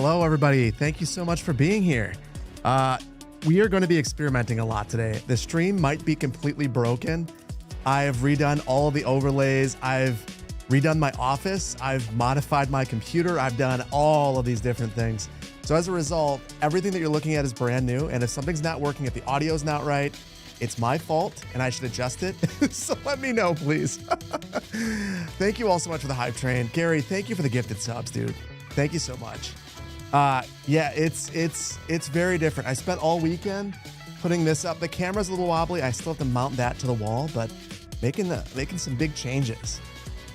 Hello, everybody. Thank you so much for being here. We are going to be experimenting a lot today. The stream might be completely broken. I've redone all of the overlays. I've redone my office. I've modified my computer. I've done all of these different things. So as a result, everything that you're looking at is brand new. And if something's not working, if the audio's not right, it's my fault and I should adjust it. So let me know, please. Thank you all so much for the hype train. Gary, thank you for the gifted subs, dude. Thank you so much. Yeah, it's very different. I spent all weekend putting this up. The camera's a little wobbly. I still have to mount that to the wall, but making some big changes.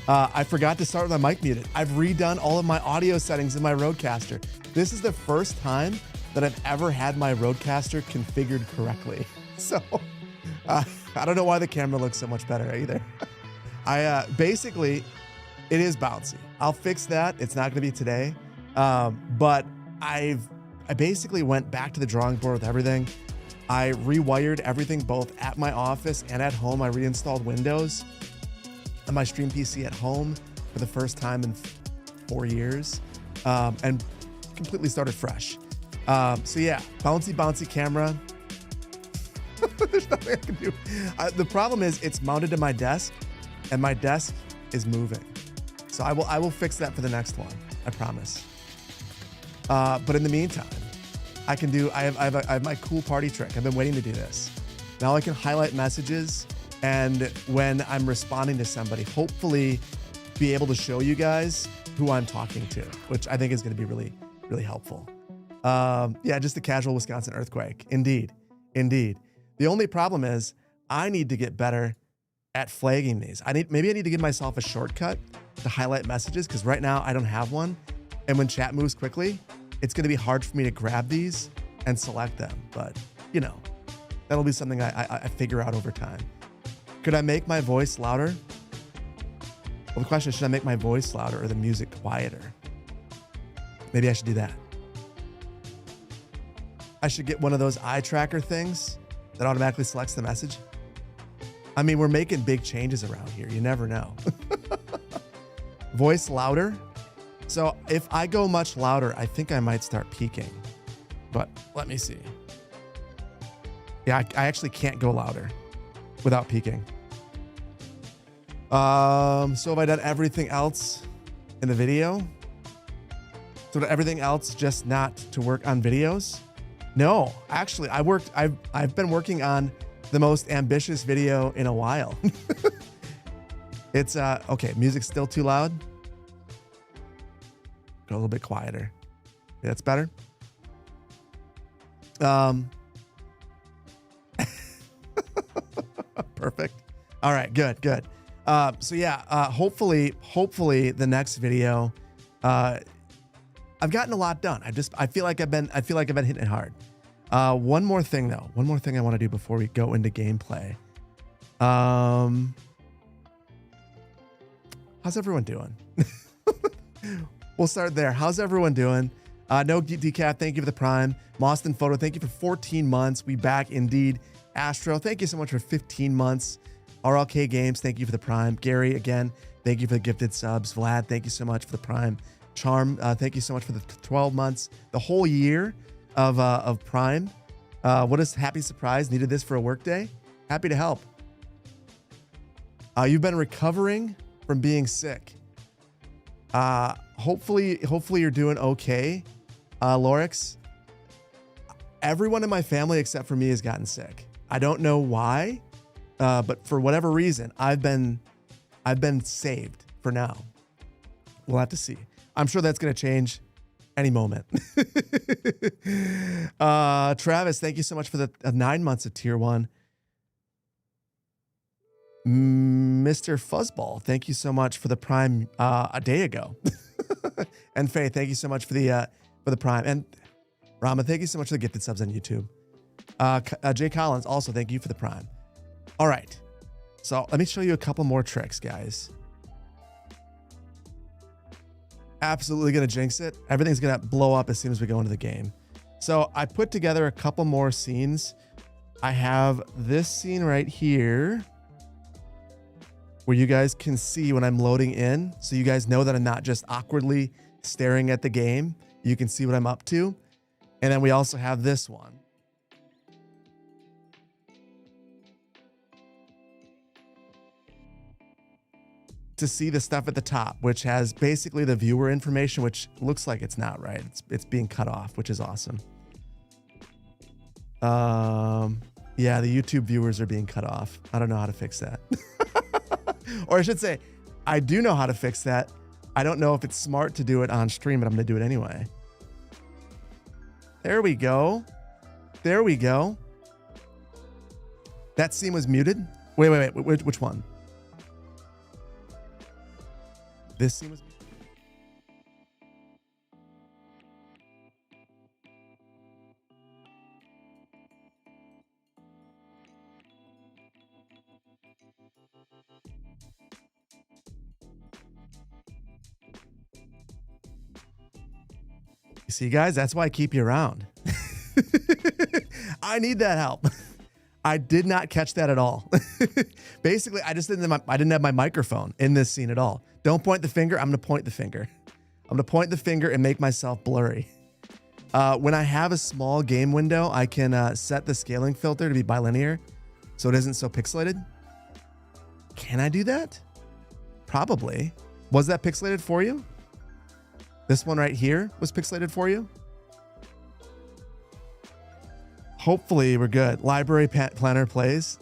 I forgot to start with my mic muted. I've redone all of my audio settings in my Rodecaster. This is the first time that I've ever had my Rodecaster configured correctly. So I don't know why the camera looks so much better either. Basically, it is bouncy. I'll fix that. It's not going to be today. But I basically went back to the drawing board with everything. I rewired everything both at my office and at home. I reinstalled Windows on my stream PC at home for the first time in 4 years, and completely started fresh. So yeah, bouncy camera. There's nothing I can do. The problem is it's mounted to my desk and my desk is moving. So I will fix that for the next one. I promise. But in the meantime, I have my cool party trick. I've been waiting to do this. Now I can highlight messages, and when I'm responding to somebody, hopefully be able to show you guys who I'm talking to, which I think is going to be really, really helpful. Yeah, just a casual Wisconsin earthquake. Indeed. The only problem is I need to get better at flagging these. Maybe I need to give myself a shortcut to highlight messages, because right now I don't have one. And when chat moves quickly, it's going to be hard for me to grab these and select them. But, you know, that'll be something I figure out over time. Could I make my voice louder? Well, the question is, should I make my voice louder or the music quieter? Maybe I should do that. I should get one of those eye tracker things that automatically selects the message. I mean, we're making big changes around here. You never know. Voice louder. So if I go much louder, I think I might start peaking. But let me see. Yeah, I actually can't go louder without peaking. So have I done everything else in the video? So did everything else just not to work on videos? No, actually, I've been working on the most ambitious video in a while. It's okay. Music's still too loud. Go a little bit quieter. Yeah, that's better. Perfect. All right, good. So yeah, hopefully the next video, I've gotten a lot done. I feel like I've been hitting it hard. One more thing I want to do before we go into gameplay. How's everyone doing? We'll start there. How's everyone doing? No Decaf, thank you for the Prime. Moston Photo, thank you for 14 months. We back indeed. Astro, thank you so much for 15 months. RLK Games, thank you for the Prime. Gary, again, thank you for the gifted subs. Vlad, thank you so much for the Prime. Charm, thank you so much for the 12 months, the whole year of Prime. What a happy surprise. Needed this for a work day. Happy to help. You've been recovering from being sick. Hopefully you're doing okay, Lorix. Everyone in my family except for me has gotten sick. I don't know why, but for whatever reason, I've been saved for now. We'll have to see. I'm sure that's going to change any moment. Travis, thank you so much for the 9 months of tier 1. Mr. Fuzzball, thank you so much for the Prime a day ago. And Faye, thank you so much for the Prime. And Rama, thank you so much for the gifted subs on YouTube. Jay Collins, also thank you for the Prime. All right, so let me show you a couple more tricks, guys. Absolutely gonna jinx it. Everything's gonna blow up as soon as we go into the game. So I put together a couple more scenes. I have this scene right here where you guys can see when I'm loading in. So you guys know that I'm not just awkwardly staring at the game. You can see what I'm up to. And then we also have this one. To see the stuff at the top, which has basically the viewer information, which looks like it's not right. It's being cut off, which is awesome. Yeah, the YouTube viewers are being cut off. I don't know how to fix that. Or I should say, I do know how to fix that. I don't know if it's smart to do it on stream, but I'm going to do it anyway. There we go. There we go. That scene was muted. Wait. Which one? This scene was muted. You see, guys, that's why I keep you around. I need that help. I did not catch that at all. Basically, I didn't have my microphone in this scene at all. Don't point the finger. I'm going to point the finger. I'm going to point the finger and make myself blurry. When I have a small game window, I can set the scaling filter to be bilinear so it isn't so pixelated. Can I do that? Probably. Was that pixelated for you? This one right here was pixelated for you? Hopefully we're good. Library planner plays.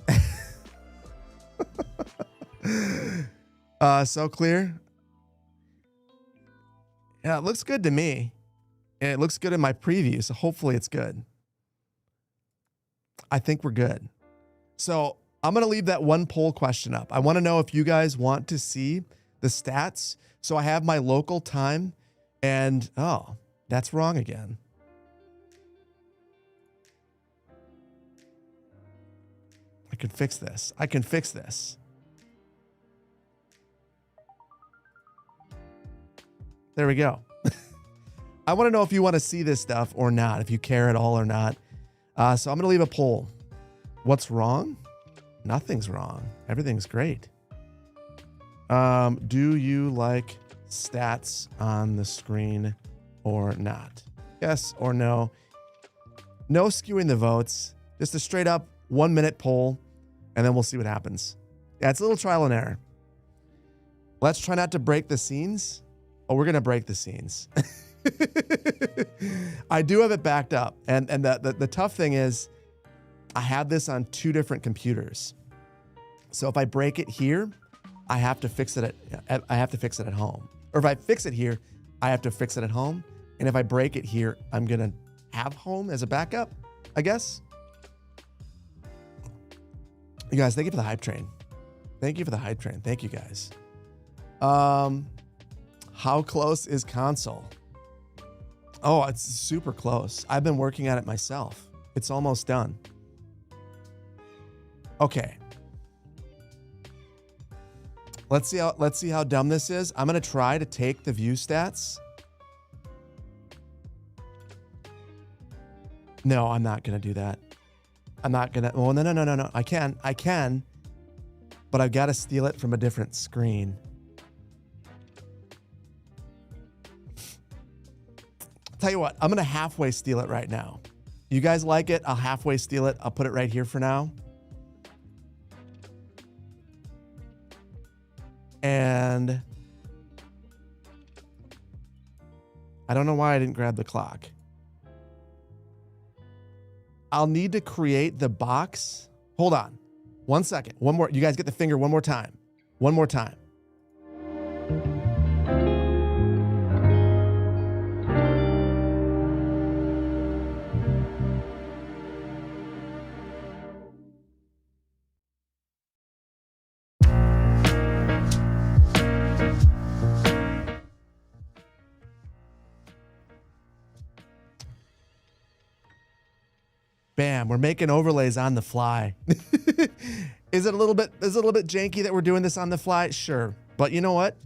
So clear. Yeah, it looks good to me. And it looks good in my preview, so hopefully it's good. I think we're good. So I'm going to leave that one poll question up. I want to know if you guys want to see the stats. So I have my local time and, oh, that's wrong again. I can fix this. I can fix this. There we go. I want to know if you want to see this stuff or not, if you care at all or not. So I'm going to leave a poll. What's wrong? Nothing's wrong. Everything's great. Do you like stats on the screen or not? Yes or no? No skewing the votes. Just a straight up 1 minute poll, and then we'll see what happens. Yeah, it's a little trial and error. Let's try not to break the scenes. Oh, we're going to break the scenes. I do have it backed up. And the tough thing is I have this on 2 different computers. So if I break it here, I have to fix it at home. Or if I fix it here, I have to fix it at home. And if I break it here, I'm going to have home as a backup, I guess. You guys, thank you for the hype train. Thank you for the hype train. Thank you guys. How close is console? Oh, it's super close. I've been working at it myself. It's almost done. Okay. Let's see how dumb this is. I'm going to try to take the view stats. No, I'm not going to do that. I'm not going to. Oh, no. I can. But I've got to steal it from a different screen. Tell you what, I'm going to halfway steal it right now. You guys like it? I'll halfway steal it. I'll put it right here for now. And I don't know why I didn't grab the clock. I'll need to create the box. Hold on. 1 second. One more. You guys get the finger one more time. One more time. Bam, we're making overlays on the fly. Is it a little bit janky that we're doing this on the fly? Sure. But you know what?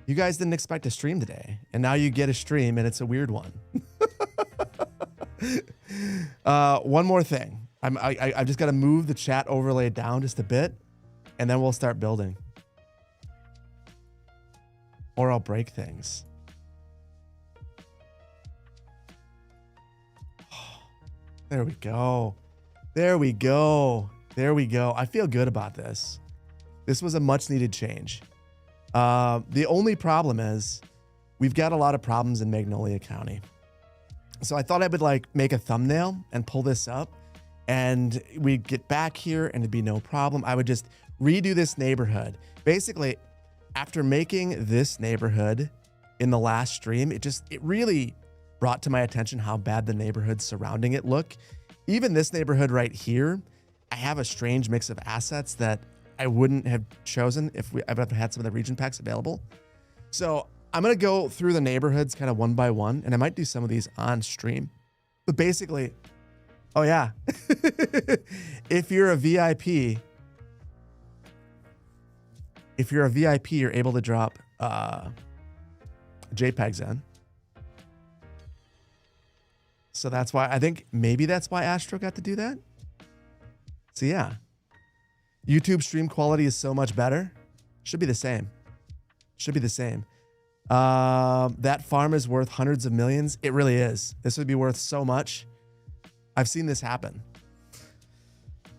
You guys didn't expect a stream today, and now you get a stream, and it's a weird one. One more thing. I've just got to move the chat overlay down just a bit, and then we'll start building. Or I'll break things. There we go. There we go. There we go. I feel good about this. This was a much needed change. The only problem is we've got a lot of problems in Magnolia County. So I thought I would like make a thumbnail and pull this up and we'd get back here and it'd be no problem. I would just redo this neighborhood. Basically, after making this neighborhood in the last stream, it really brought to my attention how bad the neighborhoods surrounding it look. Even this neighborhood right here, I have a strange mix of assets that I wouldn't have chosen if I've had some of the region packs available. So I'm going to go through the neighborhoods kind of one by one, and I might do some of these on stream. But basically, oh yeah, if you're a VIP, you're able to drop JPEGs in. So that's why, I think maybe that's why Astro got to do that. So yeah, YouTube stream quality is so much better. Should be the same. Should be the same. That farm is worth hundreds of millions. It really is. This would be worth so much. I've seen this happen.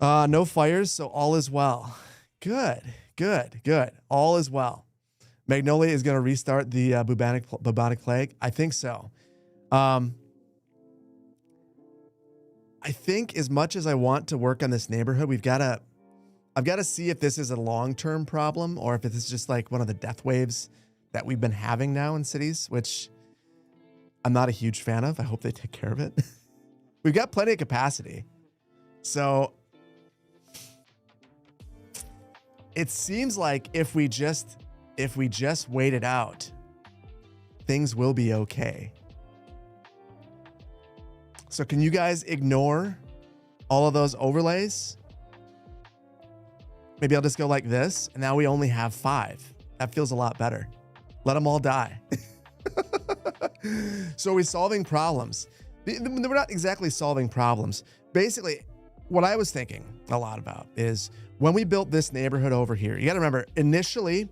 No fires, so all is well. Good, good, good. All is well. Magnolia is going to restart the bubonic plague. I think so. I think as much as I want to work on this neighborhood, I've got to see if this is a long-term problem or if this is just like one of the death waves that we've been having now in cities, which I'm not a huge fan of. I hope they take care of it. We've got plenty of capacity. So it seems like if we just wait it out, things will be okay. So can you guys ignore all of those overlays? Maybe I'll just go like this, and now we only have 5. That feels a lot better. Let them all die. So we're solving problems. We're not exactly solving problems. Basically, what I was thinking a lot about is when we built this neighborhood over here, you got to remember, initially,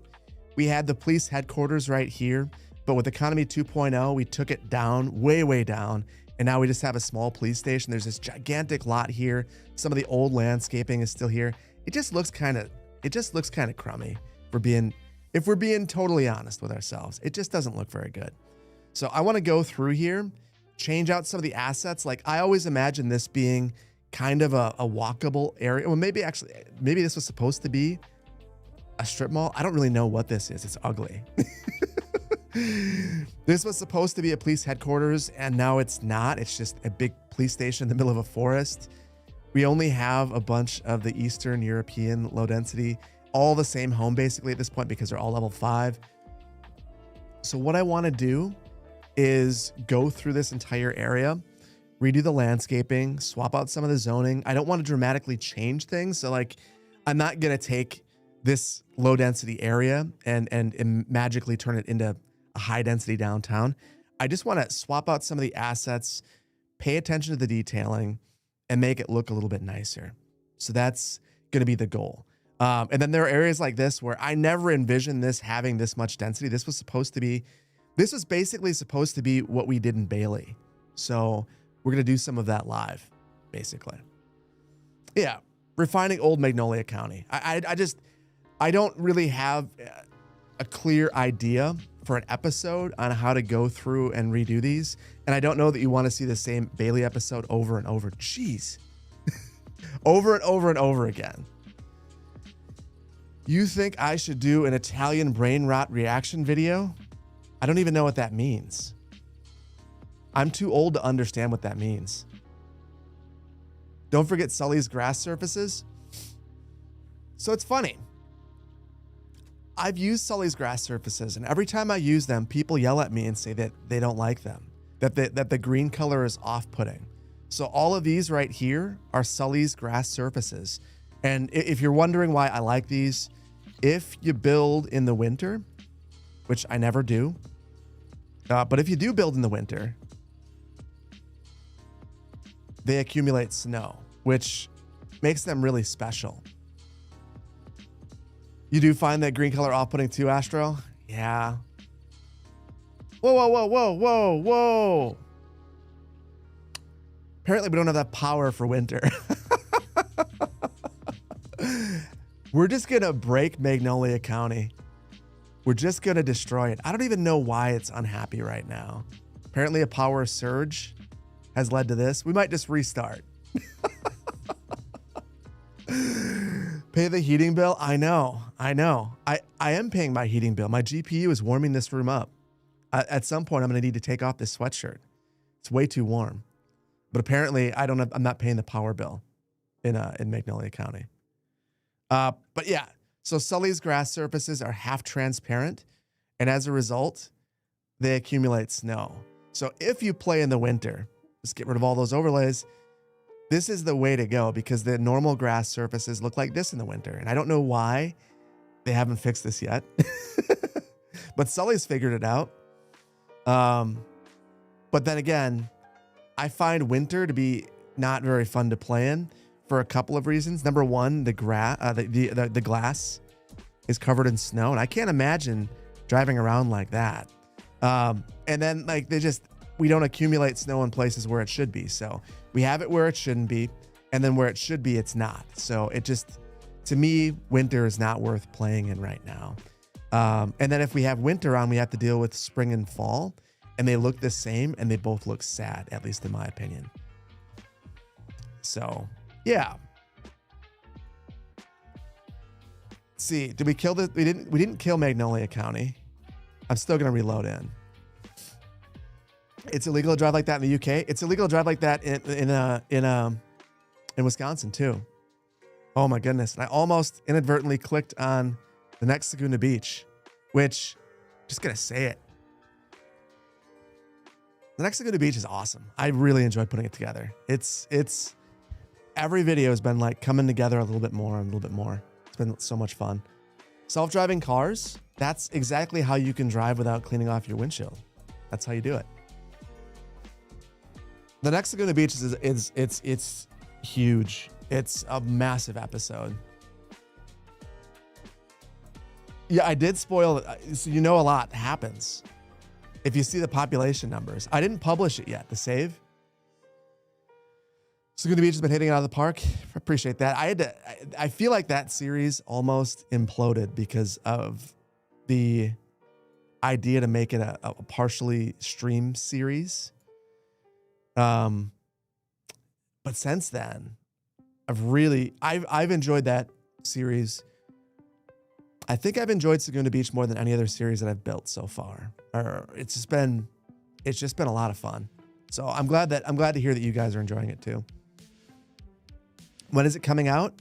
we had the police headquarters right here, but with Economy 2.0, we took it down, way down, and now we just have a small police station. There's this gigantic lot here. Some of the old landscaping is still here. It just looks kind of crummy if we're being totally honest with ourselves. It just doesn't look very good. So I want to go through here, change out some of the assets. Like I always imagine this being kind of a walkable area. Well, maybe this was supposed to be a strip mall. I don't really know what this is. It's ugly. This was supposed to be a police headquarters, and now it's not. It's just a big police station in the middle of a forest. We only have a bunch of the Eastern European low density, all the same home basically at this point because they're all level 5. So what I want to do is go through this entire area, redo the landscaping, swap out some of the zoning. I don't want to dramatically change things. So like, I'm not going to take this low density area and magically turn it into a high density downtown. I just want to swap out some of the assets, pay attention to the detailing, and make it look a little bit nicer. So that's going to be the goal. And then there are areas like this where I never envisioned this having this much density. This was basically supposed to be what we did in Bailey. So we're going to do some of that live, basically. Yeah, refining old Magnolia County. I don't really have a clear idea for an episode on how to go through and redo these. And I don't know that you want to see the same Bailey episode over and over. Jeez. Over and over and over again. You think I should do an Italian brain rot reaction video? I don't even know what that means. I'm too old to understand what that means. Don't forget Sully's grass surfaces. So it's funny. I've used Sully's grass surfaces, and every time I use them, people yell at me and say that they don't like them, that the green color is off-putting. So all of these right here are Sully's grass surfaces. And if you're wondering why I like these, if you build in the winter, which I never do, but if you do build in the winter, they accumulate snow, which makes them really special. You do find that green color off-putting too, Astro? Yeah. Whoa. Apparently we don't have that power for winter. We're just going to break Magnolia County. We're just going to destroy it. I don't even know why it's unhappy right now. Apparently a power surge has led to this. We might just restart. Pay the heating bill? I know. I am paying my heating bill. My GPU is warming this room up. At some point, I'm going to need to take off this sweatshirt. It's way too warm. But apparently, I'm not paying the power bill in Magnolia County. But yeah, so Sully's grass surfaces are half transparent, and as a result, they accumulate snow. So if you play in the winter, just get rid of all those overlays. This is the way to go because the normal grass surfaces look like this in the winter. And I don't know why they haven't fixed this yet, but Sully's figured it out. But then again, I find winter to be not very fun to play in for a couple of reasons. Number one, the glass is covered in snow, and I can't imagine driving around like that. And then like we don't accumulate snow in places where it should be. So we have it where it shouldn't be, and then where it should be, it's not. So it just, to me, winter is not worth playing in right now. And then if we have winter on, we have to deal with spring and fall, and they look the same, and they both look sad, at least in my opinion. So, yeah. Let's see, did we kill this? We didn't kill Magnolia County. I'm still gonna reload in. It's illegal to drive like that in the UK. It's illegal to drive like that in Wisconsin too. Oh my goodness. And I almost inadvertently clicked on the next Saguna Beach, which, just gonna say it. The next Saguna Beach is awesome. I really enjoyed putting it together. It's every video has been like coming together a little bit more and a little bit more. It's been so much fun. Self-driving cars, that's exactly how you can drive without cleaning off your windshield. That's how you do it. The next Saguna Beach it's huge. It's a massive episode. Yeah, I did spoil it. So you know a lot happens if you see the population numbers. I didn't publish it yet, the save. Saguna Beach has been hitting it out of the park. I appreciate that. I feel like that series almost imploded because of the idea to make it a partially stream series. But since then, I've enjoyed that series. I think I've enjoyed Saguna Beach more than any other series that I've built so far. It's just been a lot of fun. So I'm glad to hear that you guys are enjoying it too. When is it coming out?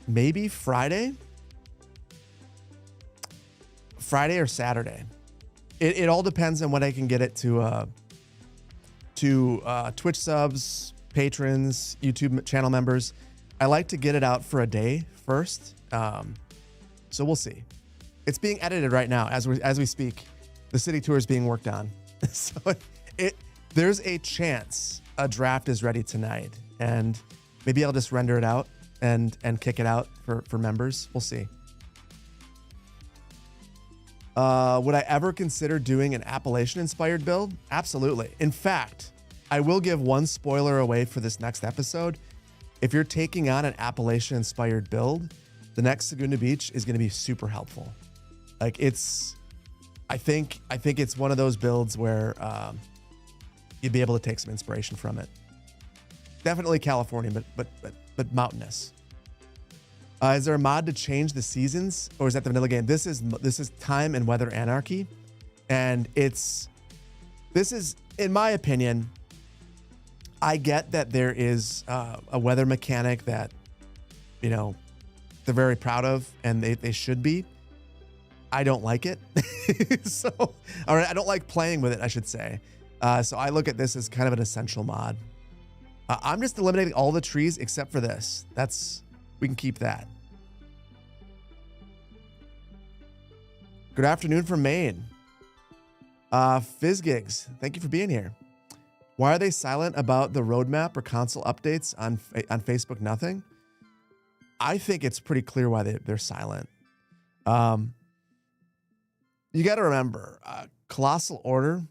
Maybe Friday or Saturday. It all depends on when I can get it to Twitch subs, patrons, YouTube channel members. I like to get it out for a day first. So we'll see. It's being edited right now as we speak. The city tour is being worked on. So there's a chance a draft is ready tonight, and maybe I'll just render it out and kick it out for members. We'll see. Would I ever consider doing an Appalachian-inspired build? Absolutely. In fact, I will give one spoiler away for this next episode. If you're taking on an Appalachian-inspired build, the next Saguna Beach is going to be super helpful. Like I think it's one of those builds where you'd be able to take some inspiration from it. Definitely California, but mountainous. Is there a mod to change the seasons, or is that the vanilla game? This is Time and Weather Anarchy, and this is, in my opinion, I get that there is a weather mechanic that, you know, they're very proud of, and they should be. I don't like it. So, all right, I don't like playing with it, I should say. So I look at this as kind of an essential mod. I'm just eliminating all the trees except for this. We can keep that. Good afternoon from Maine. FizzGigs, thank you for being here. Why are they silent about the roadmap or console updates on Facebook? Nothing. I think it's pretty clear why they're silent. You got to remember, Colossal Order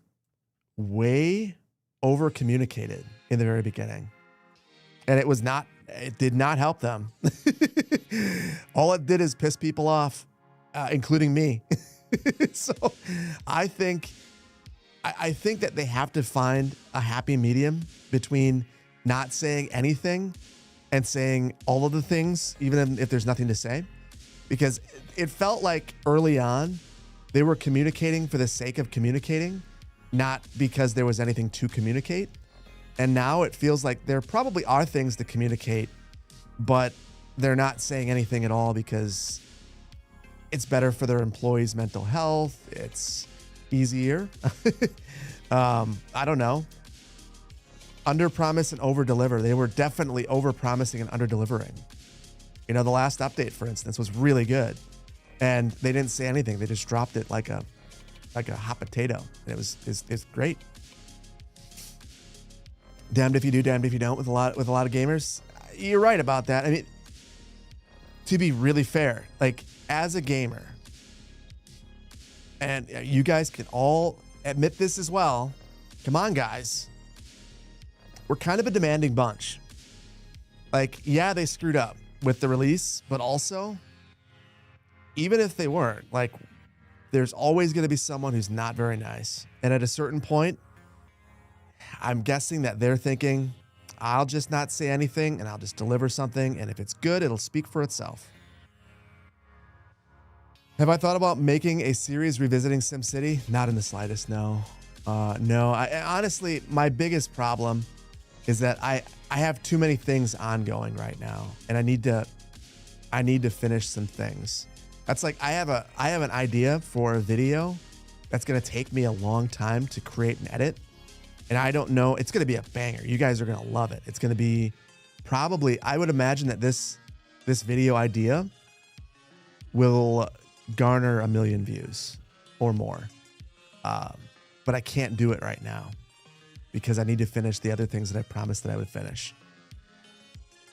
way over communicated in the very beginning. And it did not help them. All it did is piss people off, including me. So I think that they have to find a happy medium between not saying anything and saying all of the things, even if there's nothing to say, because it felt like early on they were communicating for the sake of communicating, not because there was anything to communicate. And now it feels like there probably are things to communicate, but they're not saying anything at all because it's better for their employees' mental health. It's easier. I don't know. Under promise and over deliver. They were definitely over promising and under delivering. The last update, for instance, was really good, and they didn't say anything. They just dropped it like a hot potato, and it's great. Damned if you do, damned if you don't. With a lot of gamers, you're right about that. I mean, to be really fair, like as a gamer, and you guys can all admit this as well. Come on, guys. We're kind of a demanding bunch. Like, yeah, they screwed up with the release, but also, even if they weren't, like, there's always going to be someone who's not very nice. And at a certain point, I'm guessing that they're thinking, I'll just not say anything and I'll just deliver something. And if it's good, it'll speak for itself. Have I thought about making a series revisiting SimCity? Not in the slightest, no. No, I honestly, my biggest problem is that I have too many things ongoing right now, and I need to finish some things. That's like I have an idea for a video that's gonna take me a long time to create and edit, and I don't know. It's gonna be a banger. You guys are gonna love it. It's gonna be probably. I would imagine that this video idea will garner 1 million views or more, but I can't do it right now because I need to finish the other things that I promised that I would finish.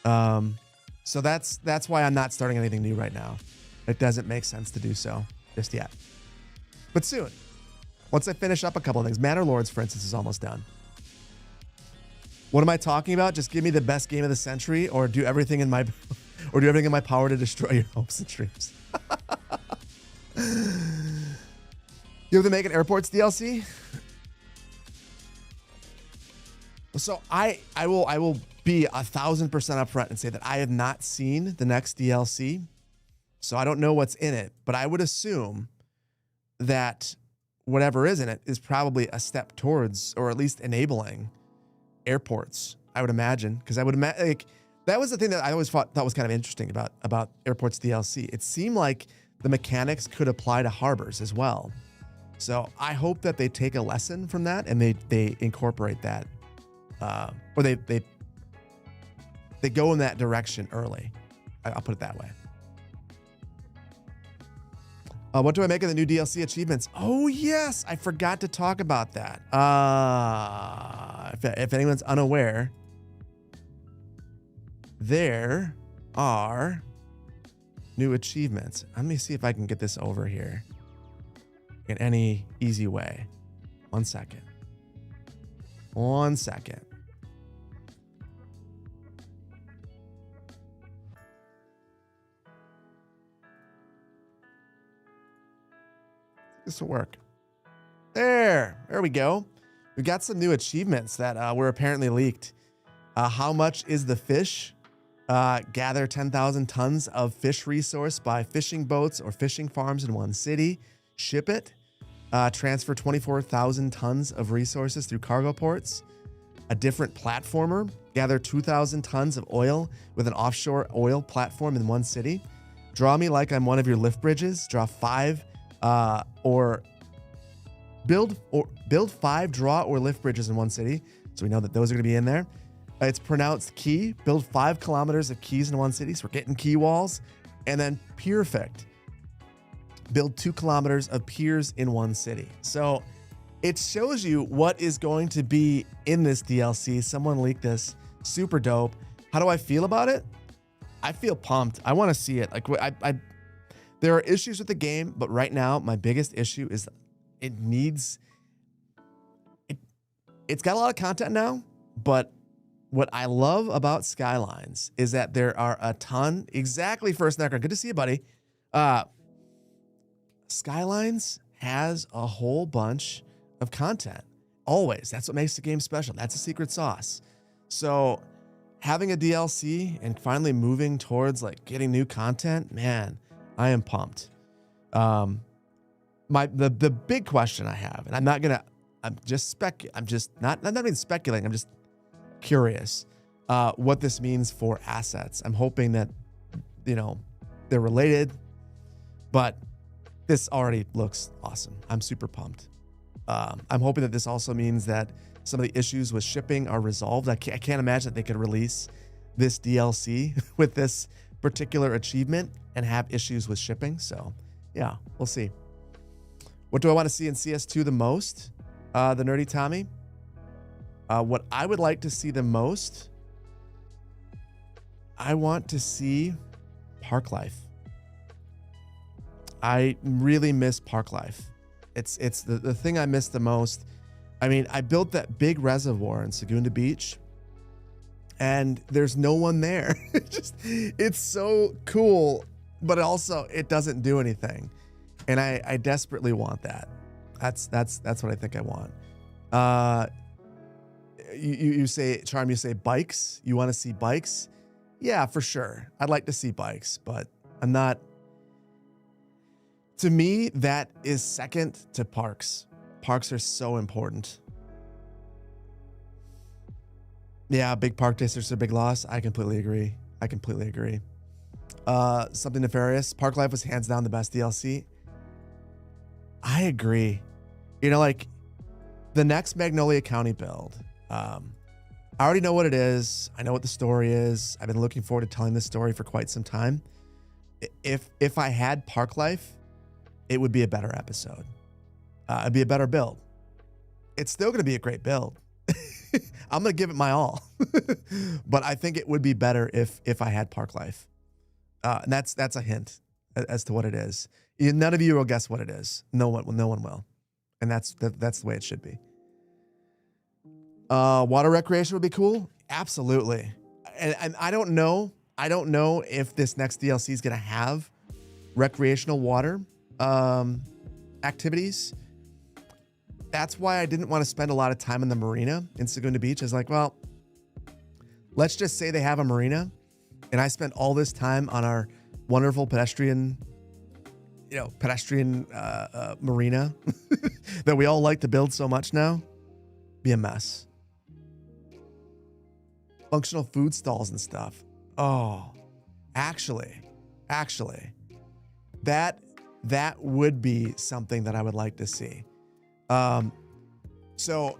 So that's why I'm not starting anything new right now. It doesn't make sense to do so just yet. But soon, once I finish up a couple of things, Manor Lords, for instance, is almost done. What am I talking about? Just give me the best game of the century, or do everything in my power to destroy your hopes and dreams. You have to make an airports DLC. So I will be 1,000% upfront and say that I have not seen the next DLC, so I don't know what's in it. But I would assume that whatever is in it is probably a step towards, or at least enabling, airports. I would imagine, because I would imagine like that was the thing that I always thought was kind of interesting about airports DLC. It seemed like the mechanics could apply to harbors as well. So I hope that they take a lesson from that and they incorporate that. Or they go in that direction early. I'll put it that way. What do I make of the new DLC achievements? Oh yes, I forgot to talk about that. If anyone's unaware, there are new achievements. Let me see if I can get this over here in any easy way. 1 second. 1 second. This will work. There we go. We got some new achievements that were apparently leaked. How much is the fish? Gather 10,000 tons of fish resource by fishing boats or fishing farms in one city. Ship it. Transfer 24,000 tons of resources through cargo ports. A different platformer. Gather 2,000 tons of oil with an offshore oil platform in one city. Draw me like I'm one of your lift bridges. Draw 5 or build 5 draw or lift bridges in one city. So we know that those are going to be in there. It's pronounced key. Build 5 kilometers of keys in one city. So we're getting key walls. And then perfect. Build 2 kilometers of piers in one city. So it shows you what is going to be in this DLC. Someone leaked this. Super dope. How do I feel about it? I feel pumped. I want to see it. Like there are issues with the game, but right now my biggest issue is it's got a lot of content now, but what I love about Skylines is that there are a ton. Exactly, First Necker. Good to see you, buddy. Skylines has a whole bunch of content. Always. That's what makes the game special. That's a secret sauce. So having a DLC and finally moving towards like getting new content, man, I am pumped. The big question I have, and I'm not even speculating. I'm just curious what this means for assets. I'm hoping that, they're related, but this already looks awesome. I'm super pumped. I'm hoping that this also means that some of the issues with shipping are resolved. I can't imagine that they could release this DLC with this particular achievement and have issues with shipping. So yeah, we'll see. What do I want to see in CS2 the most? The Nerdy Tommy. What I would like to see the most, I want to see park life. I really miss park life. It's the thing I miss the most. I mean, I built that big reservoir in Segunda Beach and there's no one there. It's so cool, but also it doesn't do anything. And I desperately want that. That's what I think I want. You say, Charm, you say bikes. You want to see bikes? Yeah, for sure. I'd like to see bikes, but I'm not. To me, that is second to parks. Parks are so important. Yeah, big park districts are a big loss. I completely agree. Something nefarious. Park Life was hands down the best DLC. I agree. Like the next Magnolia County build. I already know what it is. I know what the story is. I've been looking forward to telling this story for quite some time. If I had Park Life, it would be a better episode. It'd be a better build. It's still going to be a great build. I'm going to give it my all. But I think it would be better if I had Park Life. And that's a hint as to what it is. None of you will guess what it is. No one will. And that's the way it should be. Water recreation would be cool. Absolutely. And I don't know if this next DLC is going to have recreational water activities. That's why I didn't want to spend a lot of time in the marina in Segunda Beach. I was like, well, let's just say they have a marina and I spent all this time on our wonderful pedestrian marina that we all like to build so much now. Be a mess. Functional food stalls and stuff. Oh, actually, that would be something that I would like to see. So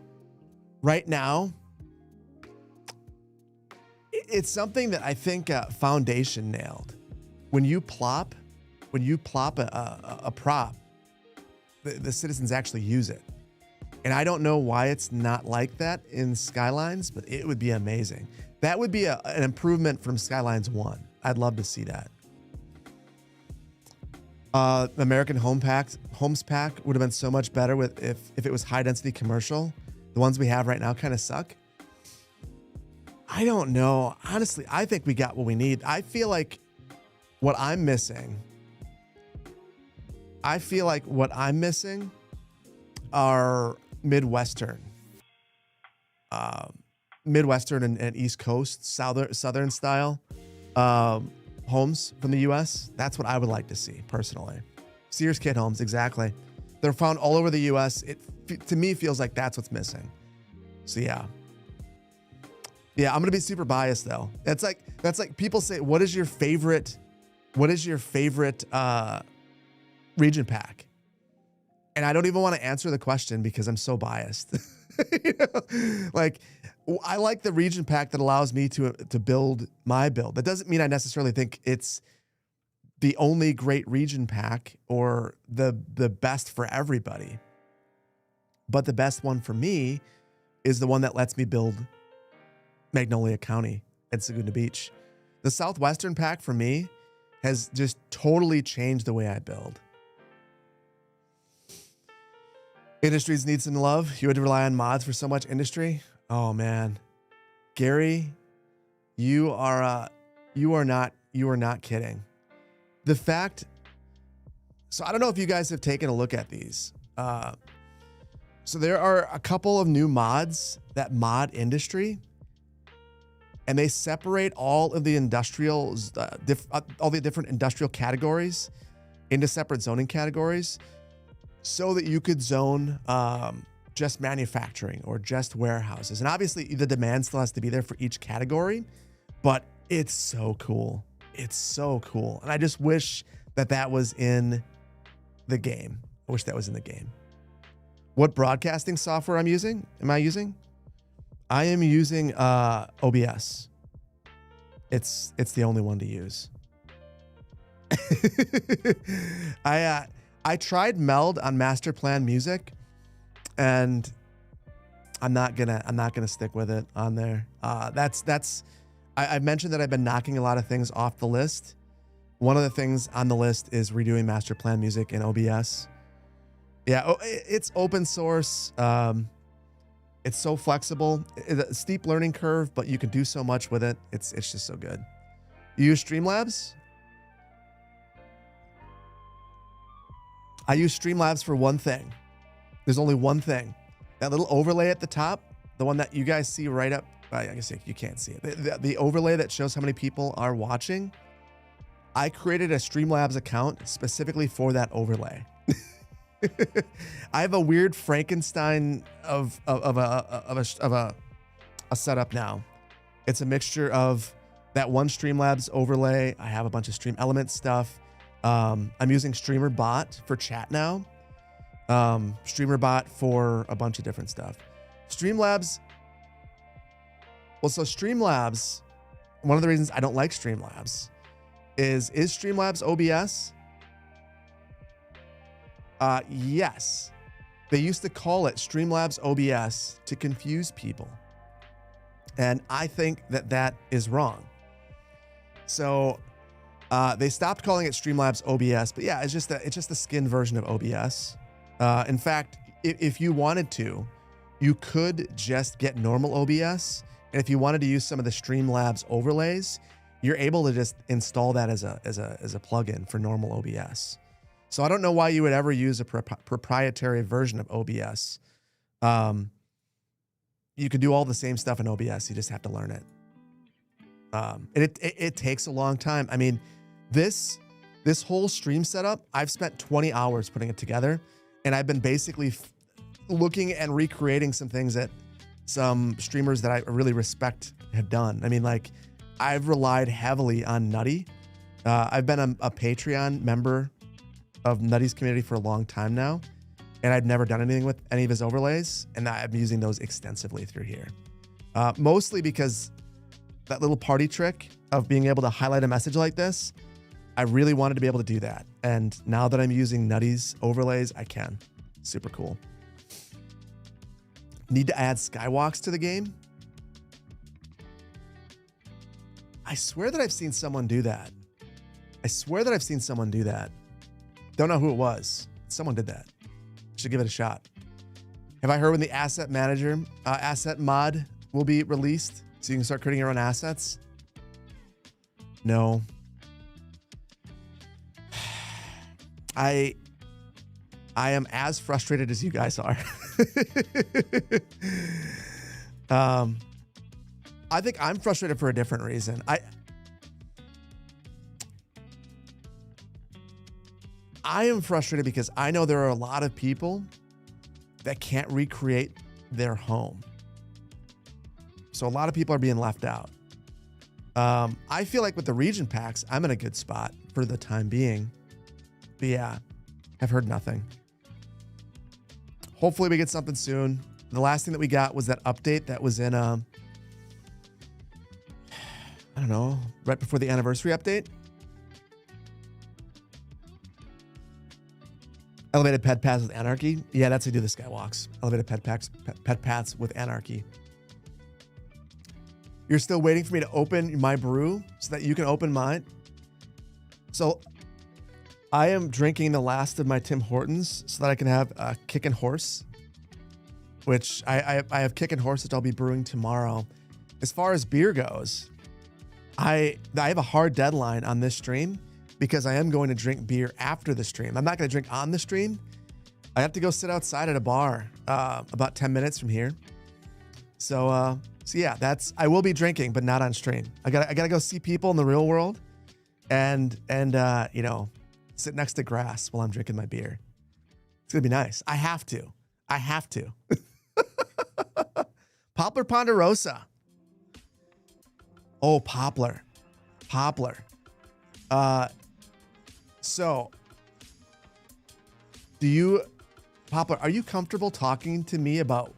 right now, it's something that I think Foundation nailed. When you plop a prop, the citizens actually use it. And I don't know why it's not like that in Skylines, but it would be amazing. That would be an improvement from Skylines 1. I'd love to see that. American Homes Pack would have been so much better if it was high density commercial. The ones we have right now kind of suck. I don't know. Honestly, I think we got what we need. I feel like what I'm missing are Midwestern and East Coast, Southern style homes from the U.S. That's what I would like to see personally. Sears kit homes, exactly. They're found all over the U.S. It to me feels like that's what's missing. So yeah, I'm gonna be super biased though. That's like people say, what is your favorite region pack? And I don't even want to answer the question because I'm so biased. Like, I like the region pack that allows me to build my build. That doesn't mean I necessarily think it's the only great region pack or the best for everybody. But the best one for me is the one that lets me build Magnolia County and Segunda Beach. The Southwestern pack for me has just totally changed the way I build. Industries need some love. You had to rely on mods for so much industry. Oh man, Gary, you are not kidding. The fact. So I don't know if you guys have taken a look at these. So there are a couple of new mods that mod industry, and they separate all of the industrials, all the different industrial categories into separate zoning categories, so that you could zone just manufacturing or just warehouses. And obviously the demand still has to be there for each category, but it's so cool. It's so cool. And I just wish that that was in the game. I wish that was in the game. What broadcasting software am I using? I am using OBS. It's the only one to use. I tried Meld on Master Plan Music, and I'm not gonna stick with it on there. I've mentioned that I've been knocking a lot of things off the list. One of the things on the list is redoing Master Plan Music in OBS. Yeah, it's open source. It's so flexible. It's a steep learning curve, but you can do so much with it. It's just so good. You use Streamlabs? I use Streamlabs for one thing. There's only one thing. That little overlay at the top, the one that you guys see right up. I guess you can't see it. The overlay that shows how many people are watching. I created a Streamlabs account specifically for that overlay. I have a weird Frankenstein of a setup now. It's a mixture of that one Streamlabs overlay. I have a bunch of Stream Elements stuff. I'm using StreamerBot for chat now. StreamerBot for a bunch of different stuff. Streamlabs. Well, so Streamlabs, one of the reasons I don't like Streamlabs is Streamlabs OBS? Yes. They used to call it Streamlabs OBS to confuse people. And I think that that is wrong. So they stopped calling it Streamlabs OBS, but yeah, it's just the skin version of OBS. In fact, if you wanted to, you could just get normal OBS. And if you wanted to use some of the Streamlabs overlays, you're able to just install that as a plugin for normal OBS. So I don't know why you would ever use a proprietary version of OBS. You can do all the same stuff in OBS. You just have to learn it. And it takes a long time. I mean, this whole stream setup, I've spent 20 hours putting it together, and I've been basically looking and recreating some things that some streamers that I really respect have done. I mean, like, I've relied heavily on Nutty. I've been a Patreon member of Nutty's community for a long time now, and I've never done anything with any of his overlays, and I'm using those extensively through here. Mostly because that little party trick of being able to highlight a message like this, I really wanted to be able to do that. And now that I'm using Nutty's overlays, I can. Super cool. Need to add skywalks to the game? I swear that I've seen someone do that. Don't know who it was. Someone did that. Should give it a shot. Have I heard when the asset manager, asset mod will be released so you can start creating your own assets? No. I am as frustrated as you guys are. I think I'm frustrated for a different reason. I am frustrated because I know there are a lot of people that can't recreate their home. So a lot of people are being left out. I feel like with the region packs, I'm in a good spot for the time being. But yeah, I've heard nothing. Hopefully we get something soon. The last thing that we got was that update that was in, I don't know, right before the anniversary update. Elevated pet paths with anarchy. Yeah, that's how you do the skywalks. Elevated pet paths with anarchy. You're still waiting for me to open my brew so that you can open mine. So I am drinking the last of my Tim Hortons so that I can have a kickin' horse which I have kicking horses I'll be brewing tomorrow. As far as beer goes, I have a hard deadline on this stream because I am going to drink beer after the stream. I'm not going to drink on the stream. I have to go sit outside at a bar about 10 minutes from here. So yeah, I will be drinking, but not on stream. I gotta go see people in the real world and sit next to grass while I'm drinking my beer. It's gonna be nice. I have to. Poplar Ponderosa. Oh, Poplar. So Poplar, are you comfortable talking to me about,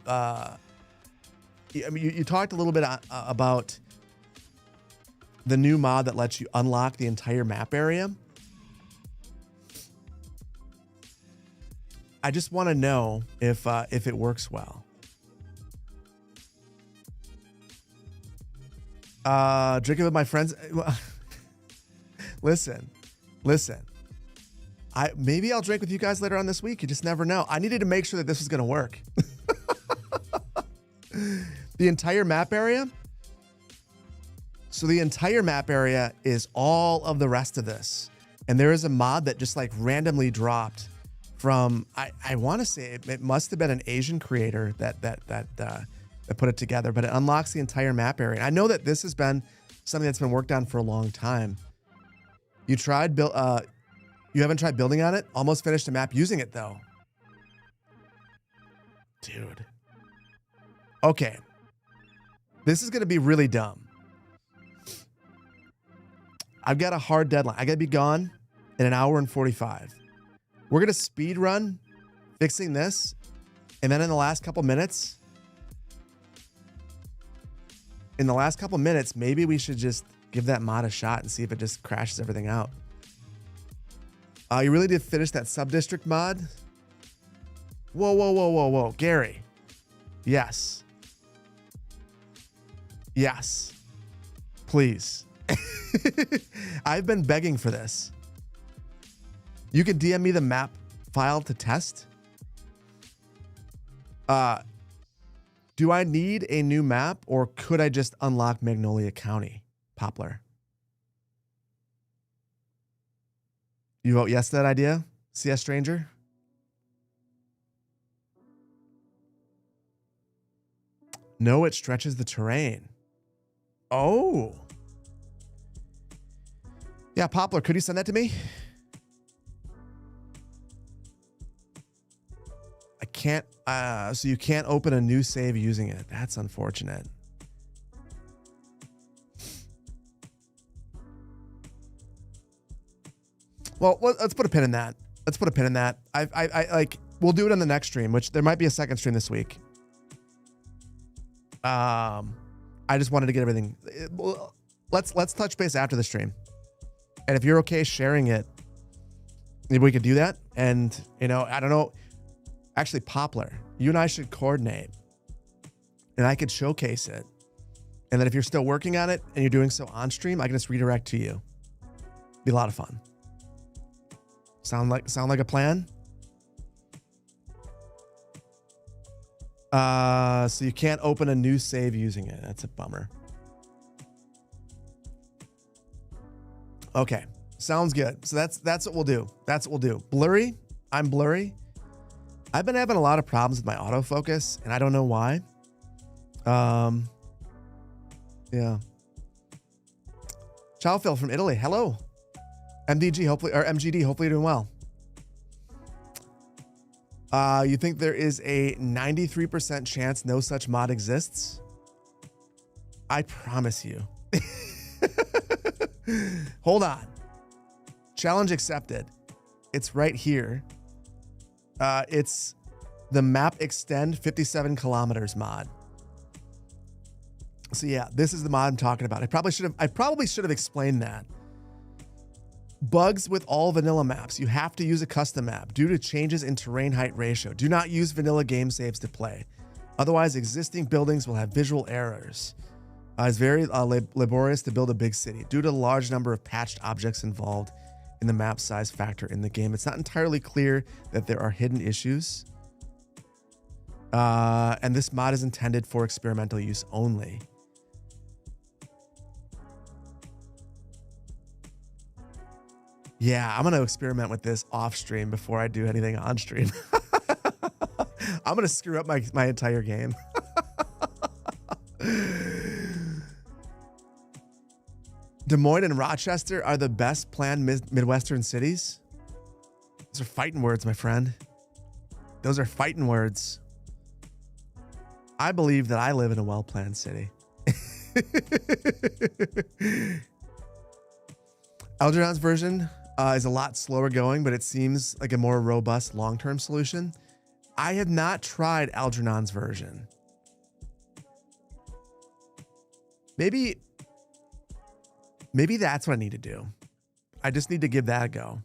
you talked a little bit about the new mod that lets you unlock the entire map area. I just want to know if it works well. Drinking with my friends. Listen. Maybe I'll drink with you guys later on this week. You just never know. I needed to make sure that this was going to work. The entire map area. So the entire map area is all of the rest of this. And there is a mod that just like randomly dropped from, I want to say it must have been an Asian creator that put it together, but it unlocks the entire map area. And I know that this has been something that's been worked on for a long time. You haven't tried building on it? Almost finished a map using it though. Dude. Okay. This is going to be really dumb. I've got a hard deadline. I got to be gone in 1 hour and 45. We're going to speed run fixing this. And then in the last couple minutes, maybe we should just give that mod a shot and see if it just crashes everything out. You really did finish that sub-district mod? Whoa. Gary. Yes. Please. I've been begging for this. You can DM me the map file to test. Do I need a new map or could I just unlock Magnolia County? Poplar. You vote yes to that idea? CS Stranger? No, it stretches the terrain. Oh. Yeah, Poplar, could you send that to me? I can't, so you can't open a new save using it. That's unfortunate. Well, let's put a pin in that. We'll do it on the next stream, which there might be a second stream this week. I just wanted to get everything. Let's touch base after the stream. And if you're okay sharing it, maybe we could do that. And, I don't know. Actually, Poplar, you and I should coordinate. And I could showcase it. And then if you're still working on it and you're doing so on stream, I can just redirect to you. Be a lot of fun. Sound like a plan? So you can't open a new save using it. That's a bummer. Okay, sounds good. So that's what we'll do. Blurry. I'm blurry. I've been having a lot of problems with my autofocus, and I don't know why. Yeah. Ciao, Phil from Italy. Hello. MDG, MGD, hopefully you're doing well. You think there is a 93% chance no such mod exists? I promise you. Hold on. Challenge accepted. It's right here. It's the map extend 57 kilometers mod. So yeah, this is the mod I'm talking about. I probably should have explained that. Bugs with all vanilla maps. You have to use a custom map due to changes in terrain height ratio. Do not use vanilla game saves to play. Otherwise, existing buildings will have visual errors. It's very laborious to build a big city due to the large number of patched objects involved in the map size factor in the game. It's not entirely clear that there are hidden issues. And this mod is intended for experimental use only. Yeah, I'm going to experiment with this off stream before I do anything on stream. I'm going to screw up my entire game. Des Moines and Rochester are the best planned Midwestern cities. Those are fighting words, my friend. Those are fighting words. I believe that I live in a well-planned city. Algernon's version is a lot slower going, but it seems like a more robust long-term solution. I have not tried Algernon's version. Maybe that's what I need to do. I just need to give that a go.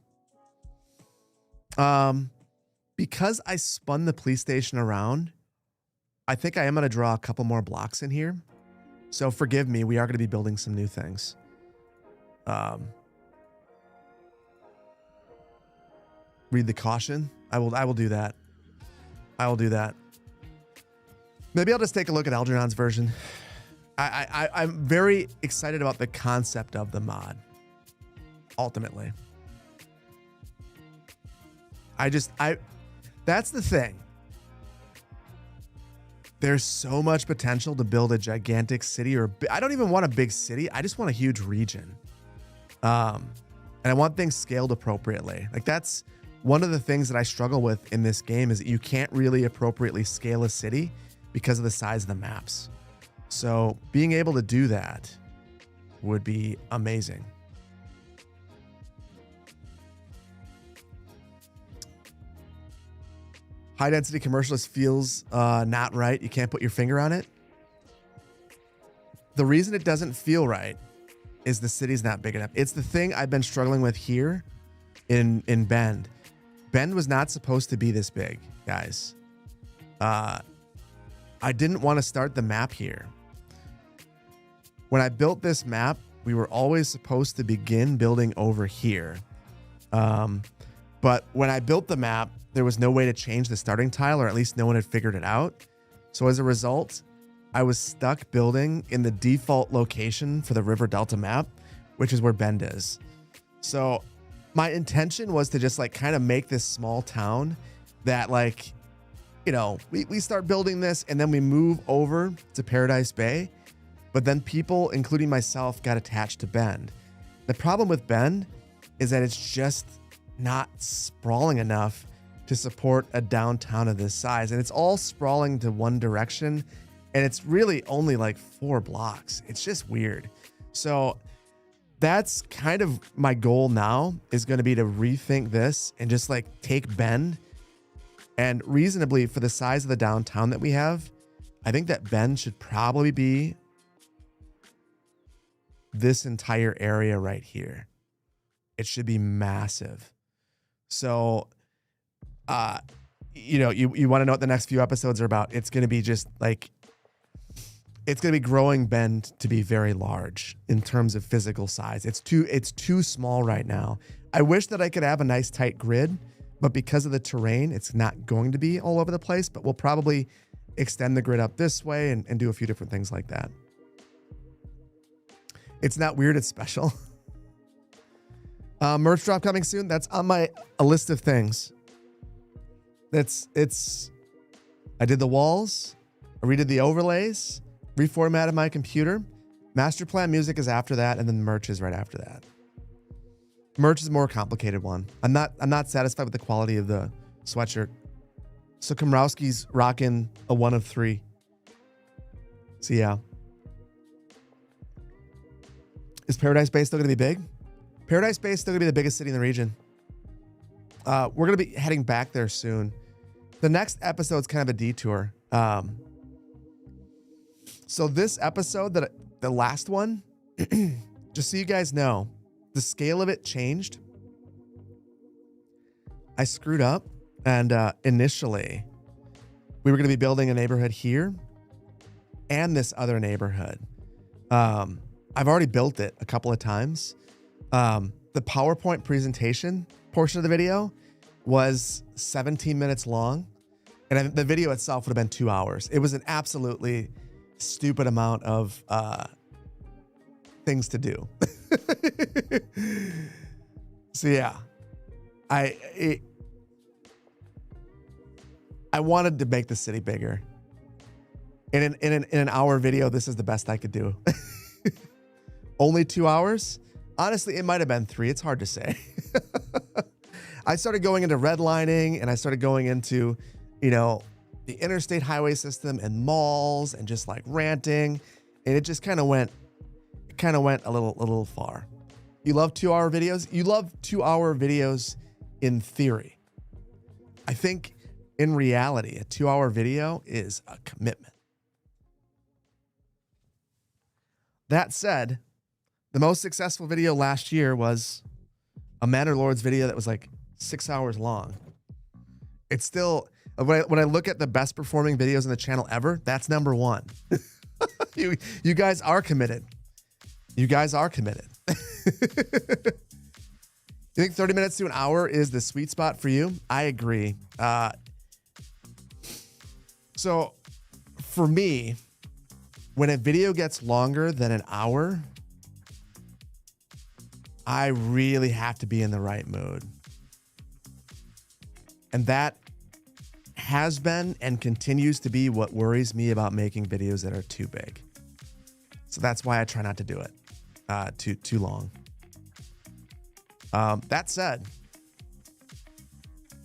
Because I spun the police station around, I think I am going to draw a couple more blocks in here. So forgive me, we are going to be building some new things. Read the caution. I will do that. I will do that. Maybe I'll just take a look at Algernon's version. I'm very excited about the concept of the mod. Ultimately. That's the thing. There's so much potential to build a gigantic city, or I don't even want a big city. I just want a huge region. And I want things scaled appropriately. Like, that's one of the things that I struggle with in this game, is that you can't really appropriately scale a city because of the size of the maps. So being able to do that would be amazing. High density commercialist feels not right. You can't put your finger on it. The reason it doesn't feel right is the city's not big enough. It's the thing I've been struggling with here in Bend. Bend was not supposed to be this big, guys. I didn't want to start the map here. When I built this map, we were always supposed to begin building over here. But when I built the map, there was no way to change the starting tile, or at least no one had figured it out. So as a result, I was stuck building in the default location for the River Delta map, which is where Bend is. So my intention was to just like kind of make this small town that, like, you know, we start building this and then we move over to Paradise Bay. But then people, including myself, got attached to Bend. The problem with Bend is that it's just not sprawling enough to support a downtown of this size. And it's all sprawling to one direction. And it's really only like 4 blocks. It's just weird. So that's kind of my goal now, is going to be to rethink this and just like take Bend, and reasonably, for the size of the downtown that we have, I think that Bend should probably be this entire area right here. It should be massive. So, you know, you want to know what the next few episodes are about. It's going to be just like, it's going to be growing Bend to be very large in terms of physical size. It's too small right now. I wish that I could have a nice tight grid, but because of the terrain, it's not going to be all over the place, but we'll probably extend the grid up this way and do a few different things like that. It's not weird, it's special. Merch drop coming soon. That's on a list of things. I did the walls, I redid the overlays, reformatted my computer. Master plan music is after that, and then merch is right after that. Merch is a more complicated one. I'm not satisfied with the quality of the sweatshirt. So Komrowski's rocking a 1 of 3. So yeah. Is Paradise Bay still going to be big? Paradise Bay is still going to be the biggest city in the region. We're going to be heading back there soon. The next episode's kind of a detour. So this episode, the last one, just so you guys know, the scale of it changed. I screwed up, and initially we were going to be building a neighborhood here and this other neighborhood. I've already built it a couple of times. The PowerPoint presentation portion of the video was 17 minutes long. And the video itself would have been 2 hours. It was an absolutely stupid amount of things to do. So yeah, I wanted to make the city bigger. In an hour video, this is the best I could do. Only 2 hours? Honestly, it might have been 3. It's hard to say. I started going into redlining, and I started going into, you know, the interstate highway system and malls and just like ranting. And it just kind of went a little far. You love 2 hour videos? You love 2 hour videos in theory. I think in reality, a 2 hour video is a commitment. That said, the most successful video last year was a Manor Lords video that was like 6 hours long. It's still, when I look at the best performing videos on the channel ever, that's number one. You guys are committed. You guys are committed. You think 30 minutes to an hour is the sweet spot for you? I agree. So for me, when a video gets longer than an hour, I really have to be in the right mood. And that has been and continues to be what worries me about making videos that are too big. So that's why I try not to do it too long. That said,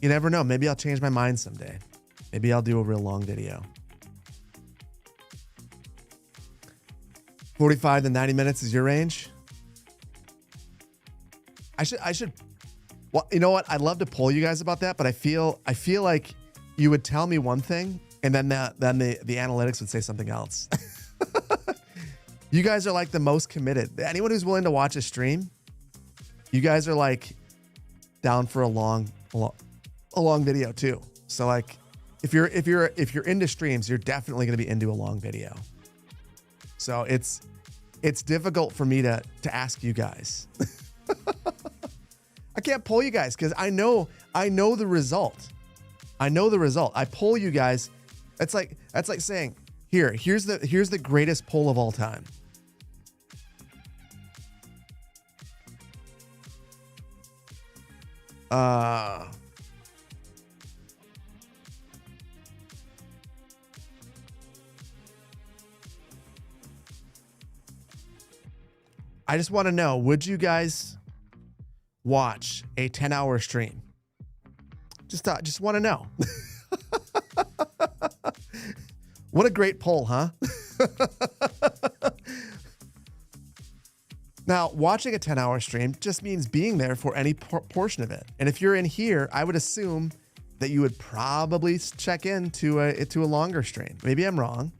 you never know. Maybe I'll change my mind someday. Maybe I'll do a real long video. 45 to 90 minutes is your range. I should. Well, you know what? I'd love to poll you guys about that, but I feel like you would tell me one thing, and then the analytics would say something else. You guys are like the most committed. Anyone who's willing to watch a stream, you guys are like down for a long video too. So like, if you're into streams, you're definitely going to be into a long video. So it's difficult for me to ask you guys. I can't poll you guys because I know the result. I know the result. I poll you guys. That's like saying, here's the greatest poll of all time. I just want to know, would you guys watch a 10-hour stream? Just want to know. What a great poll, huh? Now, watching a 10-hour stream just means being there for any portion of it. And if you're in here, I would assume that you would probably check in to a longer stream. Maybe I'm wrong.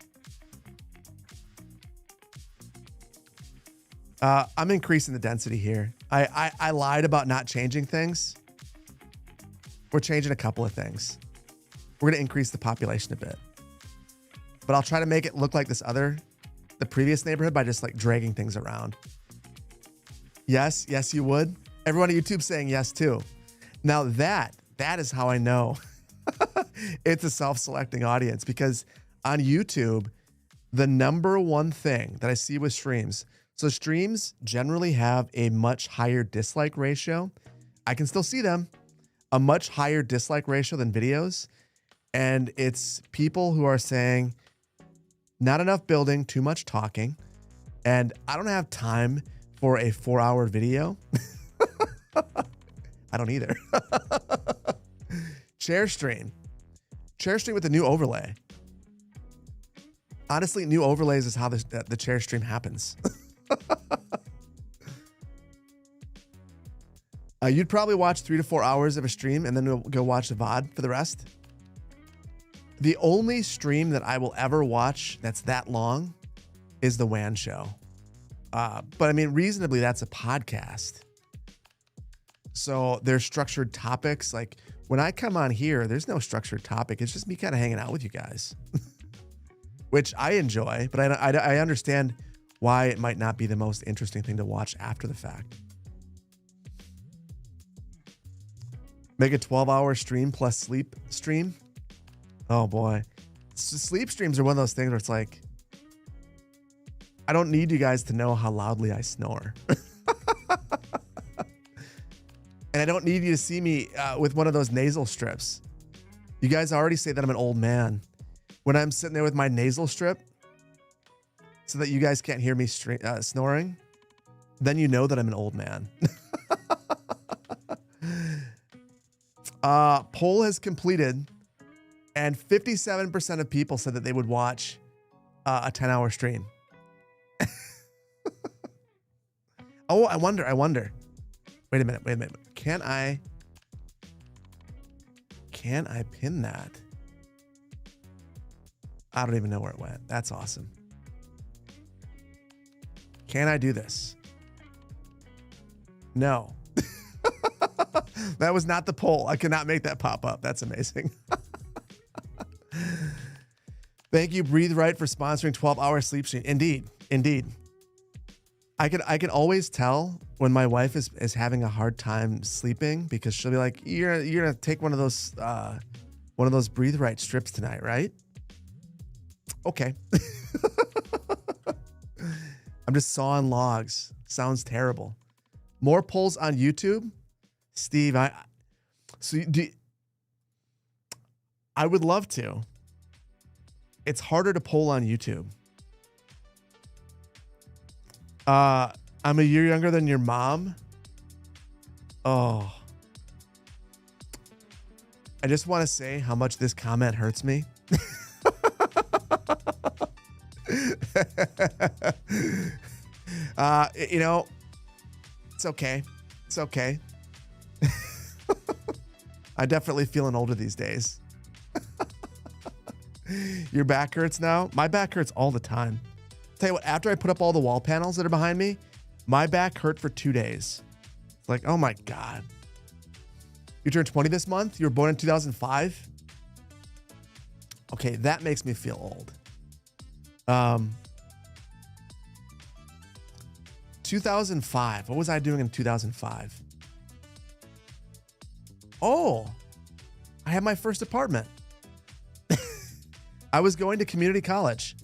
I'm increasing the density here. I lied about not changing things. We're changing a couple of things. We're going to increase the population a bit. But I'll try to make it look like the previous neighborhood by just like dragging things around. Yes, you would. Everyone on YouTube saying yes too. Now that is how I know it's a self-selecting audience, because on YouTube, the number one thing that I see with streams, so streams generally have a much higher dislike ratio. I can still see them, a much higher dislike ratio than videos. And it's people who are saying, not enough building, too much talking. And I don't have time for a 4-hour video. I don't either. Chair stream with a new overlay. Honestly, new overlays is how the chair stream happens. You'd probably watch 3 to 4 hours of a stream and then we'll go watch the VOD for the rest. The only stream that I will ever watch that's that long is the WAN show. But I mean, reasonably, that's a podcast. So there's structured topics. Like when I come on here, there's no structured topic. It's just me kind of hanging out with you guys, which I enjoy, but I understand why it might not be the most interesting thing to watch after the fact. Make a 12-hour stream plus sleep stream. Oh boy. Sleep streams are one of those things where it's like, I don't need you guys to know how loudly I snore. And I don't need you to see me with one of those nasal strips. You guys already say that I'm an old man. When I'm sitting there with my nasal strip so that you guys can't hear me snoring, then you know that I'm an old man. Poll has completed, and 57% of people said that they would watch a 10-hour stream. Oh, I wonder. Wait a minute. Can I pin that? I don't even know where it went. That's awesome. Can I do this? No. That was not the poll. I cannot make that pop up. That's amazing. Thank you, Breathe Right, for sponsoring 12-hour sleep stream. Indeed. I can always tell when my wife is having a hard time sleeping, because she'll be like, "You're gonna take one of those Breathe Right strips tonight, right?" Okay. I'm just sawing logs. Sounds terrible. More polls on YouTube, Steve. I would love to. It's harder to poll on YouTube. I'm a year younger than your mom. Oh. I just want to say how much this comment hurts me. It's okay. It's okay. I definitely feeling older these days. Your back hurts now? My back hurts all the time. Tell you what, after I put up all the wall panels that are behind me, my back hurt for 2 days. It's like, oh my God. You turned 20 this month? You were born in 2005? Okay, that makes me feel old. 2005. What was I doing in 2005? Oh, I had my first apartment. I was going to community college.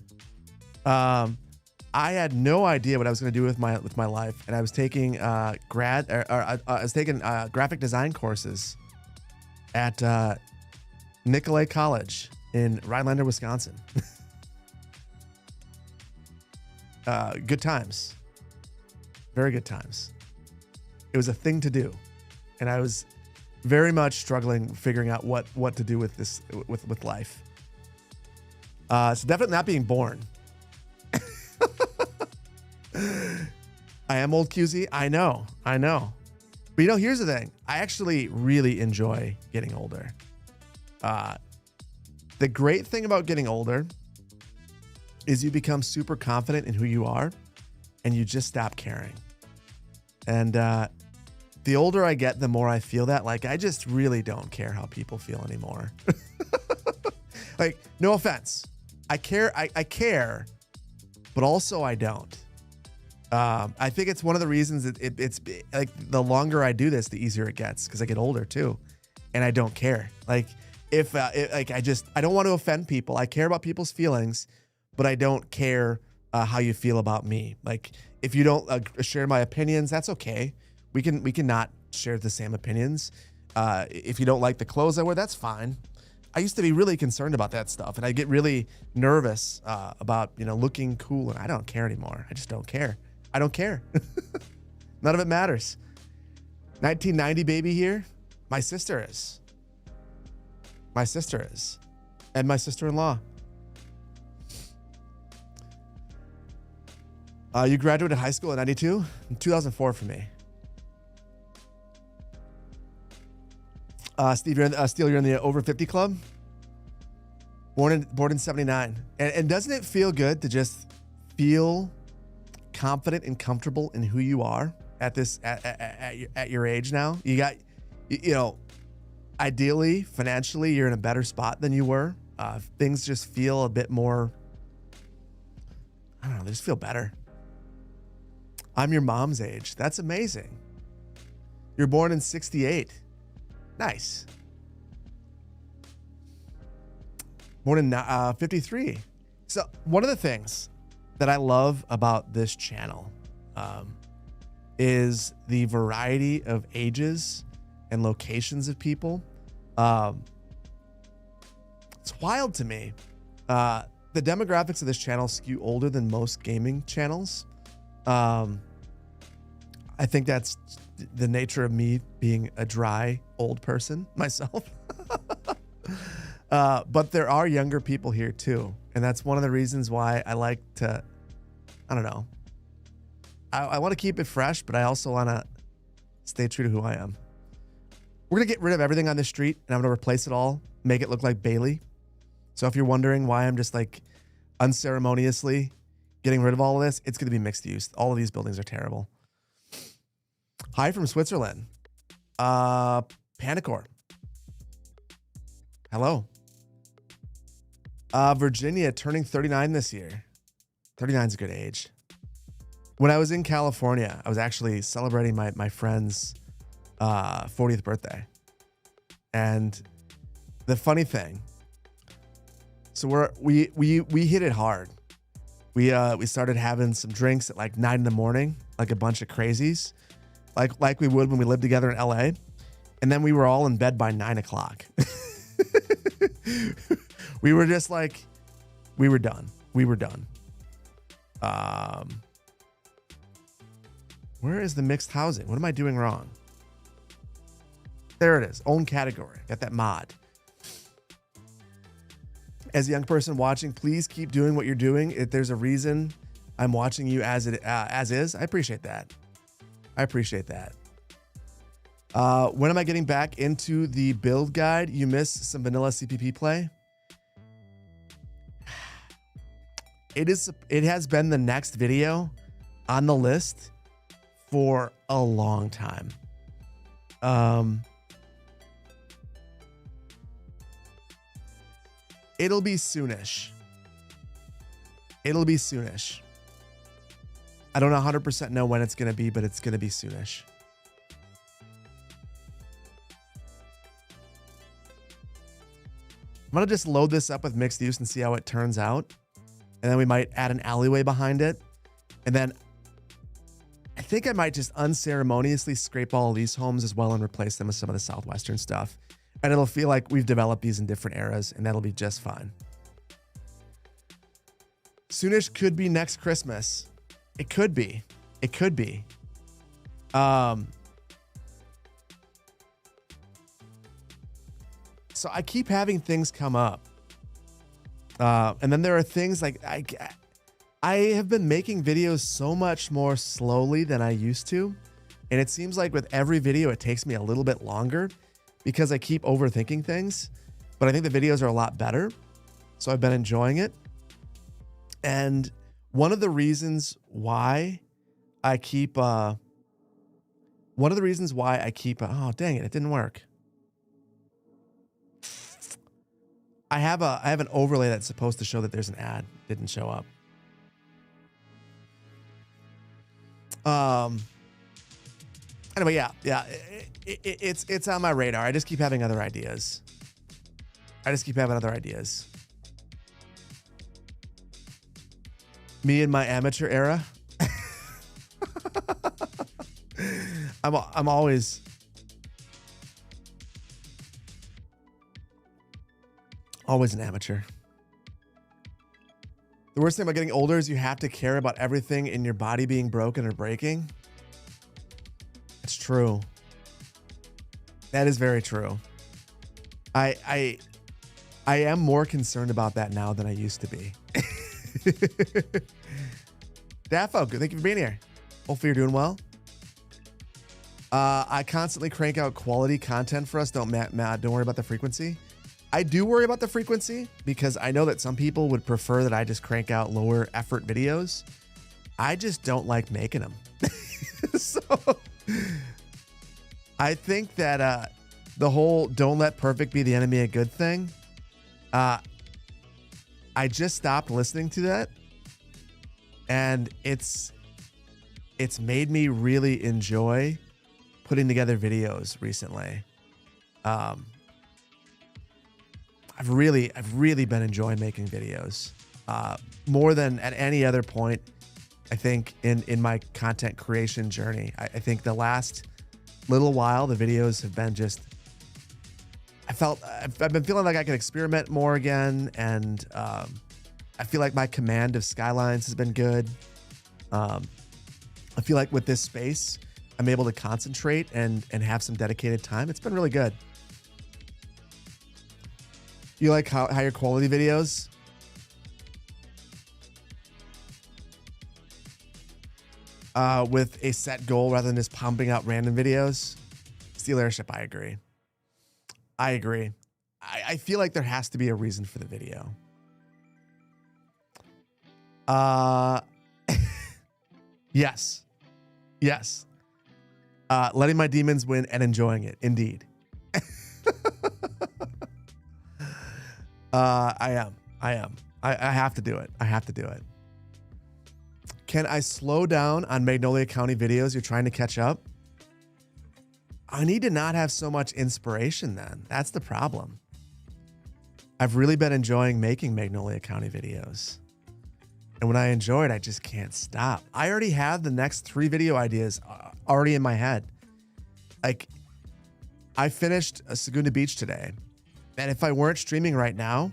I had no idea what I was going to do with my life, and I was taking graphic design courses at Nicolay College in Rhinelander, Wisconsin. Good times, very good times. It was a thing to do, and I was very much struggling figuring out what to do with this with life. So definitely not being born. I am old QZ. I know. But here's the thing. I actually really enjoy getting older. The great thing about getting older is you become super confident in who you are, and you just stop caring. And the older I get, the more I feel that. Like, I just really don't care how people feel anymore. Like, no offense. I care, but also I don't. I think it's one of the reasons that it's like the longer I do this, the easier it gets, because I get older too, and I don't care. Like, I don't want to offend people. I care about people's feelings, but I don't care how you feel about me. Like, if you don't share my opinions, that's okay. We can not share the same opinions. If you don't like the clothes I wear, that's fine. I used to be really concerned about that stuff, and I get really nervous about looking cool, and I don't care anymore. I just don't care. I don't care. None of it matters. 1990 baby here. My sister is. And my sister-in-law. You graduated high school in 92? In 2004 for me. Steve, you're in the over 50 club. Born in 79. And doesn't it feel good to just feel confident and comfortable in who you are at your age now? You got, ideally, financially, you're in a better spot than you were. Things just feel a bit more, I don't know, they just feel better. I'm your mom's age. That's amazing. You're born in 68. Nice. Born in 53. So one of the things that I love about this channel is the variety of ages and locations of people. It's wild to me. The demographics of this channel skew older than most gaming channels. I think that's the nature of me being a dry old person myself. But there are younger people here too. And that's one of the reasons why I like to, I don't know. I want to keep it fresh, but I also want to stay true to who I am. We're going to get rid of everything on the street and I'm going to replace it all, make it look like Bailey. So if you're wondering why I'm just like unceremoniously getting rid of all of this, it's going to be mixed use. All of these buildings are terrible. Hi from Switzerland. Panicore. Hello. Virginia turning 39 this year. 39 is a good age. When I was in California, I was actually celebrating my friend's 40th birthday. And the funny thing, so we hit it hard. We started having some drinks at like 9 in the morning, like a bunch of crazies, like we would when we lived together in LA. And then we were all in bed by 9 o'clock. We were just like, we were done. We were done. Where is the mixed housing? What am I doing wrong? There it is. Own category. Got that mod. As a young person watching, please keep doing what you're doing. If there's a reason I'm watching you as is, I appreciate that. I appreciate that. When am I getting back into the build guide? You missed some vanilla CPP play. It has been the next video on the list for a long time. It'll be soonish. It'll be soonish. I don't 100% know when it's going to be, but it's going to be soonish. I'm going to just load this up with mixed use and see how it turns out. And then we might add an alleyway behind it. And then I think I might just unceremoniously scrape all of these homes as well and replace them with some of the Southwestern stuff. And it'll feel like we've developed these in different eras, and that'll be just fine. Soonish could be next Christmas. It could be. It could be. So I keep having things come up. And then there are things like I have been making videos so much more slowly than I used to. And it seems like with every video, it takes me a little bit longer because I keep overthinking things. But I think the videos are a lot better. So I've been enjoying it. And one of the reasons why I keep, oh, dang it, it didn't work. I have an overlay that's supposed to show that there's an ad. Didn't show up. Anyway, yeah. It's on my radar. I just keep having other ideas. Me in my amateur era. I'm always an amateur. The worst thing about getting older is you have to care about everything in your body being broken or breaking. It's true. That is very true. I am more concerned about that now than I used to be. Daffo, good. Thank you for being here. Hopefully you're doing well. I constantly crank out quality content for us. Don't worry about the frequency. I do worry about the frequency because I know that some people would prefer that I just crank out lower effort videos. I just don't like making them. So I think that the whole don't let perfect be the enemy of good thing, I just stopped listening to that. And it's made me really enjoy putting together videos recently. I've really been enjoying making videos more than at any other point. I think in my content creation journey, I think the last little while, the videos have been just, I've been feeling like I can experiment more again. And I feel like my command of skylines has been good. I feel like with this space, I'm able to concentrate and have some dedicated time. It's been really good. You like higher quality videos? With a set goal rather than just pumping out random videos? Steel Airship, I agree. I feel like there has to be a reason for the video. Yes. Letting my demons win and enjoying it. Indeed. I am. I have to do it. Can I slow down on Magnolia County videos? You're trying to catch up? I need to not have so much inspiration then. That's the problem. I've really been enjoying making Magnolia County videos. And when I enjoy it, I just can't stop. I already have the next 3 video ideas already in my head. Like, I finished Segunda Beach today. And if I weren't streaming right now,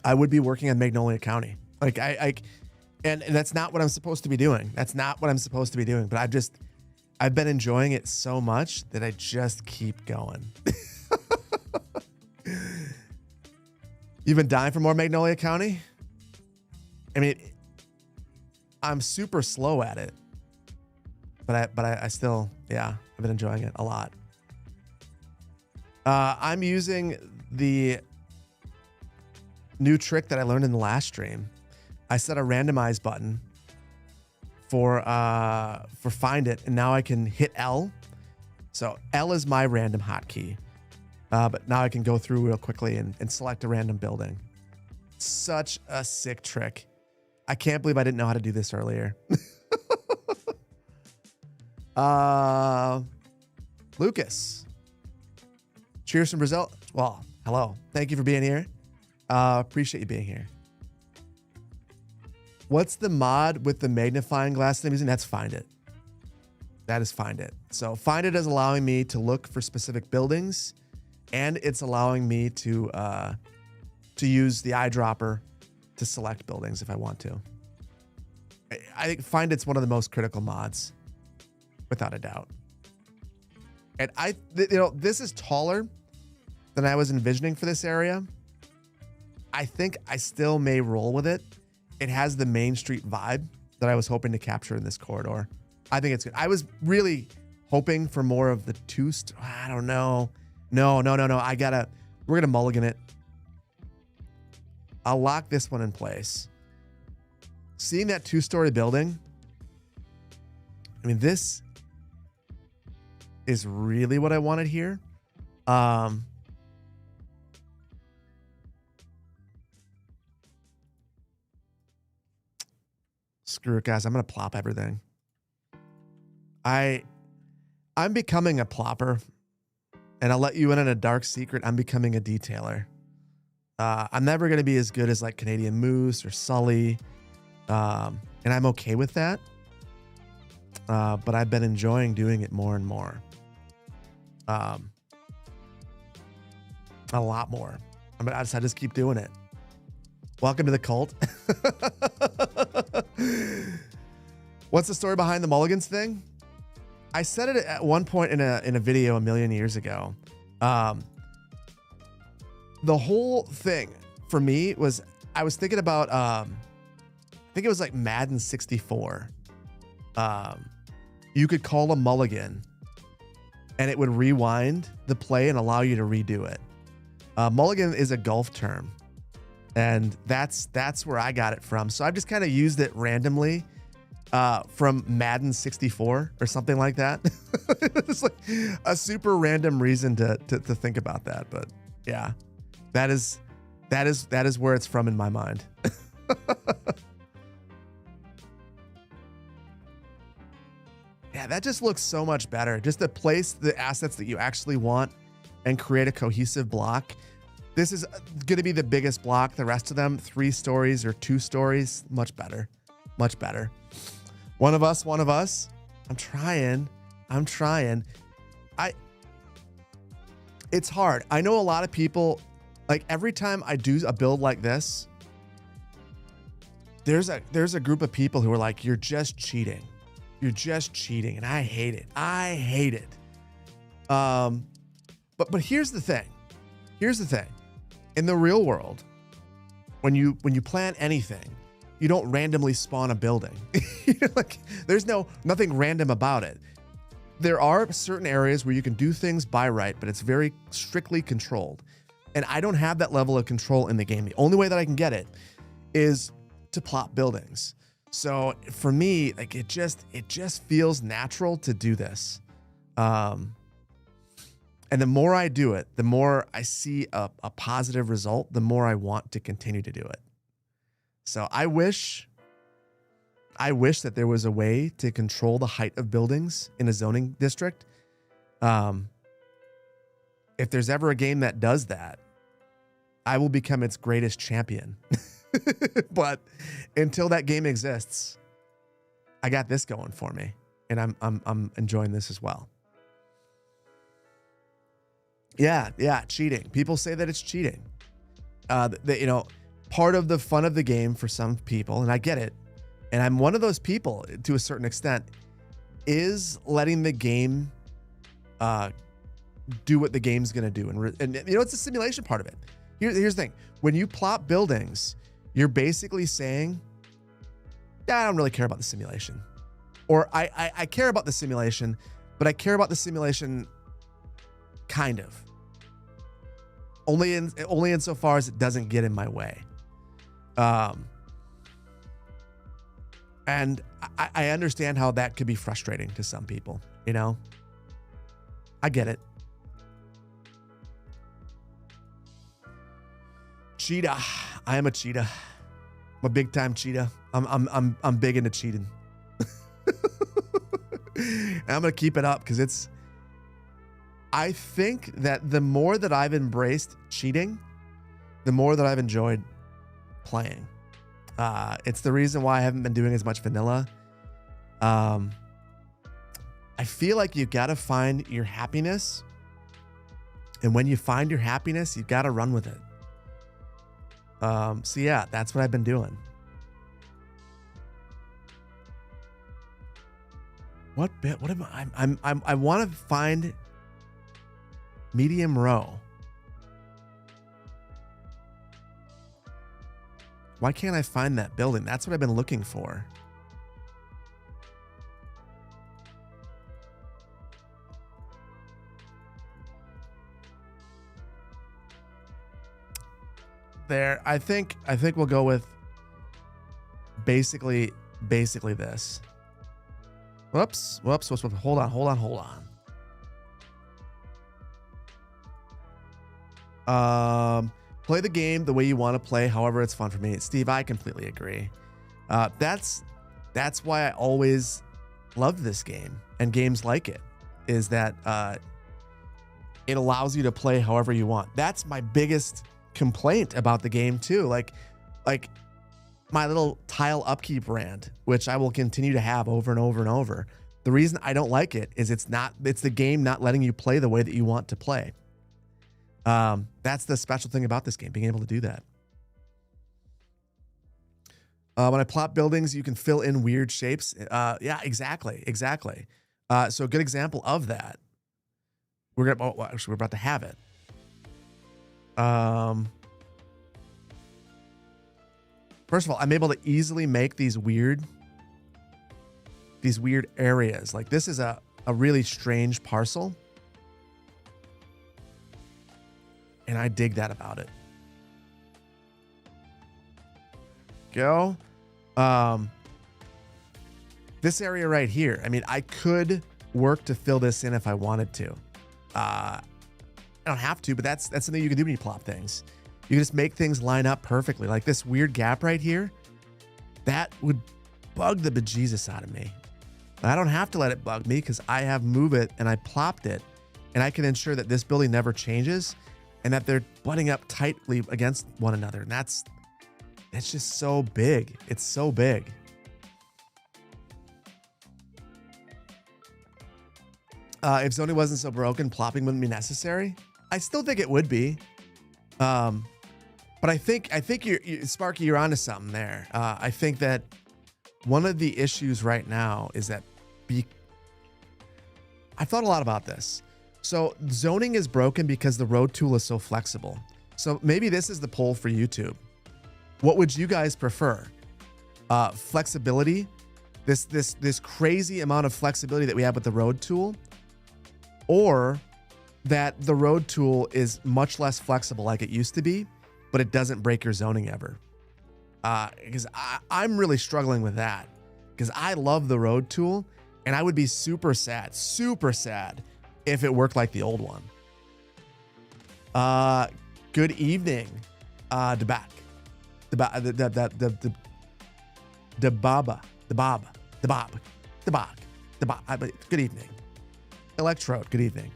I would be working on Magnolia County. Like, and that's not what I'm supposed to be doing. But I've been enjoying it so much that I just keep going. You've been dying for more Magnolia County? I mean, I'm super slow at it, but I still, yeah, I've been enjoying it a lot. I'm using the new trick that I learned in the last stream. I set a randomize button for find it, and now I can hit L. So L is my random hotkey, but now I can go through real quickly and select a random building. Such a sick trick. I can't believe I didn't know how to do this earlier. Lucas. Cheers from Brazil. Well, hello. Thank you for being here. Appreciate you being here. What's the mod with the magnifying glass that I'm using? That's Find It. That is Find It. So Find It is allowing me to look for specific buildings, and it's allowing me to use the eyedropper to select buildings if I want to. I think Find It's one of the most critical mods, without a doubt. And this is taller than I was envisioning for this area. I think I still may roll with it. It has the Main Street vibe that I was hoping to capture in this corridor. I think it's good. I was really hoping for more of the I don't know. No. We're going to mulligan it. I'll lock this one in place. Seeing that 2-story building, I mean, this is really what I wanted here. Screw it, guys. I'm going to plop everything. I'm becoming a plopper, and I'll let you in on a dark secret. I'm becoming a detailer. I'm never going to be as good as like Canadian Moose or Sully. And I'm okay with that. But I've been enjoying doing it more and more. A lot more. I just keep doing it. Welcome to the cult. What's the story behind the mulligans thing? I said it at one point in a video a million years ago. The whole thing for me was I was thinking about I think it was like Madden 64. You could call a mulligan and it would rewind the play and allow you to redo it. Mulligan is a golf term, and that's where I got it from. So I've just kind of used it randomly from Madden 64 or something like that. It's like a super random reason to think about that, but yeah, that is where it's from in my mind. Yeah, that just looks so much better. Just to place the assets that you actually want and create a cohesive block. This is going to be the biggest block. The rest of them, 3 stories or 2 stories, much better. Much better. One of us. I'm trying. It's hard. I know a lot of people, like every time I do a build like this, there's a group of people who are like, you're just cheating. You're just cheating. And I hate it. But here's the thing. In the real world, when you plan anything, you don't randomly spawn a building. Like there's nothing random about it. There are certain areas where you can do things by right, but it's very strictly controlled. And I don't have that level of control in the game. The only way that I can get it is to plot buildings. So for me, like it just feels natural to do this. And the more I do it, the more I see a positive result, the more I want to continue to do it. So I wish that there was a way to control the height of buildings in a zoning district. If there's ever a game that does that, I will become its greatest champion. But until that game exists, I got this going for me, and I'm enjoying this as well. Yeah, cheating. People say that it's cheating. Part of the fun of the game for some people, and I get it, and I'm one of those people to a certain extent, is letting the game do what the game's going to do. And it's a simulation part of it. Here's the thing. When you plot buildings, you're basically saying, I don't really care about the simulation. Or I care about the simulation, but I care about the simulation kind of. Only insofar as it doesn't get in my way. And I understand how that could be frustrating to some people, I get it. Cheetah. I am a cheetah. I'm a big time cheetah. I'm big into cheating. And I'm gonna keep it up because I think that the more that I've embraced cheating, the more that I've enjoyed playing. It's the reason why I haven't been doing as much vanilla. I feel like you've got to find your happiness. And when you find your happiness, you've got to run with it. So yeah, that's what I've been doing. What bit? What am I want to find medium row. Why can't I find that building? That's what I've been looking for. There, I think we'll go with basically this. Whoops. Hold on. Play the game the way you want to play, however it's fun for me. Steve, I completely agree. That's why I always loved this game and games like it, is that it allows you to play however you want. That's my biggest complaint about the game too. Like my little tile upkeep rant, which I will continue to have over and over and over. The reason I don't like it is it's the game not letting you play the way that you want to play. That's the special thing about this game, being able to do that. When I plot buildings, you can fill in weird shapes. Yeah, exactly. So a good example of that, we're about to have it. First of all, I'm able to easily make these weird areas. Like this is a really strange parcel. And I dig that about it. Go. This area right here. I mean, I could work to fill this in if I wanted to. I don't have to, but that's something you can do when you plop things. You can just make things line up perfectly. Like this weird gap right here, that would bug the bejesus out of me. I don't have to let it bug me because I have move it and I plopped it, and I can ensure that this building never changes. and that they're butting up tightly against one another. And that's just so big. It's so big. If zoning wasn't so broken, plopping wouldn't be necessary. I still think it would be. But I think Sparky, you're onto something there. I think that one of the issues right now is that I've thought a lot about this. So zoning is broken because the road tool is so flexible. So maybe this is the poll for YouTube. What would you guys prefer? Flexibility, this crazy amount of flexibility that we have with the road tool, or that the road tool is much less flexible like it used to be, but it doesn't break your zoning ever. Because I'm really struggling with that, because I love the road tool, and I would be super sad if it worked like the old one. Good evening, the Bob. Good evening, Electrode. Good evening,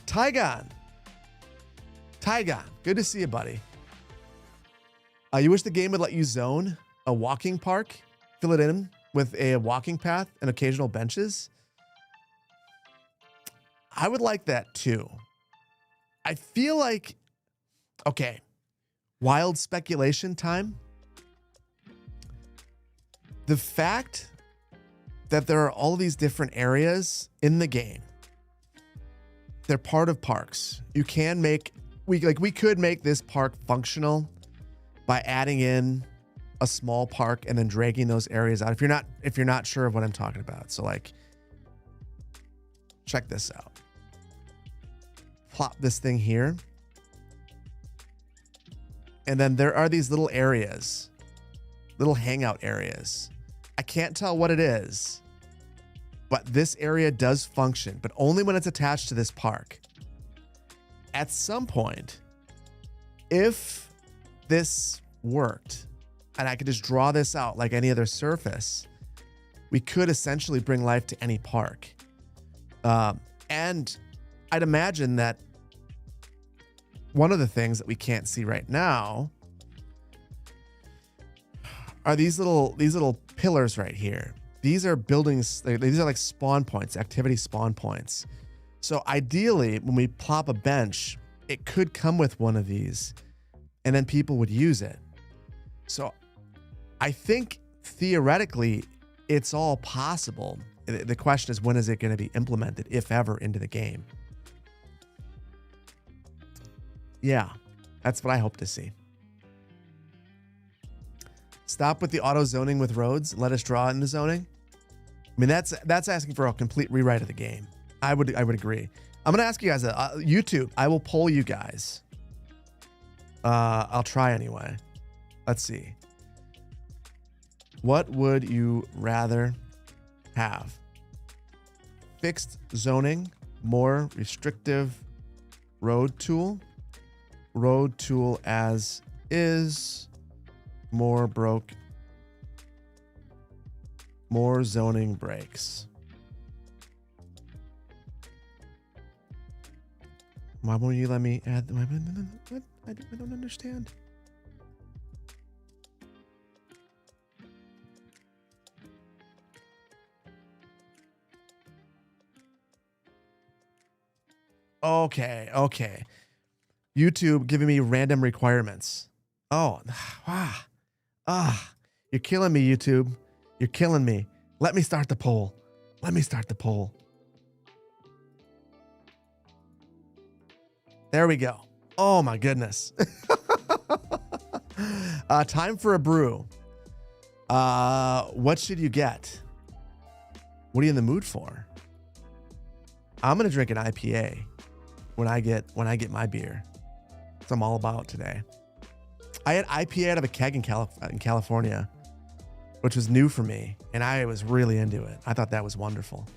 Tygon. Good to see you, buddy. You wish the game would let you zone a walking park, fill it in with a walking path and occasional benches? I would like that too. I feel like, okay, wild speculation time. The fact that there are all these different areas in the game, they're part of parks. You can make, we could make this park functional by adding in a small park and then dragging those areas out. If you're not sure of what I'm talking about. So like, check this out. Plop this thing here. And then there are these little areas, little hangout areas. I can't tell what it is, but this area does function, but only when it's attached to this park. At some point, if this worked, and I could just draw this out like any other surface, we could essentially bring life to any park. And I'd imagine that one of the things that we can't see right now are these little pillars right here. These are buildings, these are like spawn points, activity spawn points. So ideally, when we plop a bench, it could come with one of these, and then people would use it. So I think theoretically, it's all possible. The question is, when is it going to be implemented, if ever, into the game? Yeah, that's what I hope to see. Stop with the auto zoning with roads. Let us draw in the zoning. I mean, that's asking for a complete rewrite of the game. I would agree. I'm gonna ask you guys, YouTube. I will poll you guys. I'll try anyway. Let's see. What would you rather have? Fixed zoning, more restrictive road tool as is, more broke, more zoning breaks. Why won't you let me add? What? I don't understand. Okay. YouTube giving me random requirements. Oh, wow. You're killing me, YouTube. You're killing me. Let me start the poll. There we go. Oh my goodness. Time for a brew. What should you get? What are you in the mood for? I'm gonna drink an IPA when I get my beer. That's what I'm all about today. I had IPA out of a keg in California, which was new for me, and I was really into it. I thought that was wonderful.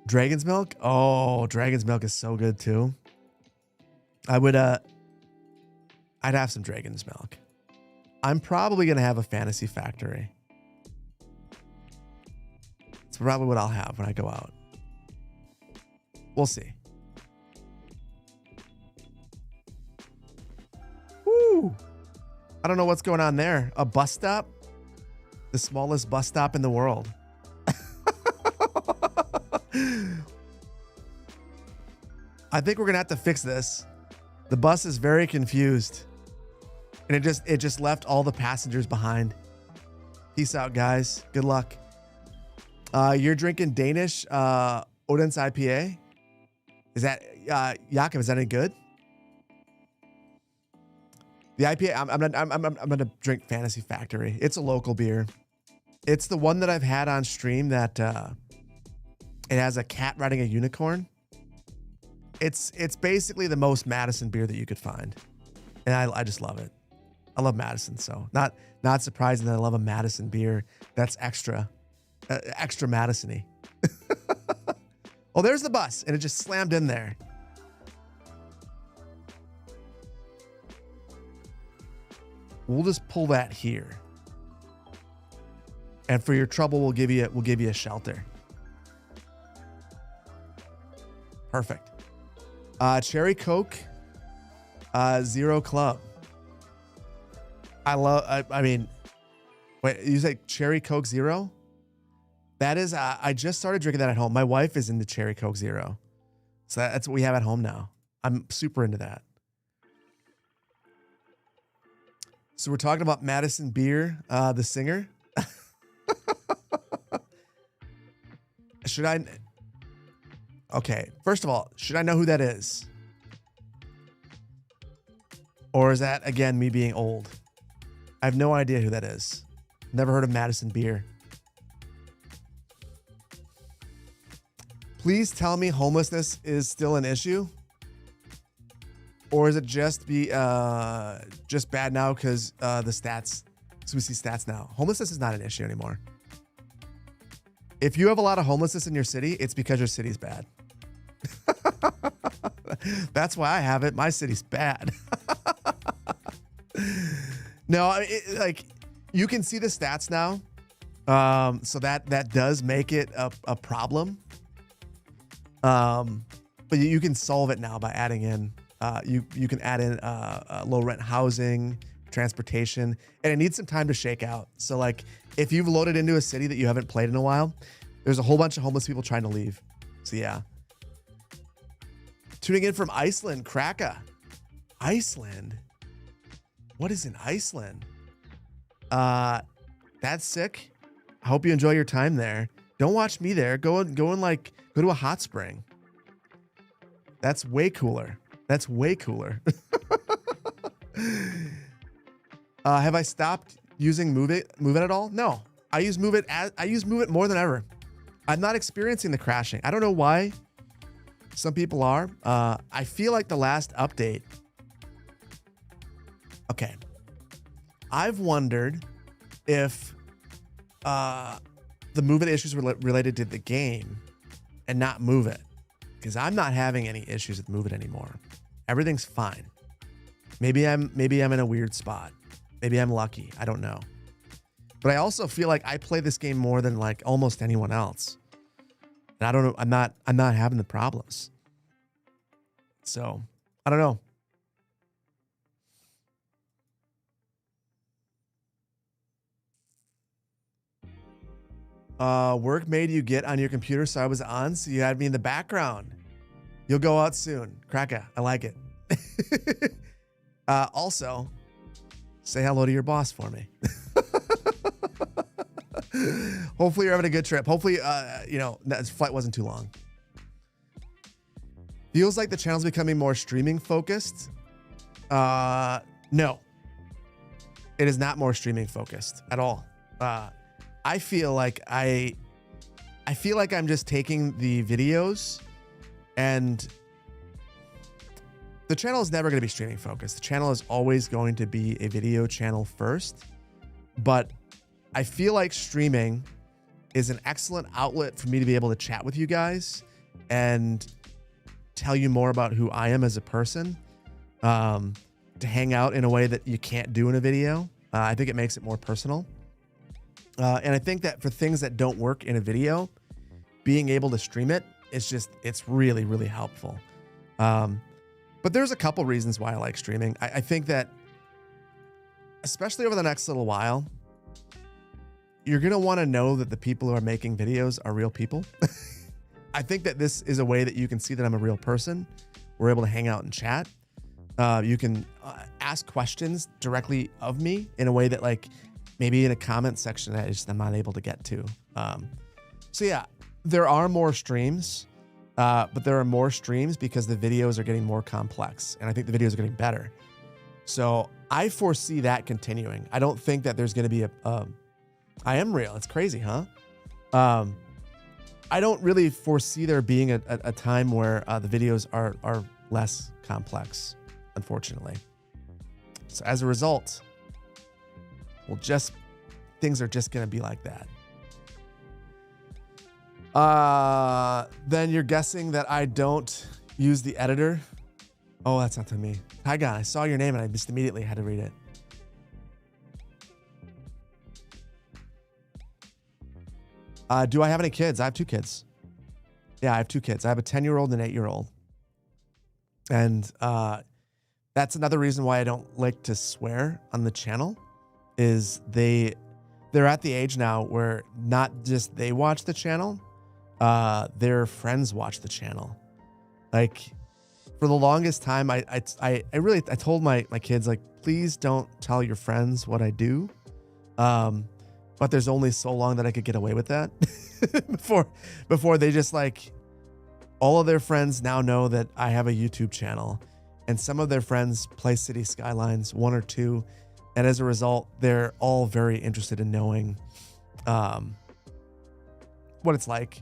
Dragon's milk? Oh, dragon's milk is so good too. I'd have some dragon's milk. I'm probably gonna have a Fantasy Factory. It's probably what I'll have when I go out. We'll see. Woo! I don't know what's going on there. A bus stop? The smallest bus stop in the world. I think we're gonna have to fix this. The bus is very confused. And it just left all the passengers behind. Peace out, guys. Good luck. You're drinking Danish Odense IPA? Is that Jakob, is that any good? The IPA, I'm gonna drink Fantasy Factory. It's a local beer. It's the one that I've had on stream that it has a cat riding a unicorn. It's basically the most Madison beer that you could find. And I just love it. I love Madison, so not surprising that I love a Madison beer that's extra Madison-y. Oh, there's the bus, and it just slammed in there. We'll just pull that here. And for your trouble, we'll give you a shelter. Perfect. Cherry Coke, Zero Club. I mean, wait, you say Cherry Coke Zero? That is, I just started drinking that at home. My wife is into Cherry Coke Zero. So that's what we have at home now. I'm super into that. So we're talking about Madison Beer, the singer. Okay, first of all, should I know who that is? Or is that, again, me being old? I have no idea who that is. Never heard of Madison Beer. Please tell me homelessness is still an issue. Or is it just bad now because the stats? So we see stats now. Homelessness is not an issue anymore. If you have a lot of homelessness in your city, it's because your city's bad. That's why I have it. My city's bad. No, like you can see the stats now. So that does make it a problem. But you can solve it now by adding in, you can add in low rent housing, transportation, and it needs some time to shake out. So like if you've loaded into a city that you haven't played in a while, there's a whole bunch of homeless people trying to leave. So yeah. Tuning in from Iceland, Kraka. Iceland? What is in Iceland? That's sick. I hope you enjoy your time there. Don't watch me there. Go to a hot spring. That's way cooler. That's way cooler. Have I stopped using Move It at all? No. I use Move It more than ever. I'm not experiencing the crashing. I don't know why. Some people are. I feel like the last update. Okay. I've wondered if the Move It issues were related to the game and not Move It, because I'm not having any issues with Move It anymore. Everything's fine. Maybe I'm in a weird spot. Maybe I'm lucky. I don't know. But I also feel like I play this game more than like almost anyone else. And I don't know. I'm not having the problems. So I don't know. Work made you get on your computer, so I was on, so you had me in the background. You'll go out soon. Kraka, I like it. Also, say hello to your boss for me. Hopefully you're having a good trip. Hopefully, that flight wasn't too long. Feels like the channel's becoming more streaming focused. No, it is not more streaming focused at all. I feel like I'm just taking the videos, and the channel is never going to be streaming focused. The channel is always going to be a video channel first, but I feel like streaming is an excellent outlet for me to be able to chat with you guys and tell you more about who I am as a person, to hang out in a way that you can't do in a video. I think it makes it more personal. And I think that for things that don't work in a video, being able to stream it it's really, really helpful. But there's a couple reasons why I like streaming. I think that, especially over the next little while, you're going to want to know that the people who are making videos are real people. I think that this is a way that you can see that I'm a real person. We're able to hang out and chat. You can ask questions directly of me in a way that, like, maybe in a comment section that I'm not able to get to. So yeah, there are more streams, but there are more streams because the videos are getting more complex, and I think the videos are getting better. So I foresee that continuing. I don't think that there's going to be I am real. It's crazy, huh? I don't really foresee there being a time where the videos are less complex, unfortunately. So as a result, things are just going to be like that. Then you're guessing that I don't use the editor. Oh, that's not to me. Hi, God, I saw your name and I just immediately had to read it. Do I have any kids? I have 2 kids. Yeah, I have 2 kids. I have a 10-year-old and an 8-year-old. And that's another reason why I don't like to swear on the channel, is they're at the age now where not just they watch the channel, their friends watch the channel. Like, for the longest time, I told my kids, like, please don't tell your friends what I do. But there's only so long that I could get away with that before they just, like, all of their friends now know that I have a YouTube channel, and some of their friends play City Skylines 1 or 2. And as a result, they're all very interested in knowing, what it's like,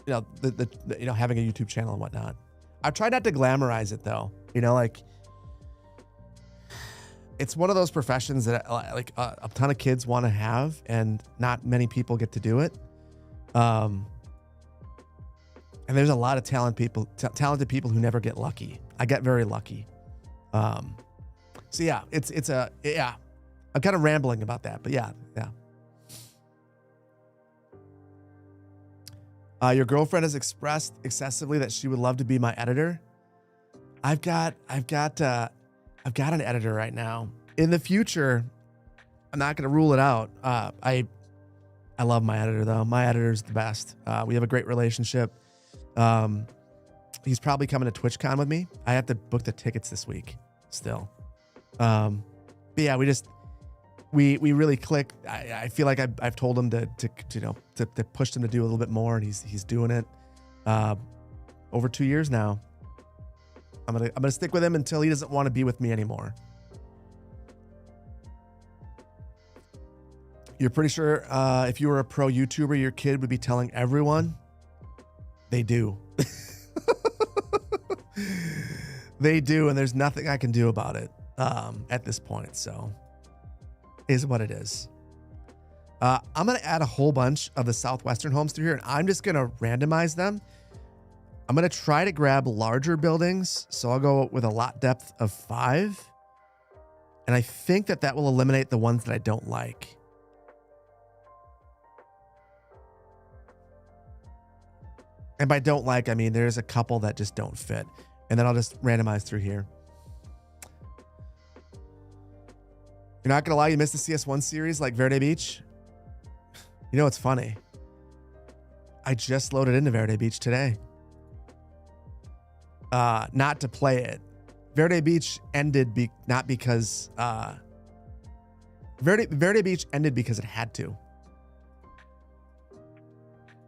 having a YouTube channel and whatnot. I've tried not to glamorize it though. Like, it's one of those professions that a ton of kids want to have, and not many people get to do it. And there's a lot of talented people who never get lucky. I get very lucky. So yeah, yeah. I'm kind of rambling about that, but yeah. Your girlfriend has expressed excessively that she would love to be my editor. I've got an editor right now. In the future, I'm not going to rule it out. I love my editor though. My editor's the best. We have a great relationship. He's probably coming to TwitchCon with me. I have to book the tickets this week still. But yeah, we really click. I feel like I've told him to push him to do a little bit more, and he's doing it. Over 2 years now. I'm gonna stick with him until he doesn't want to be with me anymore. You're pretty sure if you were a pro YouTuber, your kid would be telling everyone? They do. They do, and there's nothing I can do about it at this point. So, is what it is. I'm going to add a whole bunch of the Southwestern homes through here, and I'm just going to randomize them. I'm going to try to grab larger buildings, so I'll go with a lot depth of 5. And I think that will eliminate the ones that I don't like. And by don't like, I mean there's a couple that just don't fit. And then I'll just randomize through here. You're not going to lie, you missed the CS1 series like Verde Beach? You know what's funny? I just loaded into Verde Beach today. Not to play it. Verde Beach ended not because Verde Beach ended because it had to.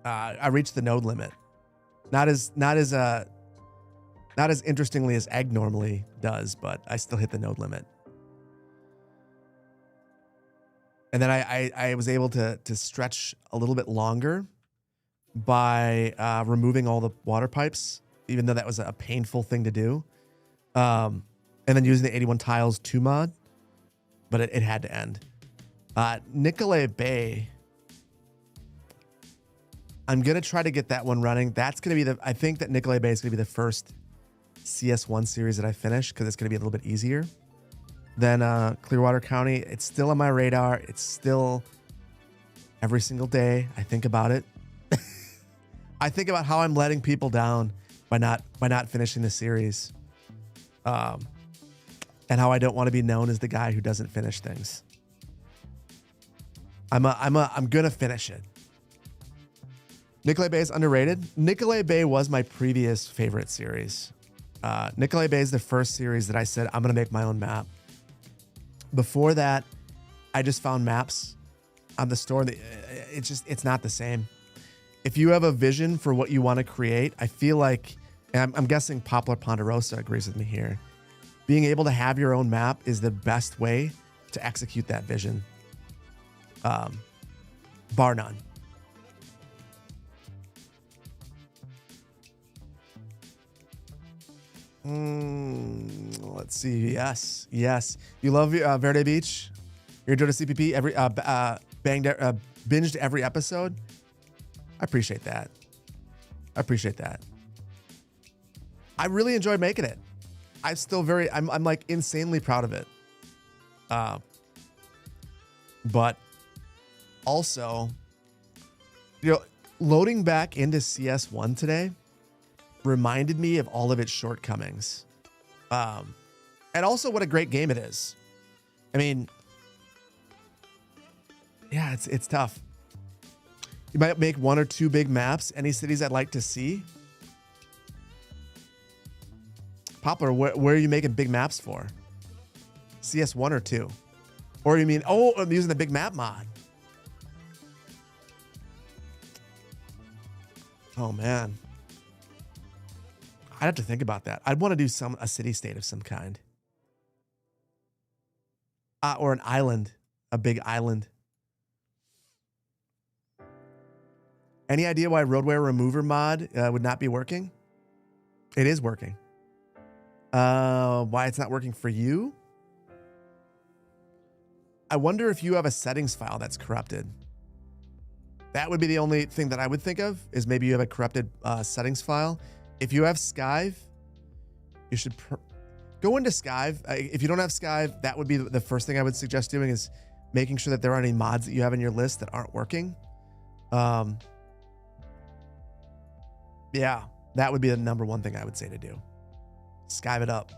I reached the node limit. Not as interestingly as Egg normally does, but I still hit the node limit. And then I was able to stretch a little bit longer by removing all the water pipes, even though that was a painful thing to do. And then using the 81 tiles 2 mod, but it had to end. Nicolay Bay. I'm going to try to get that one running. That's going to be I think that Nicolay Bay is going to be the first CS1 series that I finish, because it's going to be a little bit easier than Clearwater County. It's still on my radar. It's still every single day I think about it. I think about how I'm letting people down by not finishing the series, and how I don't want to be known as the guy who doesn't finish things. I'm gonna finish it. Nikolay Bay is underrated. Nikolay Bay was my previous favorite series. Nikolay Bay is the first series that I said I'm gonna make my own map. Before that, I just found maps on the store. It's not the same. If you have a vision for what you want to create, I feel like, and I'm guessing Poplar Ponderosa agrees with me here, being able to have your own map is the best way to execute that vision. Bar none. Let's see. Yes. You love Verde Beach. You're doing a CPP every binged every episode. I appreciate that. I really enjoyed making it. I'm like insanely proud of it. But also, loading back into CS1 today reminded me of all of its shortcomings. And also what a great game it is. I mean, yeah, it's tough. You might make 1 or 2 big maps. Any cities I'd like to see? Poplar, where are you making big maps for? CS1 or 2? Or you mean, I'm using the big map mod. Oh, man. I'd have to think about that. I'd want to do a city state of some kind. Or an island, a big island. Any idea why roadway remover mod would not be working? It is working. Why it's not working for you? I wonder if you have a settings file that's corrupted. That would be the only thing that I would think of, is maybe you have a corrupted settings file. If you have Skive, you should go into Skive. If you don't have Skive, that would be the first thing I would suggest doing, is making sure that there aren't any mods that you have in your list that aren't working. Yeah, that would be the number one thing I would say to do. Skive it up.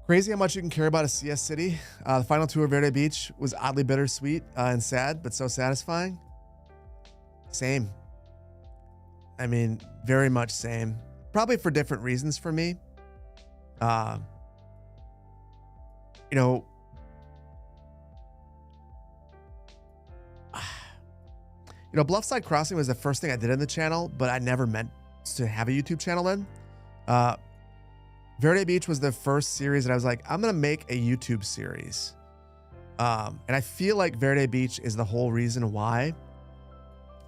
Crazy how much you can care about a CS city. The final tour of Verde Beach was oddly bittersweet and sad, but so satisfying. Same. I mean, very much same. Probably for different reasons for me. Bluffside Crossing was the first thing I did on the channel, but I never meant to have a YouTube channel then. Verde Beach was the first series that I was like, I'm going to make a YouTube series. And I feel like Verde Beach is the whole reason why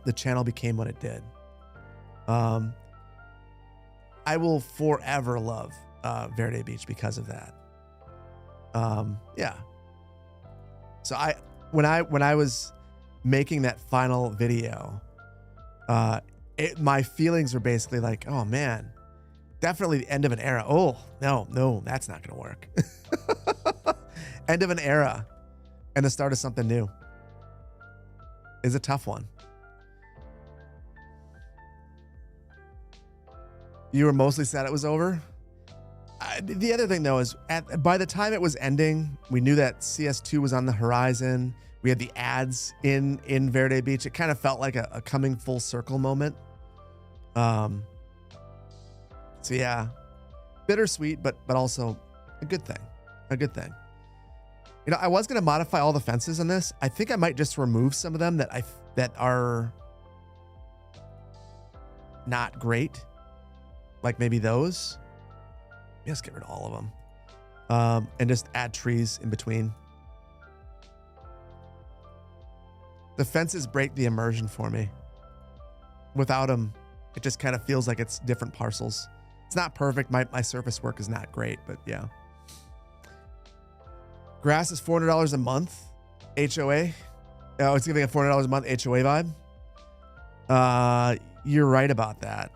the channel became what it did. I will forever love Verde Beach because of that. Yeah. So when I was making that final video, my feelings were basically like, oh man, definitely the end of an era. Oh, no, that's not going to work. End of an era and the start of something new is a tough one. You were mostly sad it was over. The other thing though is by the time it was ending, we knew that CS2 was on the horizon. We had the ads in Verde Beach. It kind of felt like a coming full circle moment. So yeah, bittersweet, but also a good thing. A good thing. I was going to modify all the fences in this. I think I might just remove some of them that are not great. Like maybe those. Just get rid of all of them. And just add trees in between. The fences break the immersion for me. Without them, it just kind of feels like it's different parcels. It's not perfect. My surface work is not great, but yeah. Grass is $400 a month. HOA. Oh, it's giving a $400 a month HOA vibe. You're right about that.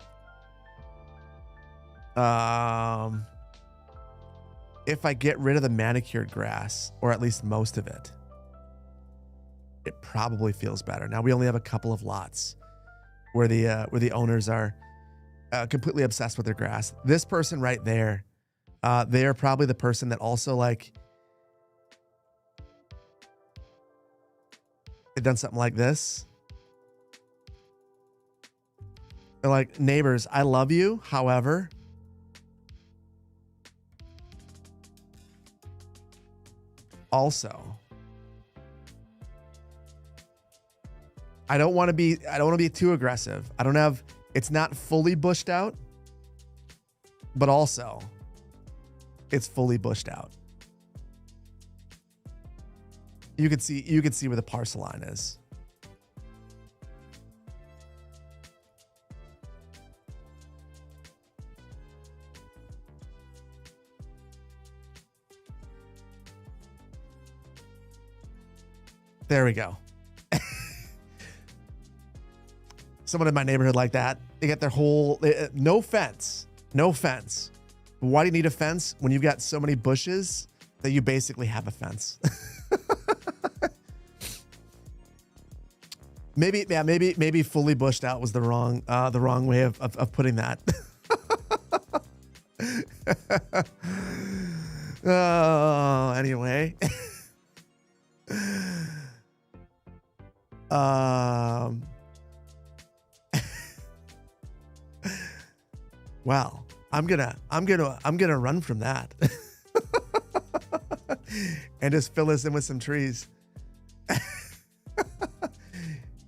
If I get rid of the manicured grass, or at least most of it, it probably feels better. Now we only have a couple of lots. where the owners are completely obsessed with their grass. This person right there, they are probably the person that also like they've done something like this. They're like, neighbors, I love you. However, also, I don't want to be too aggressive. It's not fully bushed out, but also it's fully bushed out. You could see where the parcel line is. There we go. Someone in my neighborhood like that, they get their whole, no fence. Why do you need a fence when you've got so many bushes that you basically have a fence? Maybe fully bushed out was the wrong way of putting that. Oh, anyway. Well, I'm gonna run from that and just fill us in with some trees.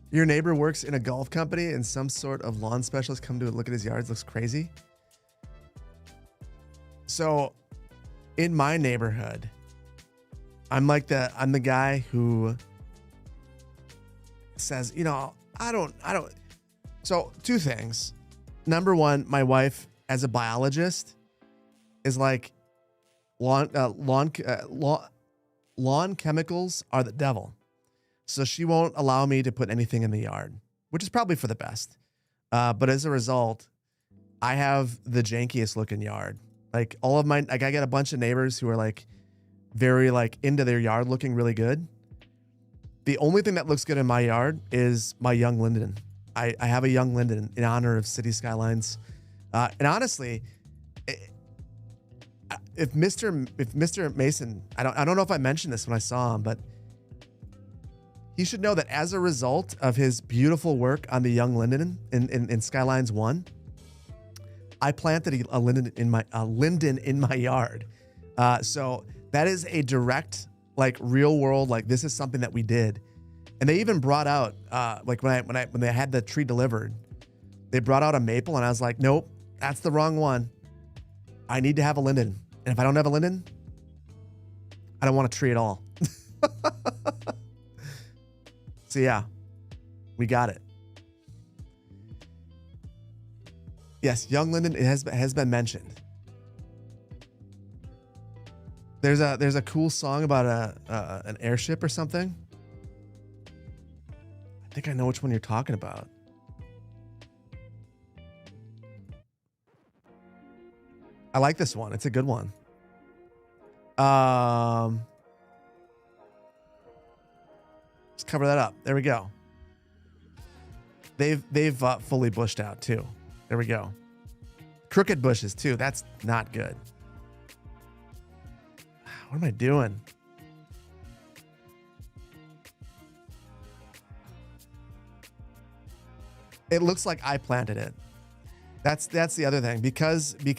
Your neighbor works in a golf company and some sort of lawn specialist come to look at his yards. Looks crazy. So in my neighborhood, I'm the guy who says, I don't. So two things. Number one, my wife as a biologist is like lawn chemicals are the devil. So she won't allow me to put anything in the yard, which is probably for the best. But as a result, I have the jankiest looking yard. Like I got a bunch of neighbors who are like very like into their yard looking really good. The only thing that looks good in my yard is my young linden. I have a young linden in honor of City Skylines. And honestly, if Mr. Mason, I don't know if I mentioned this when I saw him, but he should know that as a result of his beautiful work on the young linden in Skylines 1, I planted a linden in my yard. So that is a direct, like real world, like this is something that we did. And they even brought out, like when they had the tree delivered, they brought out a maple and I was like, nope, that's the wrong one. I need to have a linden. And if I don't have a linden, I don't want a tree at all. So yeah, we got it. Yes, young linden, it has been mentioned. There's a cool song about an airship or something. I think I know which one you're talking about. I like this one. It's a good one. Let's cover that up. There we go. They've fully bushed out too. There we go. Crooked bushes too. That's not good. What am I doing? It looks like I planted it. That's the other thing because we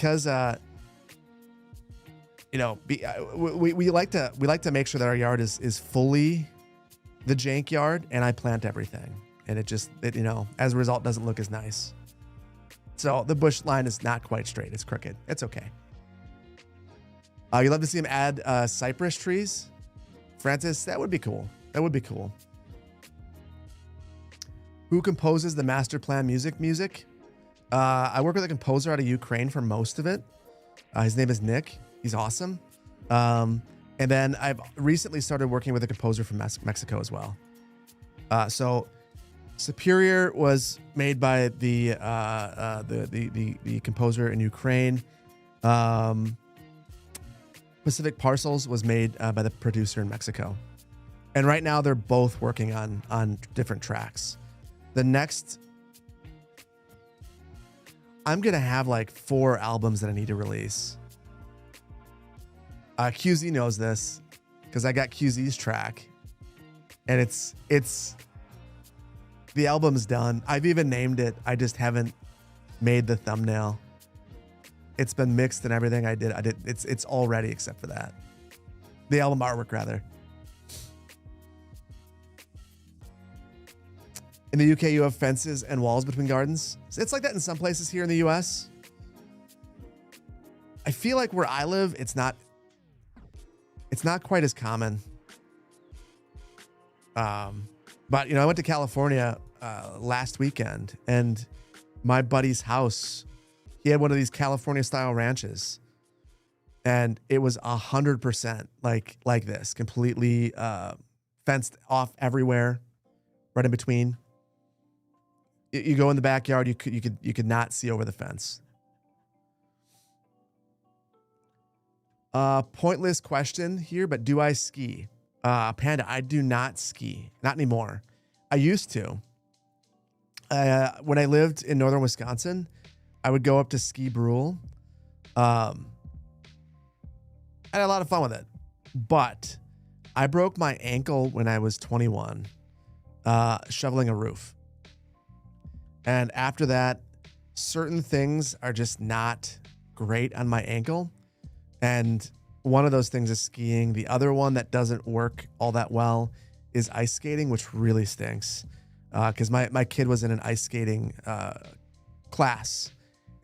like to make sure that our yard is fully the jank yard, and I plant everything, and it as a result doesn't look as nice. So the bush line is not quite straight. It's crooked. It's okay. You'd love to see him add cypress trees. Francis, that would be cool. That would be cool. Who composes the master plan music? I work with a composer out of Ukraine for most of it. His name is Nick. He's awesome. And then I've recently started working with a composer from Mexico as well. So Superior was made by the composer in Ukraine. Pacific Parcels was made by the producer in Mexico. And right now they're both working on different tracks. The next I'm going to have like 4 albums that I need to release. QZ knows this because I got QZ's track, and it's the album's done. I've even named it. I just haven't made the thumbnail. It's been mixed and everything. I did. It's all ready except for that. The album artwork, rather. In the UK, you have fences and walls between gardens. It's like that in some places here in the US. I feel like where I live, it's not quite as common. But I went to California last weekend, and my buddy's house, he had one of these California style ranches, and it was 100% like this, completely fenced off everywhere, right in between. You go in the backyard, you could not see over the fence. Pointless question here, but do I ski? Panda, I do not ski. Not anymore. I used to. When I lived in northern Wisconsin, I would go up to Ski Brule. I had a lot of fun with it. But I broke my ankle when I was 21, shoveling a roof. And after that, certain things are just not great on my ankle. And one of those things is skiing. The other one that doesn't work all that well is ice skating, which really stinks. Because my kid was in an ice skating class,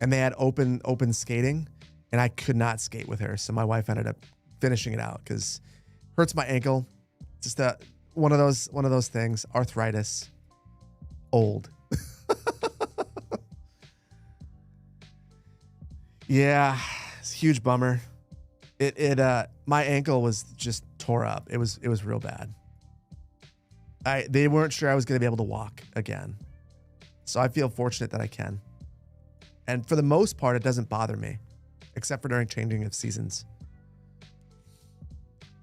and they had open skating, and I could not skate with her. So my wife ended up finishing it out because hurts my ankle. Just one of those things. Arthritis. Old. Yeah, it's a huge bummer. My ankle was just tore up. It was real bad. They weren't sure I was going to be able to walk again. So I feel fortunate that I can. And for the most part, it doesn't bother me, except for during changing of seasons.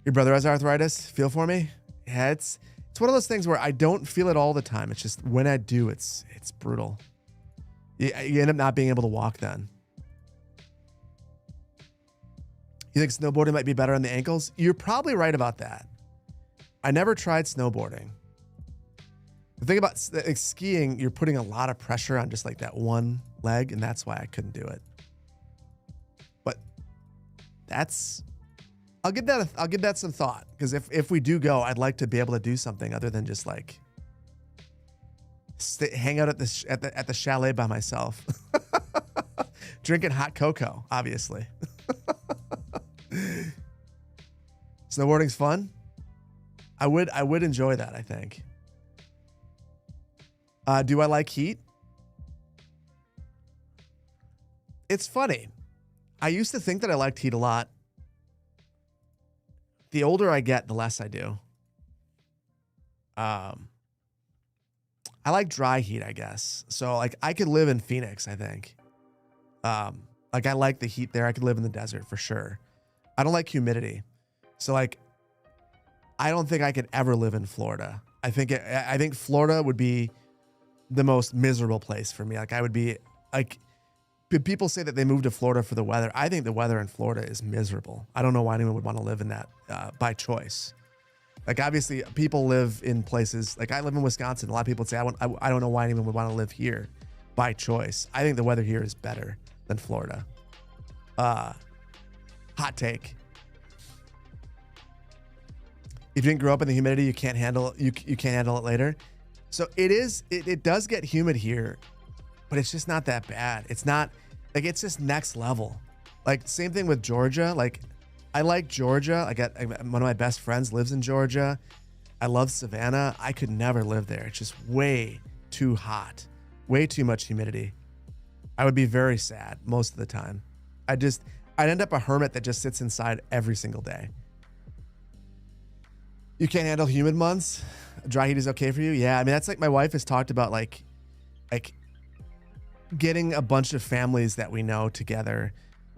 Your brother has arthritis? Feel for me? Yeah, it's one of those things where I don't feel it all the time. It's just when I do, it's brutal. You end up not being able to walk then. You think snowboarding might be better on the ankles? You're probably right about that. I never tried snowboarding. The thing about skiing, you're putting a lot of pressure on just like that one leg, and that's why I couldn't do it. But I'll give that some thought, because if we do go, I'd like to be able to do something other than just like hang out at the chalet by myself, drinking hot cocoa, obviously. Snowboarding's fun. I would enjoy that, I think. Do I like heat? It's funny. I used to think that I liked heat a lot. The older I get, the less I do. I like dry heat, I guess. So like I could live in Phoenix, I think. Like I like the heat there. I could live in the desert for sure. I don't like humidity. So like I don't think I could ever live in Florida. I think Florida would be the most miserable place for me. Like I would be like, people say that they moved to Florida for the weather. I think the weather in Florida is miserable. I don't know why anyone would want to live in that by choice. Like obviously people live in places, like I live in Wisconsin. A lot of people would say, I don't know why anyone would want to live here by choice. I think the weather here is better than Florida. Hot take. If you didn't grow up in the humidity, you can't handle it later. So it does get humid here, but it's just not that bad. It's not like, it's just next level. Like same thing with Georgia. Like I like Georgia. One of my best friends lives in Georgia. I love Savannah. I could never live there. It's just way too hot, way too much humidity. I would be very sad most of the time. I'd end up a hermit that just sits inside every single day. You can't handle humid months? Dry heat is okay for you? Yeah, I mean, that's like my wife has talked about like getting a bunch of families that we know together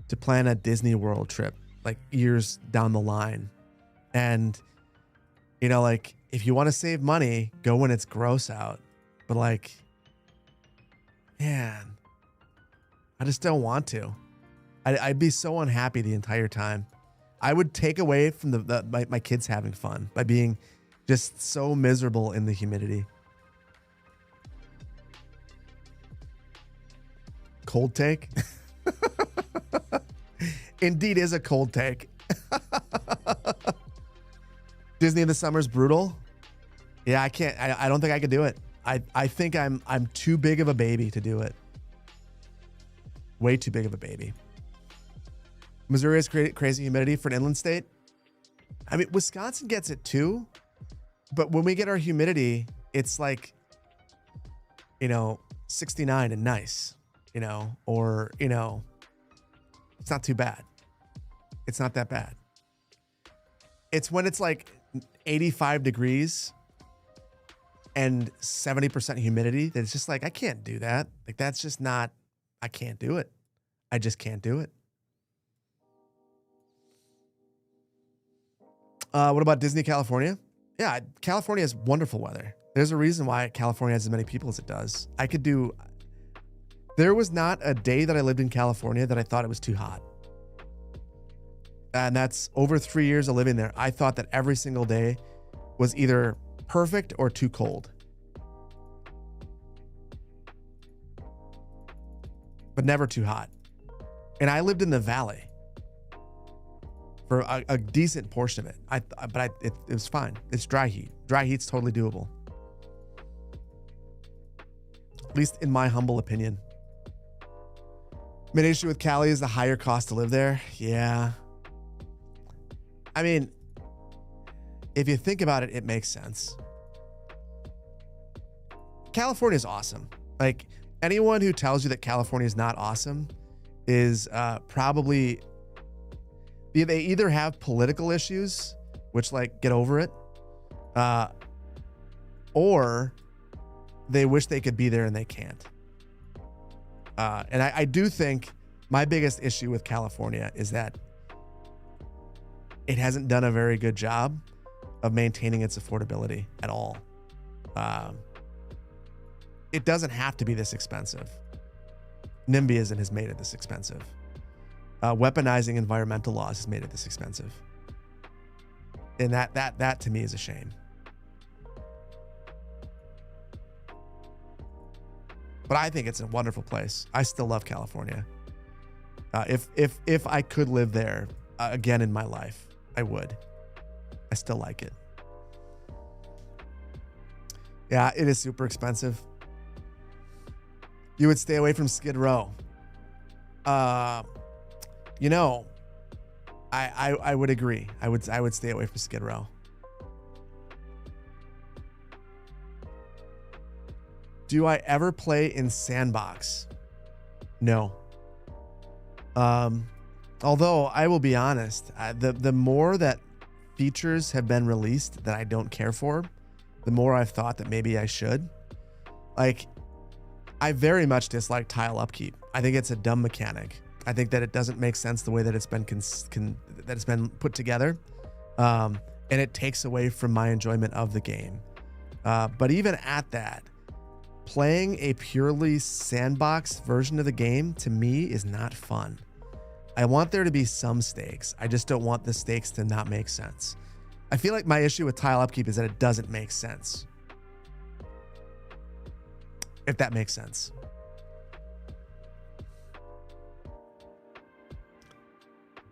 to plan a Disney World trip like years down the line. And, like if you want to save money, go when it's gross out. But like, man, I just don't want to. I'd be so unhappy the entire time. I would take away from my kids having fun by being just so miserable in the humidity. Cold take? Indeed is a cold take. Disney in the summer's brutal. Yeah, I can't. I don't think I could do it. I think I'm too big of a baby to do it. Way too big of a baby. Missouri has crazy humidity for an inland state. I mean, Wisconsin gets it too, but when we get our humidity, it's like, 69 and nice, or, it's not too bad. It's not that bad. It's when it's like 85 degrees and 70% humidity that it's just like, I can't do that. Like, that's just not, I can't do it. I just can't do it. What about Disney, California? Yeah, California has wonderful weather. There's a reason why California has as many people as it does. There was not a day that I lived in California that I thought it was too hot. And that's over 3 years of living there. I thought that every single day was either perfect or too cold. But never too hot. And I lived in the valley for a decent portion of it. It was fine. It's dry heat. Dry heat's totally doable. At least in my humble opinion. Main issue with Cali is the higher cost to live there. Yeah. I mean, if you think about it, it makes sense. California is awesome. Like, anyone who tells you that California is not awesome is probably, they either have political issues, which, like, get over it, or they wish they could be there and they can't. And I do think my biggest issue with California is that it hasn't done a very good job of maintaining its affordability at all. It doesn't have to be this expensive. NIMBYism has made it this expensive. Weaponizing environmental laws has made it this expensive. And that to me is a shame. But I think it's a wonderful place. I still love California. If I could live there again in my life, I would. I still like it. Yeah, it is super expensive. You would stay away from Skid Row. I would agree. I would stay away from Skid Row. Do I ever play in Sandbox? No. Although I will be honest, the more that features have been released that I don't care for, the more I've thought that maybe I should. Like, I very much dislike tile upkeep. I think it's a dumb mechanic. I think that it doesn't make sense the way that it's been that it's been put together, and it takes away from my enjoyment of the game. But even at that, playing a purely sandbox version of the game to me is not fun. I want there to be some stakes. I just don't want the stakes to not make sense. I feel like my issue with tile upkeep is that it doesn't make sense. If that makes sense.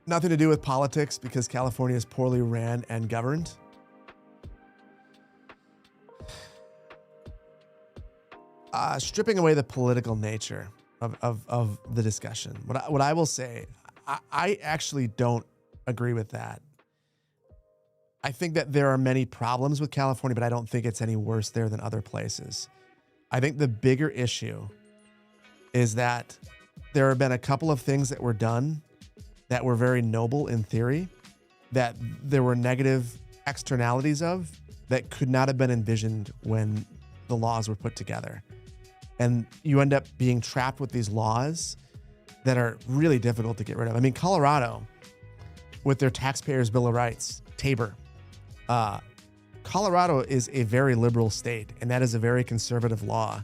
Nothing to do with politics because California is poorly ran and governed. Stripping away the political nature of the discussion. What I will say, I actually don't agree with that. I think that there are many problems with California, but I don't think it's any worse there than other places. I think the bigger issue is that there have been a couple of things that were done that were very noble in theory, that there were negative externalities of that could not have been envisioned when the laws were put together. And you end up being trapped with these laws that are really difficult to get rid of. I mean, Colorado, with their Taxpayers' Bill of Rights, Tabor, Colorado is a very liberal state, and that is a very conservative law,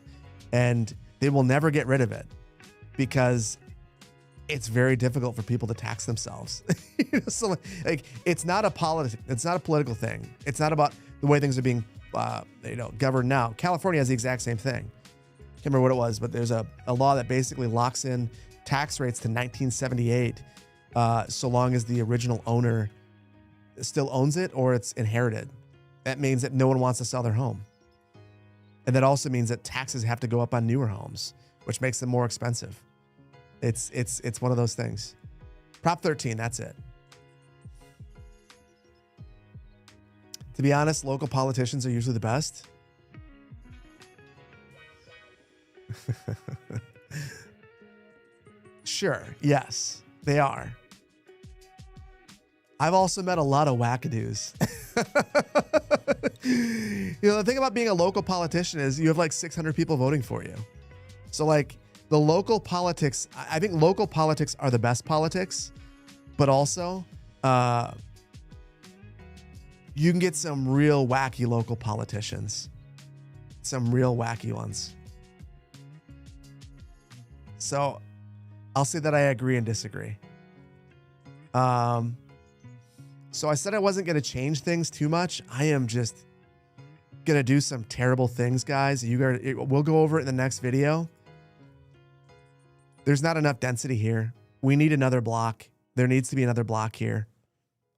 and they will never get rid of it because it's very difficult for people to tax themselves. So like, it's not a political thing. It's not about the way things are being, governed now. California has the exact same thing. Can't remember what it was, but there's a law that basically locks in tax rates to 1978, so long as the original owner still owns it or it's inherited. That means that no one wants to sell their home. And that also means that taxes have to go up on newer homes, which makes them more expensive. It's one of those things. Prop 13, that's it. To be honest, local politicians are usually the best. Sure, yes, they are. I've also met a lot of wackadoos. The thing about being a local politician is you have like 600 people voting for you. So like the local politics, I think local politics are the best politics, but also you can get some real wacky local politicians, some real wacky ones. So I'll say that I agree and disagree. So I said I wasn't going to change things too much. I am just going to do some terrible things, guys. We'll go over it in the next video. There's not enough density here. We need another block. There needs to be another block here.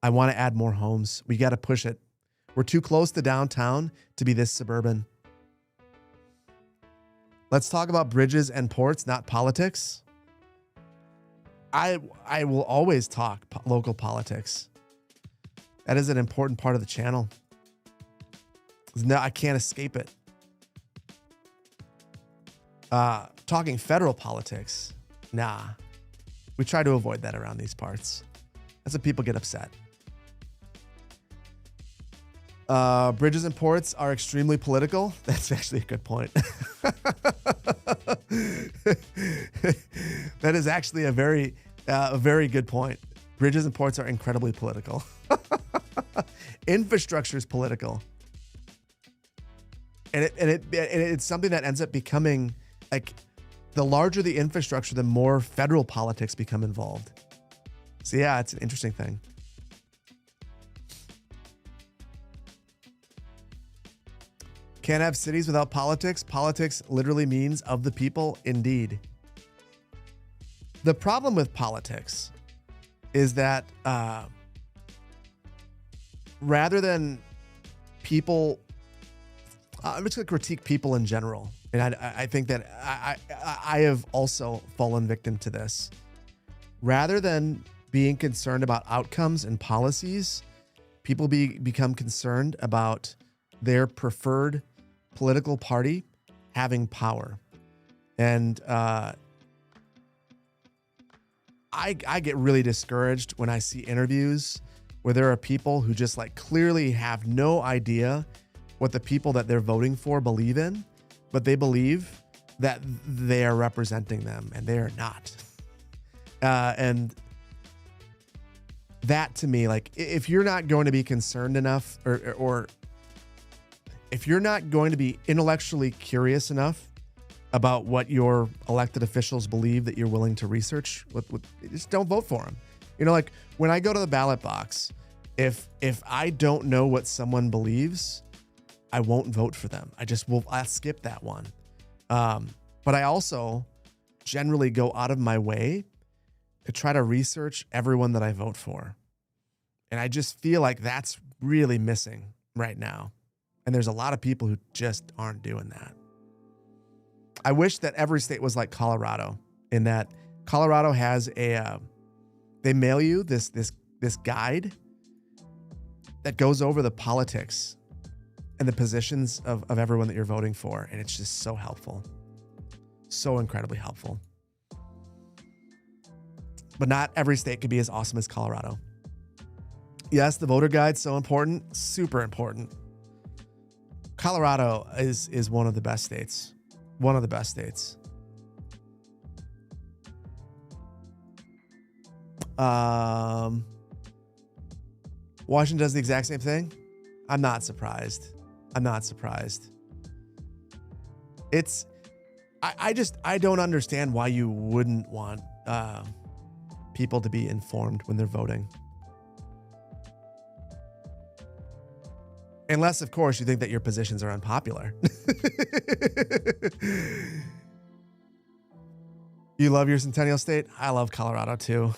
I want to add more homes. We got to push it. We're too close to downtown to be this suburban. Let's talk about bridges and ports, not politics. I will always talk local politics. That is an important part of the channel. No, I can't escape it. Talking federal politics, nah. We try to avoid that around these parts. That's when people get upset. Bridges and ports are extremely political. That's actually a good point. That is actually a very good point. Bridges and ports are incredibly political. Infrastructure is political. And it's something that ends up becoming like the larger the infrastructure, the more federal politics become involved. So yeah, it's an interesting thing. Can't have cities without politics. Politics literally means of the people, indeed. The problem with politics is that rather than people, I'm just going to critique people in general. And I think that I have also fallen victim to this. Rather than being concerned about outcomes and policies, people become concerned about their preferred political party having power. And I get really discouraged when I see interviews where there are people who just like clearly have no idea what the people that they're voting for believe in, but they believe that they are representing them, and they are not. And that to me, like, if you're not going to be concerned enough, or if you're not going to be intellectually curious enough about what your elected officials believe that you're willing to research, just don't vote for them. You know, like when I go to the ballot box, if I don't know what someone believes, I won't vote for them. I'll skip that one. But I also generally go out of my way to try to research everyone that I vote for. And I just feel like that's really missing right now. And there's a lot of people who just aren't doing that. I wish that every state was like Colorado, in that Colorado has they mail you this guide that goes over the politics and the positions of everyone that you're voting for. And it's just so helpful. So incredibly helpful. But not every state could be as awesome as Colorado. Yes, the voter guide's so important, super important. Colorado is one of the best states. One of the best states. Washington does the exact same thing. I'm not surprised. I don't understand why you wouldn't want people to be informed when they're voting. Unless, of course, you think that your positions are unpopular. You love your Centennial State? I love Colorado too.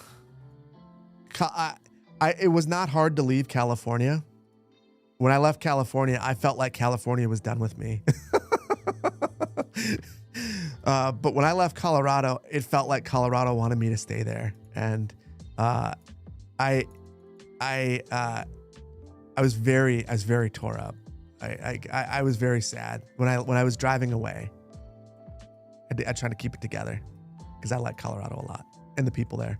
It was not hard to leave California. When I left California, I felt like California was done with me. But when I left Colorado, it felt like Colorado wanted me to stay there. And I was very tore up. I was very sad when I was driving away. I tried to keep it together because I like Colorado a lot and the people there.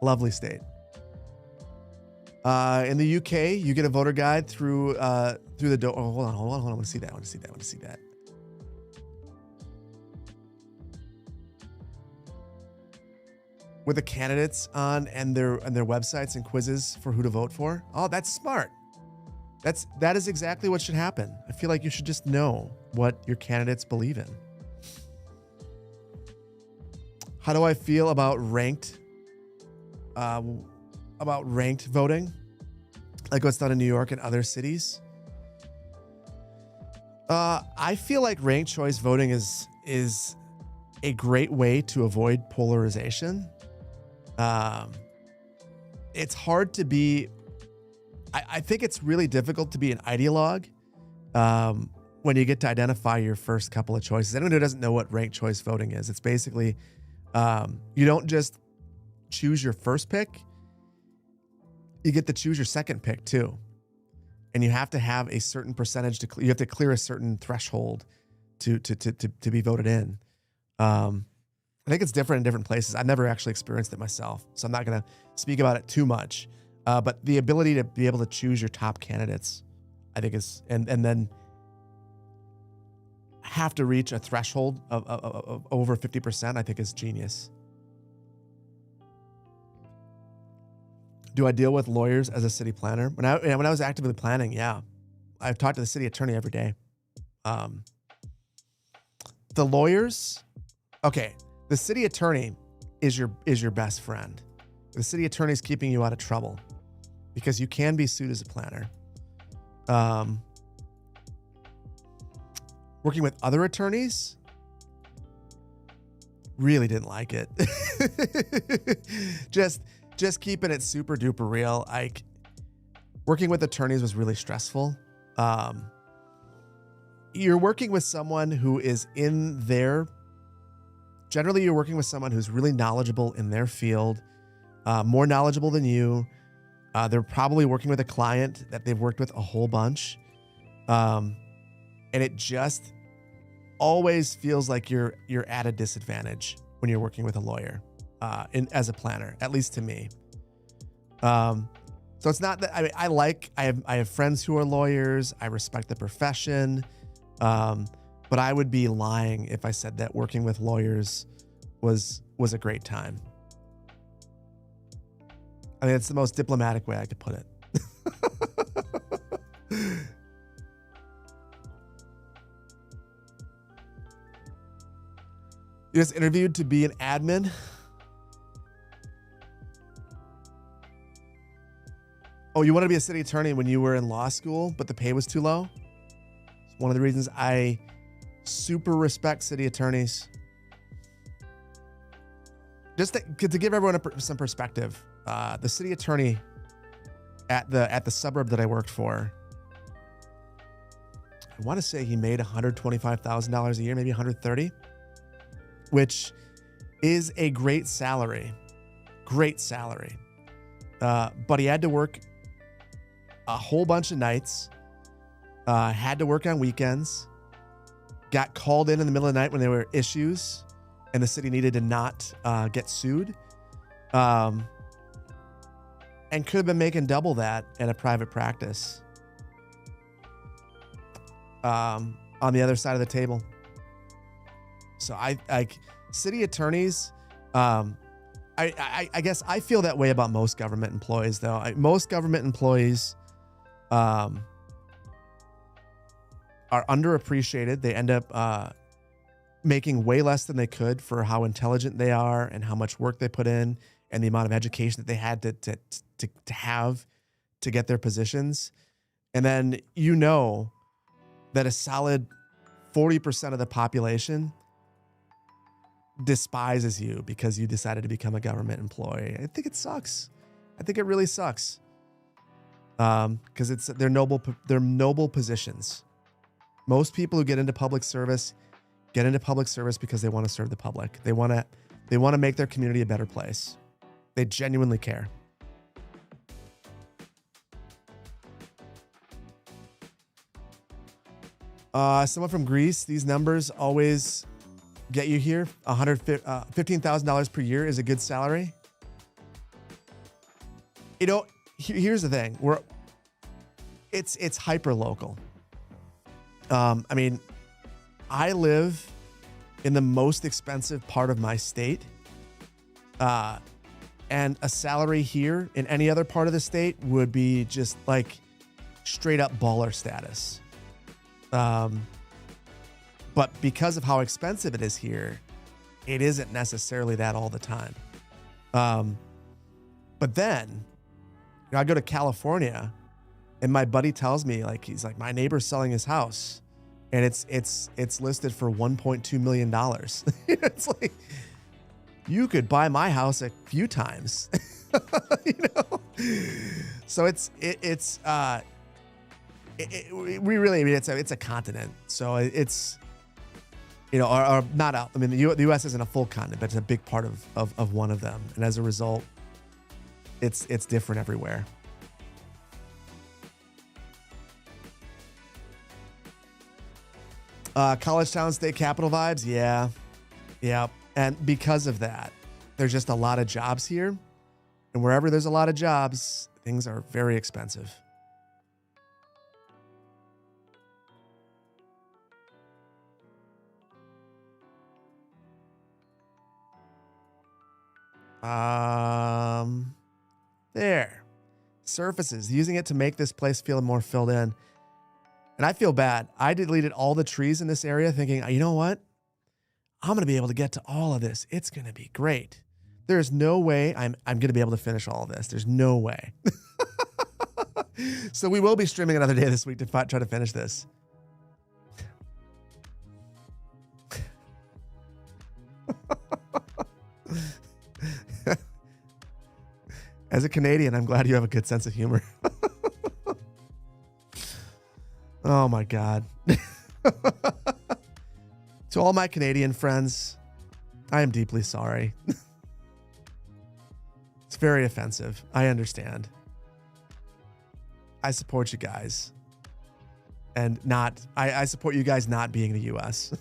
Lovely state. In the UK, you get a voter guide through the door. Oh, hold on. I want to see that. With the candidates on and their websites and quizzes for who to vote for. Oh, that's smart. That is exactly what should happen. I feel like you should just know what your candidates believe in. How do I feel about ranked voting, like what's done in New York and other cities? I feel like ranked choice voting is a great way to avoid polarization. It's hard to be. I think it's really difficult to be an ideologue when you get to identify your first couple of choices. Anyone who doesn't know what ranked choice voting is, it's basically you don't just choose your first pick. You get to choose your second pick too. And you have to have a certain percentage you have to clear a certain threshold to be voted in. I think it's different in different places. I've never actually experienced it myself, so I'm not going to speak about it too much. But the ability to be able to choose your top candidates, I think is, and then have to reach a threshold of over 50%, I think is genius. Do I deal with lawyers as a city planner? When I was actively planning, yeah, I've talked to the city attorney every day. The lawyers, okay, the city attorney is your best friend. The city attorney is keeping you out of trouble because you can be sued as a planner. Working with other attorneys, really didn't like it. Just keeping it super duper real. Like, working with attorneys was really stressful. You're working with someone who is generally you're working with someone who's really knowledgeable in their field, more knowledgeable than you. They're probably working with a client that they've worked with a whole bunch. And it just always feels like you're at a disadvantage when you're working with a lawyer, as a planner, at least to me. So it's not that I have friends who are lawyers. I respect the profession. But I would be lying if I said that working with lawyers was a great time. I mean, it's the most diplomatic way I could put it. You just interviewed to be an admin? Oh, you wanted to be a city attorney when you were in law school, but the pay was too low? It's one of the reasons I super respect city attorneys. Just to give everyone some perspective, the city attorney at the suburb that I worked for, I want to say he made $125,000 a year, maybe $130,000, which is a great salary. Great salary. But he had to work a whole bunch of nights, had to work on weekends, got called in the middle of the night when there were issues and the city needed to not get sued, and could have been making double that at a private practice on the other side of the table. So I city attorneys, I guess I feel that way about most government employees, though. Most government employees are underappreciated. They end up making way less than they could for how intelligent they are and how much work they put in and the amount of education that they had to have to get their positions. And then you know that a solid 40% of the population despises you because you decided to become a government employee. I think it sucks. I think it really sucks. Because they're noble positions. Most people who get into public service because they want to serve the public. They want to make their community a better place. They genuinely care. Someone from Greece, these numbers always get you here. $15,000 per year is a good salary. You know, here's the thing. It's hyper local. I mean, I live in the most expensive part of my state. And a salary here in any other part of the state would be just like straight up baller status. But because of how expensive it is here, it isn't necessarily that all the time. But then I go to California and my buddy tells me, like, he's like, my neighbor's selling his house and it's listed for $1.2 million. It's like, you could buy my house a few times, you know? So we really, I mean, it's a continent. So it's, you know, or not out. I mean, the U.S. isn't a full continent, but it's a big part of one of them. And as a result, it's different everywhere. College town, state capital vibes. Yeah. Yeah. And because of that, there's just a lot of jobs here. And wherever there's a lot of jobs, things are very expensive. There. Surfaces. Using it to make this place feel more filled in. And I feel bad. I deleted all the trees in this area thinking, you know what? I'm going to be able to get to all of this. It's going to be great. There's no way I'm going to be able to finish all of this. There's no way. So we will be streaming another day this week to try to finish this. As a Canadian, I'm glad you have a good sense of humor. Oh my God. To all my Canadian friends, I am deeply sorry. It's very offensive. I understand. I support you guys. And I support you guys not being the US.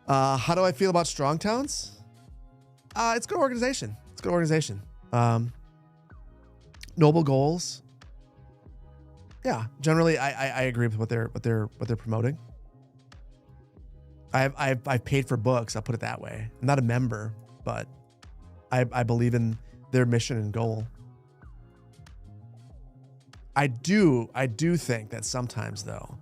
How do I feel about strong towns? It's good organization. It's good organization. Noble goals. Yeah, generally I agree with what they're promoting. I've paid for books. I'll put it that way. I'm not a member, but I believe in their mission and goal. I do think that sometimes though,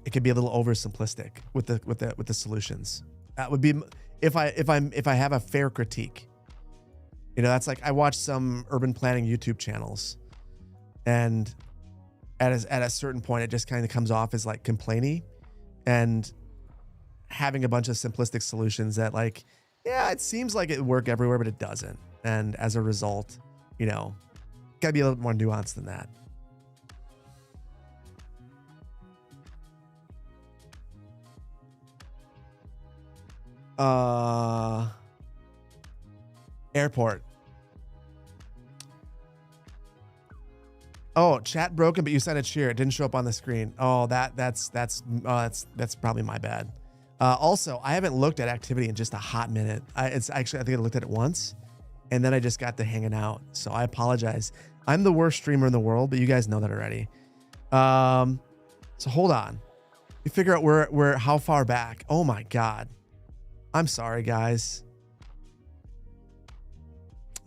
it could be a little oversimplistic with the solutions. That would be if I have a fair critique. You know, that's like I watch some urban planning YouTube channels, and at a certain point, it just kind of comes off as like complainy and having a bunch of simplistic solutions that, like, yeah, it seems like it would work everywhere, but it doesn't. And as a result, you know, gotta be a little more nuanced than that. Airport. Oh, chat broken, but you sent a cheer. It didn't show up on the screen. Oh, that's probably my bad. Also, I haven't looked at activity in just a hot minute. I think I looked at it once, and then I just got to hanging out. So I apologize. I'm the worst streamer in the world, but you guys know that already. So hold on. You figure out where how far back. Oh my God. I'm sorry, guys.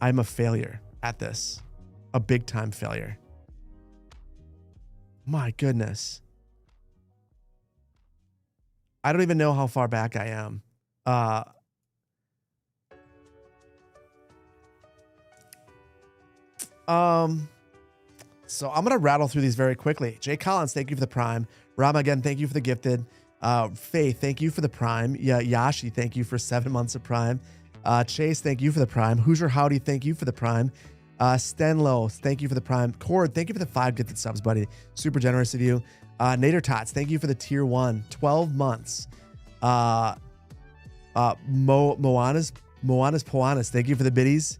I'm a failure at this. A big time failure. My goodness. I don't even know how far back I am. So I'm going to rattle through these very quickly. Jay Collins, thank you for the Prime. Ram, again, thank you for the gifted. Faith, thank you for the Prime. Yashi, thank you for 7 months of Prime. Chase, thank you for the Prime. Hoosier Howdy, thank you for the Prime. Stenlo, thank you for the Prime. Cord, thank you for the 5 gifted subs, buddy. Super generous of you. Nader Tots, thank you for the tier 1. 12 months. Moana's Poanas, thank you for the biddies.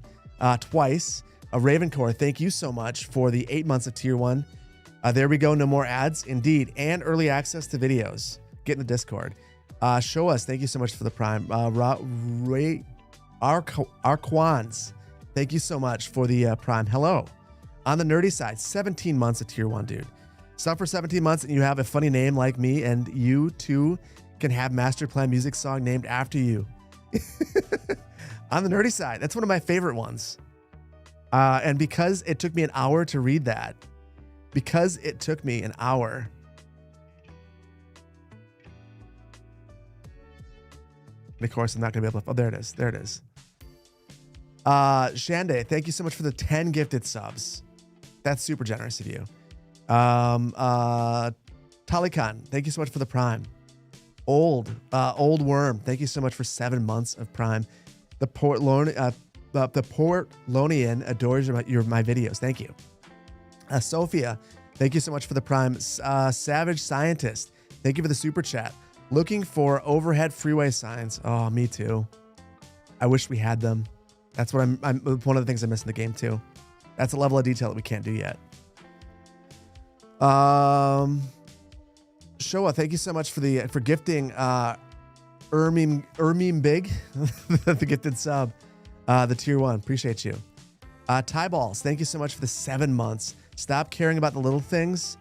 Twice. Ravencore, thank you so much for the 8 months of tier 1. There we go. No more ads. Indeed. And early access to videos. Get in the Discord. Show us. Thank you so much for the Prime. Arquans, thank you so much for the Prime. Hello. On the nerdy side, 17 months of tier 1, dude. Sub for 17 months and you have a funny name like me, and you too can have Master Plan music song named after you. On the nerdy side, that's one of my favorite ones. And because it took me an hour to read that, and of course, I'm not going to be able to. Oh, there it is. Shande, thank you so much for the 10 gifted subs. That's super generous of you. Talikan, thank you so much for the Prime. Old Worm, thank you so much for 7 months of Prime. The Portlonian adores my videos. Thank you. Sophia, thank you so much for the Prime. Savage Scientist, thank you for the super chat. Looking for overhead freeway signs. Oh, me too. I wish we had them. That's what I'm one of the things I miss in the game too. That's a level of detail that we can't do yet. Showa, thank you so much for gifting Ermine Big, the gifted sub, the tier 1. Appreciate you. Tie Balls, thank you so much for the 7 months. Stop caring about the little things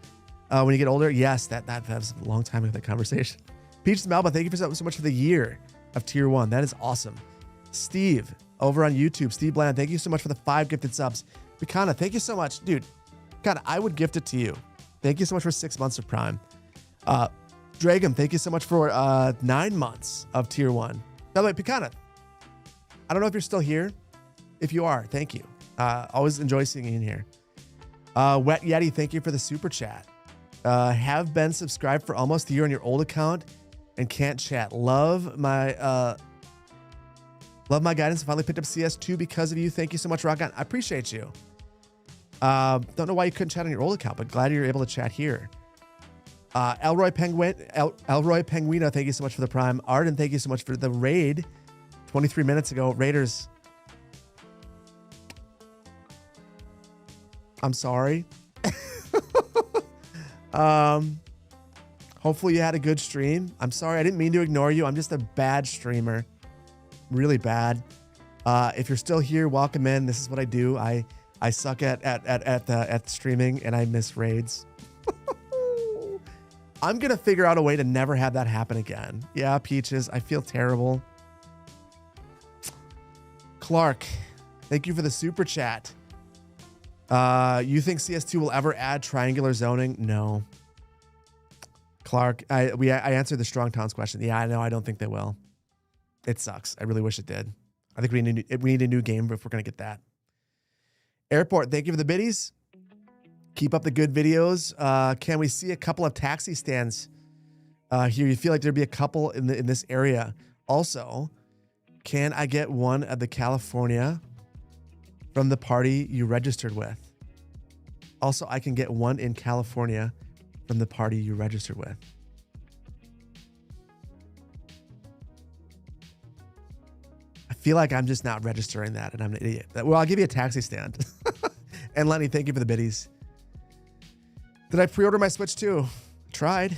when you get older. Yes, that was a long time ago, that conversation. Peaches Melba, thank you so much for the year of tier 1. That is awesome. Steve, over on YouTube, Steve Bland, thank you so much for the 5 gifted subs. Bikana, thank you so much. Dude, God, I would gift it to you. Thank you so much for 6 months of Prime. Dragon, thank you so much for 9 months of tier 1. By the way, Picana, I don't know if you're still here. If you are, thank you. Always enjoy seeing you in here. Wet Yeti, thank you for the super chat. Have been subscribed for almost a year on your old account and can't chat. Love my guidance. Finally picked up CS2 because of you. Thank you so much, Rock On. I appreciate you. Don't know why you couldn't chat on your old account, but glad you're able to chat here. Elroy Penguino, thank you so much for the Prime. Arden, thank you so much for the raid 23 minutes ago. Raiders, I'm sorry. Hopefully you had a good stream. I'm sorry, I didn't mean to ignore you. I'm just a bad streamer. Really bad. If you're still here, welcome in. This is what I do. I suck at streaming and I miss raids. I'm going to figure out a way to never have that happen again. Yeah, Peaches, I feel terrible. Clark, thank you for the super chat. You think CS2 will ever add triangular zoning? No. Clark, I answered the Strong Towns question. Yeah, I know. I don't think they will. It sucks. I really wish it did. I think we need a new game if we're going to get that. Airport, thank you for the biddies. Keep up the good videos. Can we see a couple of taxi stands here? You feel like there'd be a couple in this area. Also, can I get one of the California from the party you registered with? Also, I can get one in California from the party you registered with. I feel like I'm just not registering that and I'm an idiot. Well, I'll give you a taxi stand. And Lenny, thank you for the biddies. Did I pre-order my Switch too? Tried.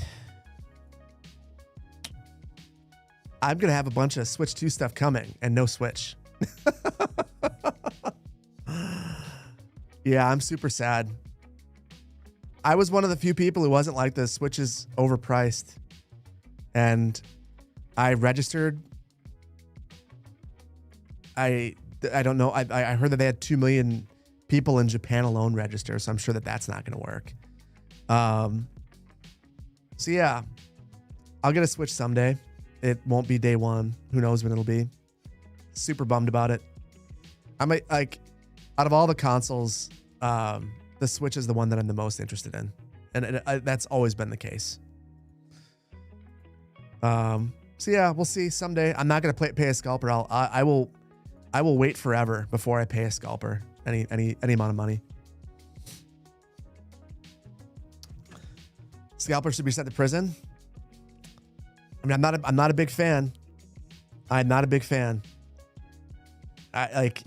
I'm going to have a bunch of Switch 2 stuff coming and no Switch. Yeah, I'm super sad. I was one of the few people who wasn't like the Switch is overpriced. And I registered. I don't know. I heard that they had 2 million people in Japan alone register, so I'm sure that that's not going to work. Um, so yeah, I'll get a Switch someday. It won't be day one. Who knows when it'll be. Super bummed about it. I might like out of all the consoles, the Switch is the one that I'm the most interested in, and that's always been the case. So yeah, we'll see someday. I'm not gonna pay a scalper. I will wait forever before I pay a scalper any amount of money. Scalper should be sent to prison. I mean, I'm not a big fan. I'm not a big fan. I like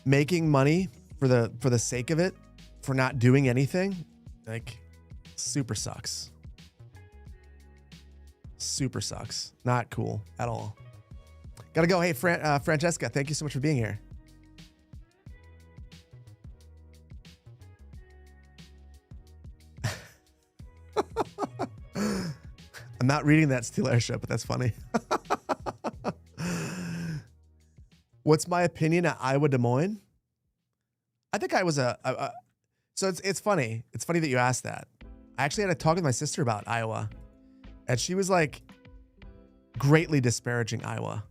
making money for the sake of it, for not doing anything, like super sucks. Super sucks. Not cool at all. Gotta go. Hey, Francesca, thank you so much for being here. I'm not reading that Steel Airship, but that's funny. What's my opinion at Iowa Des Moines? I think I was so it's funny. It's funny that you asked that. I actually had a talk with my sister about Iowa, and she was like greatly disparaging Iowa.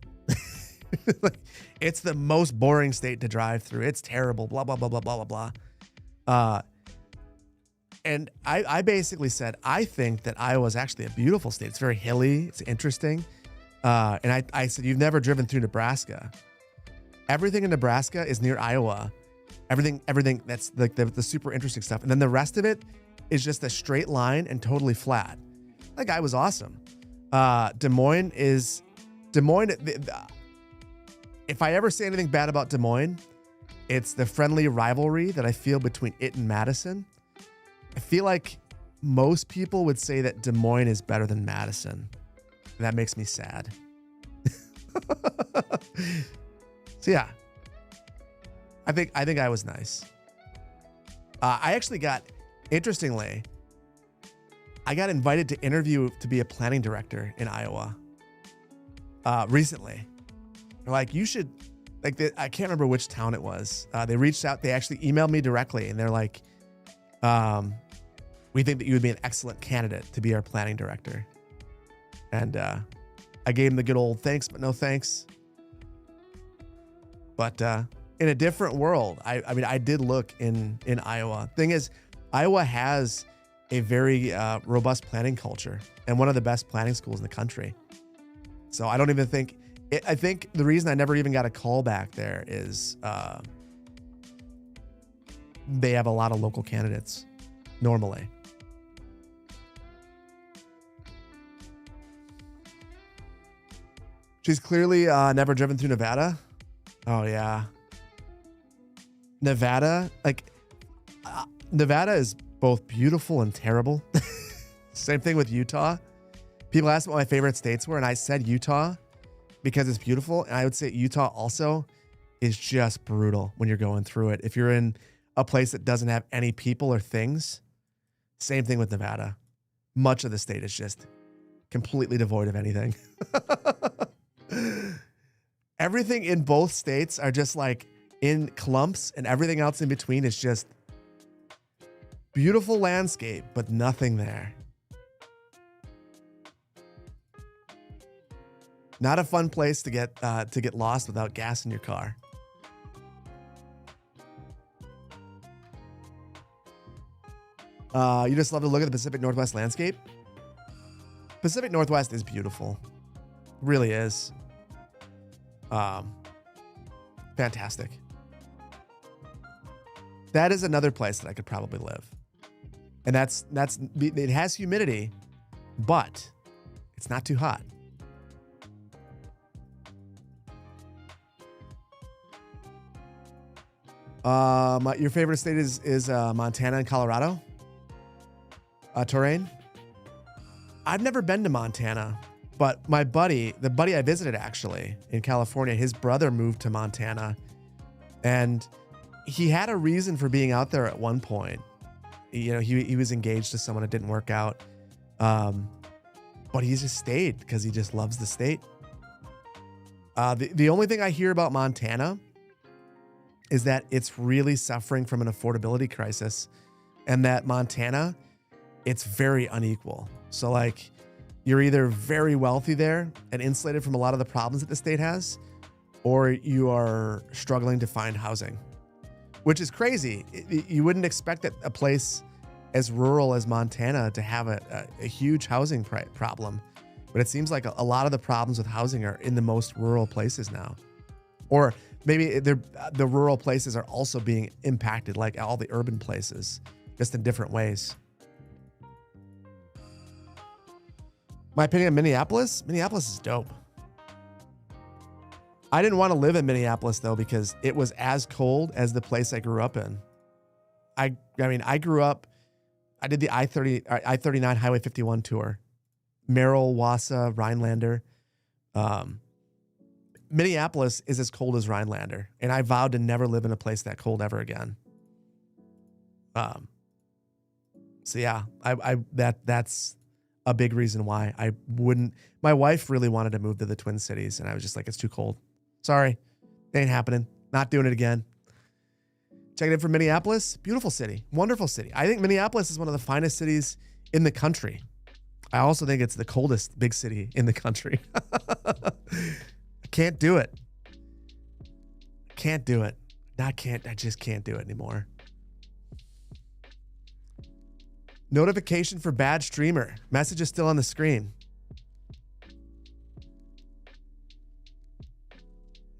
Like, it's the most boring state to drive through. It's terrible. Blah blah blah blah blah blah blah. And I basically said I think that Iowa is actually a beautiful state. It's very hilly. It's interesting. And I said you've never driven through Nebraska. Everything in Nebraska is near Iowa. Everything that's like the super interesting stuff. And then the rest of it is just a straight line and totally flat. That guy was awesome. Des Moines. If I ever say anything bad about Des Moines, it's the friendly rivalry that I feel between it and Madison. I feel like most people would say that Des Moines is better than Madison. That makes me sad. So yeah, I think I was nice. I actually interestingly, I got invited to interview to be a planning director in Iowa recently. They're like, you should, like, I can't remember which town it was. They reached out, they actually emailed me directly, and they're like, we think that you would be an excellent candidate to be our planning director. And I gave them the good old thanks, but no thanks. But in a different world, I mean, I did look in Iowa. Thing is, Iowa has a very robust planning culture and one of the best planning schools in the country. So I don't even think, I think the reason I never even got a call back there is they have a lot of local candidates normally. She's clearly never driven through Nevada. Oh yeah. Nevada is both beautiful and terrible. Same thing with Utah. People asked what my favorite states were, and I said Utah because it's beautiful. And I would say Utah also is just brutal when you're going through it. If you're in a place that doesn't have any people or things, same thing with Nevada. Much of the state is just completely devoid of anything. Everything in both states are just like in clumps, and everything else in between is just beautiful landscape, but nothing there. Not a fun place to get lost without gas in your car. You just love to look at the Pacific Northwest landscape. Pacific Northwest is beautiful. Really is. Fantastic. That is another place that I could probably live. And it has humidity, but it's not too hot. Your favorite state is Montana and Colorado? Terrain? I've never been to Montana, but the buddy I visited actually in California, his brother moved to Montana, and he had a reason for being out there at one point. You know, he was engaged to someone. It didn't work out. But he just stayed because he just loves the state. The only thing I hear about Montana is that it's really suffering from an affordability crisis, and that Montana it's very unequal. So like you're either very wealthy there and insulated from a lot of the problems that the state has, or you are struggling to find housing, which is crazy. You wouldn't expect that a place as rural as Montana to have a huge housing problem, but it seems like a lot of the problems with housing are in the most rural places now. Or maybe the rural places are also being impacted like all the urban places, just in different ways. My opinion of Minneapolis? Minneapolis is dope. I didn't want to live in Minneapolis though, because it was as cold as the place I grew up in. I mean, I grew up, I did the I-39 Highway 51 tour. Merrill, Wausau, Rhinelander. Minneapolis is as cold as Rhinelander, and I vowed to never live in a place that cold ever again. So yeah, that's a big reason why I wouldn't. My wife really wanted to move to the Twin Cities, and I was just like, it's too cold. Sorry, ain't happening. Not doing it again. Check it in for Minneapolis. Beautiful city, wonderful city. I think Minneapolis is one of the finest cities in the country. I also think it's the coldest big city in the country. I can't do it. Can't do it. I just can't do it anymore. Notification for bad streamer. Message is still on the screen.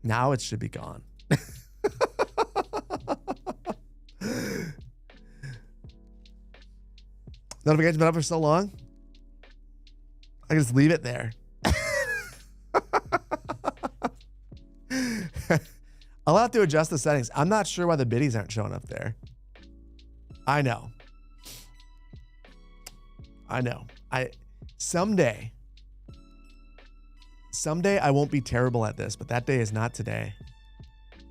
Now it should be gone. Notification's been up for so long. I can just leave it there. I'll have to adjust the settings. I'm not sure why the biddies aren't showing up there. I know. Someday I won't be terrible at this, but that day is not today.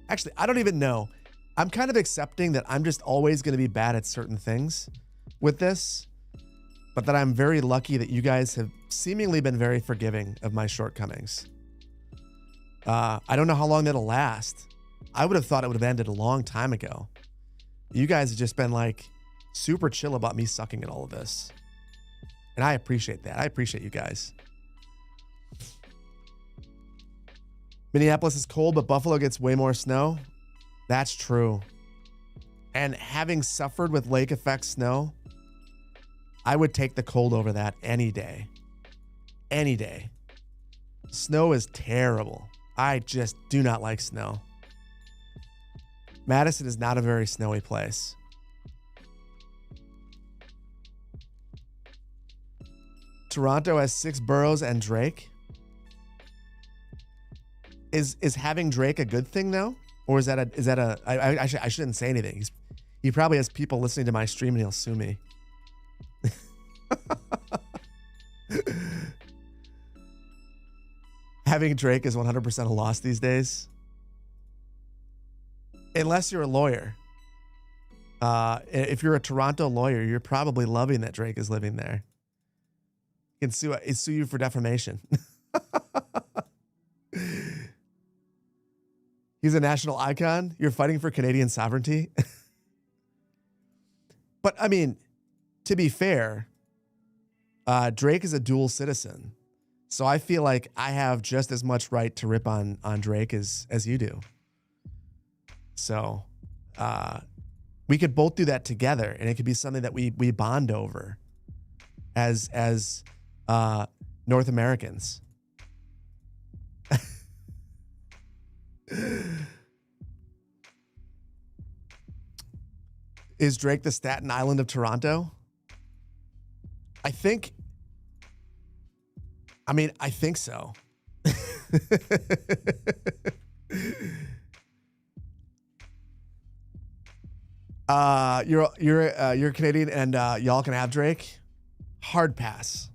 Actually, I don't even know. I'm kind of accepting that I'm just always going to be bad at certain things with this, but that I'm very lucky that you guys have seemingly been very forgiving of my shortcomings. I don't know how long that'll last. I would have thought it would have ended a long time ago. You guys have just been like super chill about me sucking at all of this. And I appreciate that. I appreciate you guys. Minneapolis is cold, but Buffalo gets way more snow. That's true. And having suffered with lake effect snow, I would take the cold over that any day. Any day. Snow is terrible. I just do not like snow. Madison is not a very snowy place. Toronto has 6 boroughs and Drake. Is having Drake a good thing though? Or I shouldn't say anything. He probably has people listening to my stream and he'll sue me. Having Drake is 100% a loss these days. Unless you're a lawyer. If you're a Toronto lawyer, you're probably loving that Drake is living there. He can sue you for defamation. He's a national icon. You're fighting for Canadian sovereignty. But I mean, to be fair, Drake is a dual citizen. So I feel like I have just as much right to rip on Drake as you do. So we could both do that together, and it could be something that we bond over as North Americans. Is Drake the Staten Island of Toronto? I think so. You're Canadian and y'all can have Drake. Hard pass.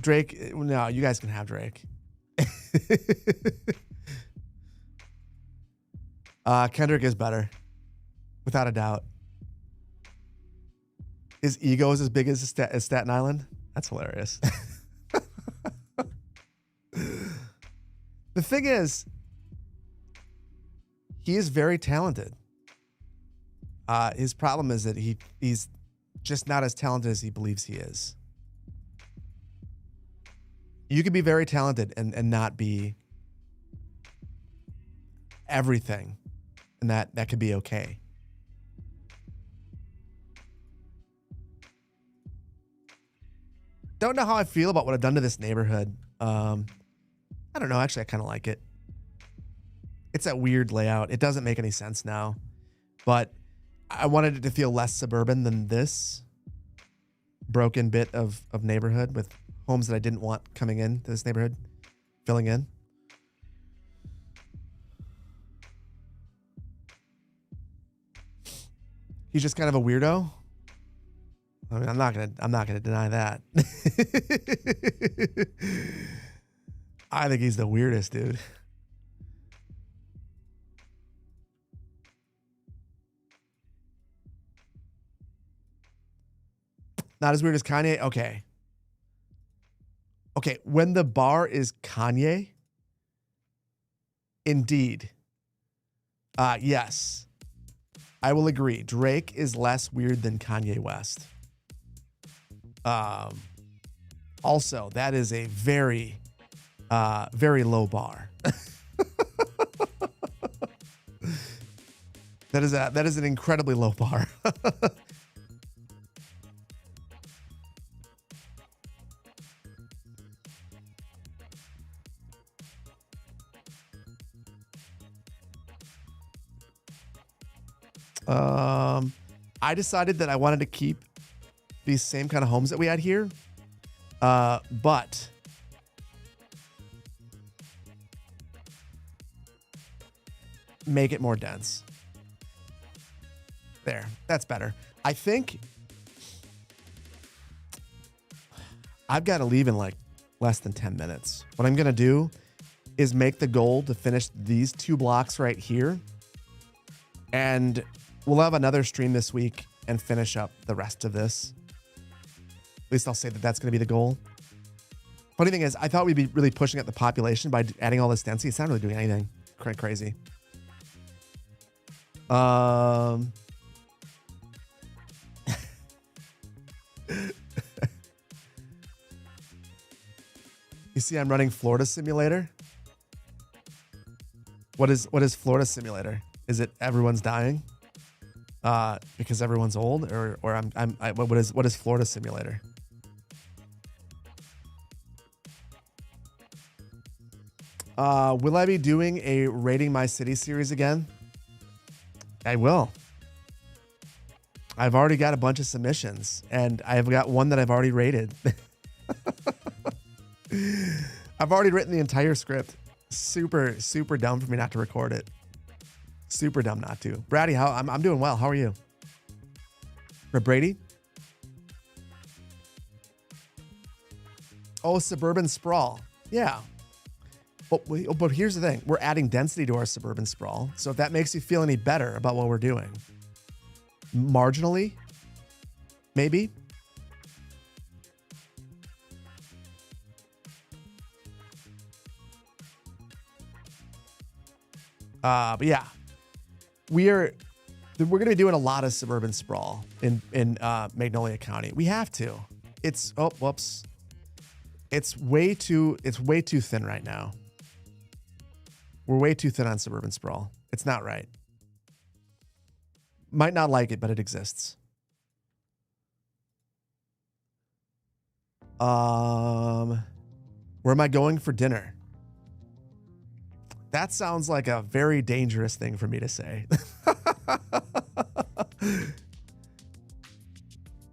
Drake, no, you guys can have Drake. Kendrick is better, without a doubt. His ego is as big as Staten Island. That's hilarious. The thing is, he is very talented. His problem is that he's just not as talented as he believes he is. You could be very talented and not be everything, and that could be okay. Don't know how I feel about what I've done to this neighborhood. I don't know. Actually, I kind of like it. It's that weird layout. It doesn't make any sense now, but I wanted it to feel less suburban than this broken bit of neighborhood with homes that I didn't want coming into this neighborhood, filling in. He's just kind of a weirdo. I mean, I'm not gonna deny that. I think he's the weirdest dude. Not as weird as Kanye. Okay. Okay. When the bar is Kanye, indeed. Yes. I will agree. Drake is less weird than Kanye West. Also, that is a very, very low bar. That is an incredibly low bar. I decided that I wanted to keep these same kind of homes that we had here, but make it more dense. There, that's better. I think I've got to leave in like less than 10 minutes. What I'm going to do is make the goal to finish these 2 blocks right here. And we'll have another stream this week and finish up the rest of this. At least I'll say that that's going to be the goal. Funny thing is, I thought we'd be really pushing up the population by adding all this density. It's not really doing anything. Quite crazy. You see, I'm running Florida Simulator. What is Florida Simulator? Is it everyone's dying? Because everyone's old, or what is Florida Simulator? Will I be doing a Rating My City series again? I will. I've already got a bunch of submissions, and I've got one that I've already rated. I've already written the entire script. Super, super dumb for me not to record it. Super dumb not to. Brady, I'm doing well. How are you? Brady? Oh, suburban sprawl. Yeah. But here's the thing. We're adding density to our suburban sprawl. So if that makes you feel any better about what we're doing, marginally, maybe. But yeah, we're going to be doing a lot of suburban sprawl in Magnolia County. We have to. It's whoops. It's way too thin right now. We're way too thin on suburban sprawl. It's not right. Might not like it, but it exists. Where am I going for dinner? That sounds like a very dangerous thing for me to say.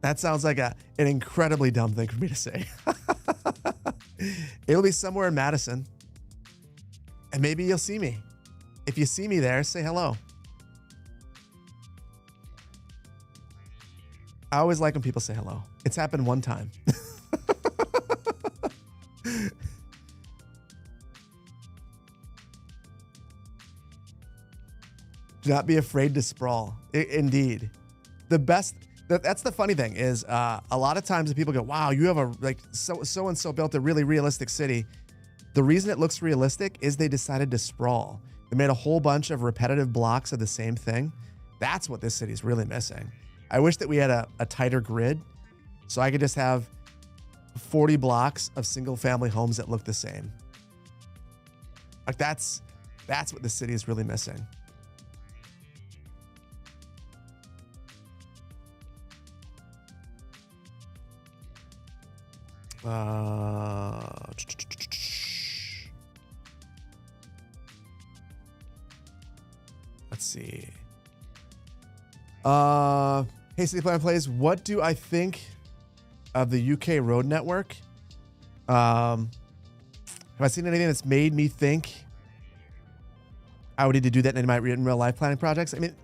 That sounds like an incredibly dumb thing for me to say. It'll be somewhere in Madison. And maybe you'll see me. If you see me there, say hello. I always like when people say hello. It's happened one time. Do not be afraid to sprawl. Indeed. The best, that's the funny thing is a lot of times people go, wow, you have a like so-and-so built a really realistic city. The reason it looks realistic is they decided to sprawl. They made a whole bunch of repetitive blocks of the same thing. That's what this city's really missing. I wish that we had a tighter grid so I could just have 40 blocks of single family homes that look the same. Like that's what the city is really missing. Let's see. Hey, City Plan Plays, what do I think of the UK road network? Have I seen anything that's made me think I would need to do that in my real life planning projects? I mean,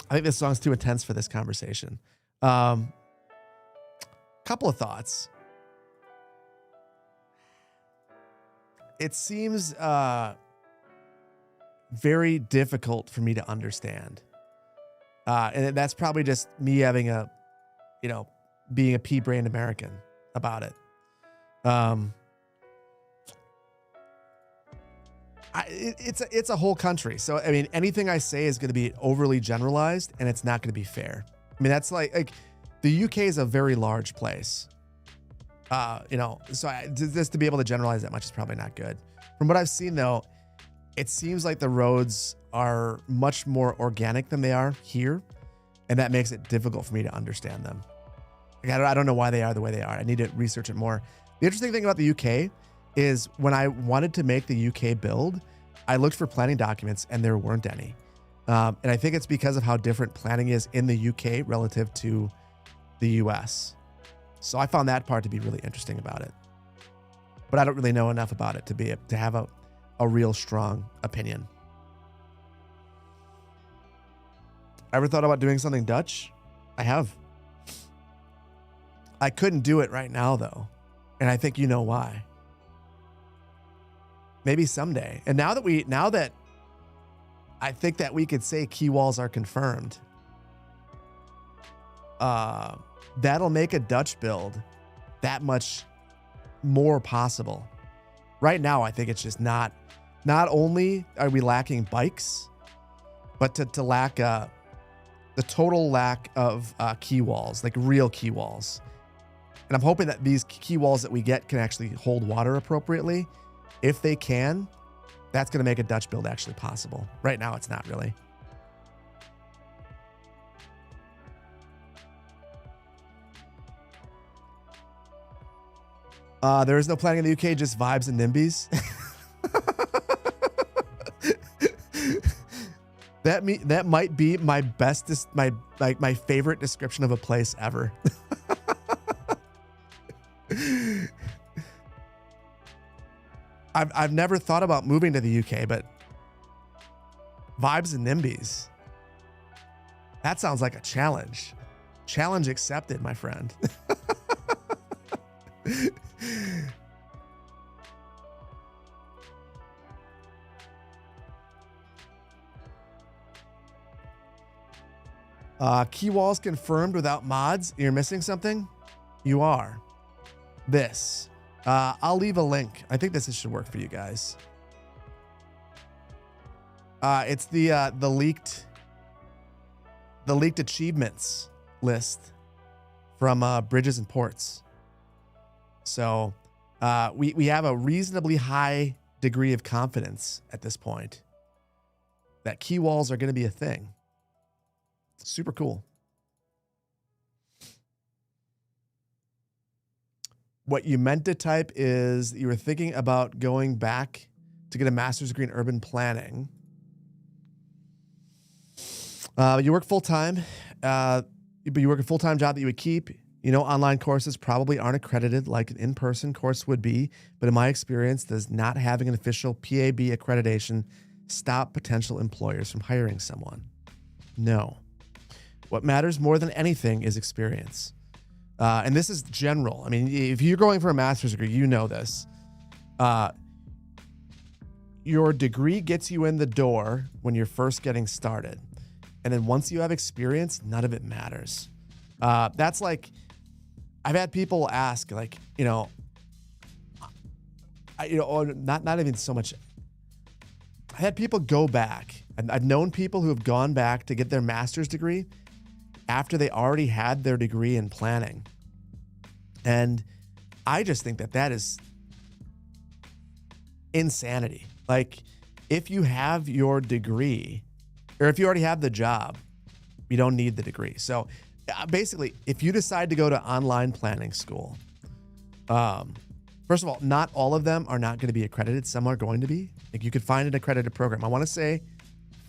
I think this song's too intense for this conversation. Couple of thoughts. It seems very difficult for me to understand. And that's probably just me having being a pea-brained American about it. It's a whole country. So, I mean, anything I say is going to be overly generalized and it's not going to be fair. I mean, that's like the UK is a very large place. So just to be able to generalize that much is probably not good. From what I've seen, though, it seems like the roads are much more organic than they are here, and that makes it difficult for me to understand them. Like, I don't know why they are the way they are. I need to research it more. The interesting thing about the UK is when I wanted to make the UK build, I looked for planning documents and there weren't any. And I think it's because of how different planning is in the UK relative to the US. So I found that part to be really interesting about it. But I don't really know enough about it to have a real strong opinion. Ever thought about doing something Dutch? I have. I couldn't do it right now though. And I think you know why. Maybe someday. And now that I think that we could say key walls are confirmed, that'll make a Dutch build that much more possible. Right now, I think it's just not only are we lacking bikes, but to lack the total lack of key walls, like real key walls. And I'm hoping that these key walls that we get can actually hold water appropriately. If they can, that's going to make a Dutch build actually possible. Right now, it's not really. There is no planning in the UK, just vibes and NIMBYs. That might be my bestest, my favorite description of a place ever. I've never thought about moving to the UK, but vibes and NIMBYs. That sounds like a challenge. Challenge accepted, my friend. Key walls confirmed without mods. You're missing something? You are. This. I'll leave a link. I think this should work for you guys. It's the leaked achievements list from Bridges and Ports. So we have a reasonably high degree of confidence at this point that key walls are going to be a thing. Super cool. What you meant to type is that you were thinking about going back to get a master's degree in urban planning. You work full-time, but you work a full-time job that you would keep. You know, online courses probably aren't accredited like an in-person course would be, but in my experience, does not having an official PAB accreditation stop potential employers from hiring someone? No. What matters more than anything is experience. And this is general. I mean, if you're going for a master's degree, you know this. Your degree gets you in the door when you're first getting started. And then once you have experience, none of it matters. That's like, I've had people ask, like, not even so much. I had people go back. I've known people who have gone back to get their master's degree after they already had their degree in planning. And I just think that is insanity. Like, if you have your degree, or if you already have the job, you don't need the degree. So basically, if you decide to go to online planning school, first of all, not all of them are not going to be accredited. Some are going to be. Like, you could find an accredited program. I want to say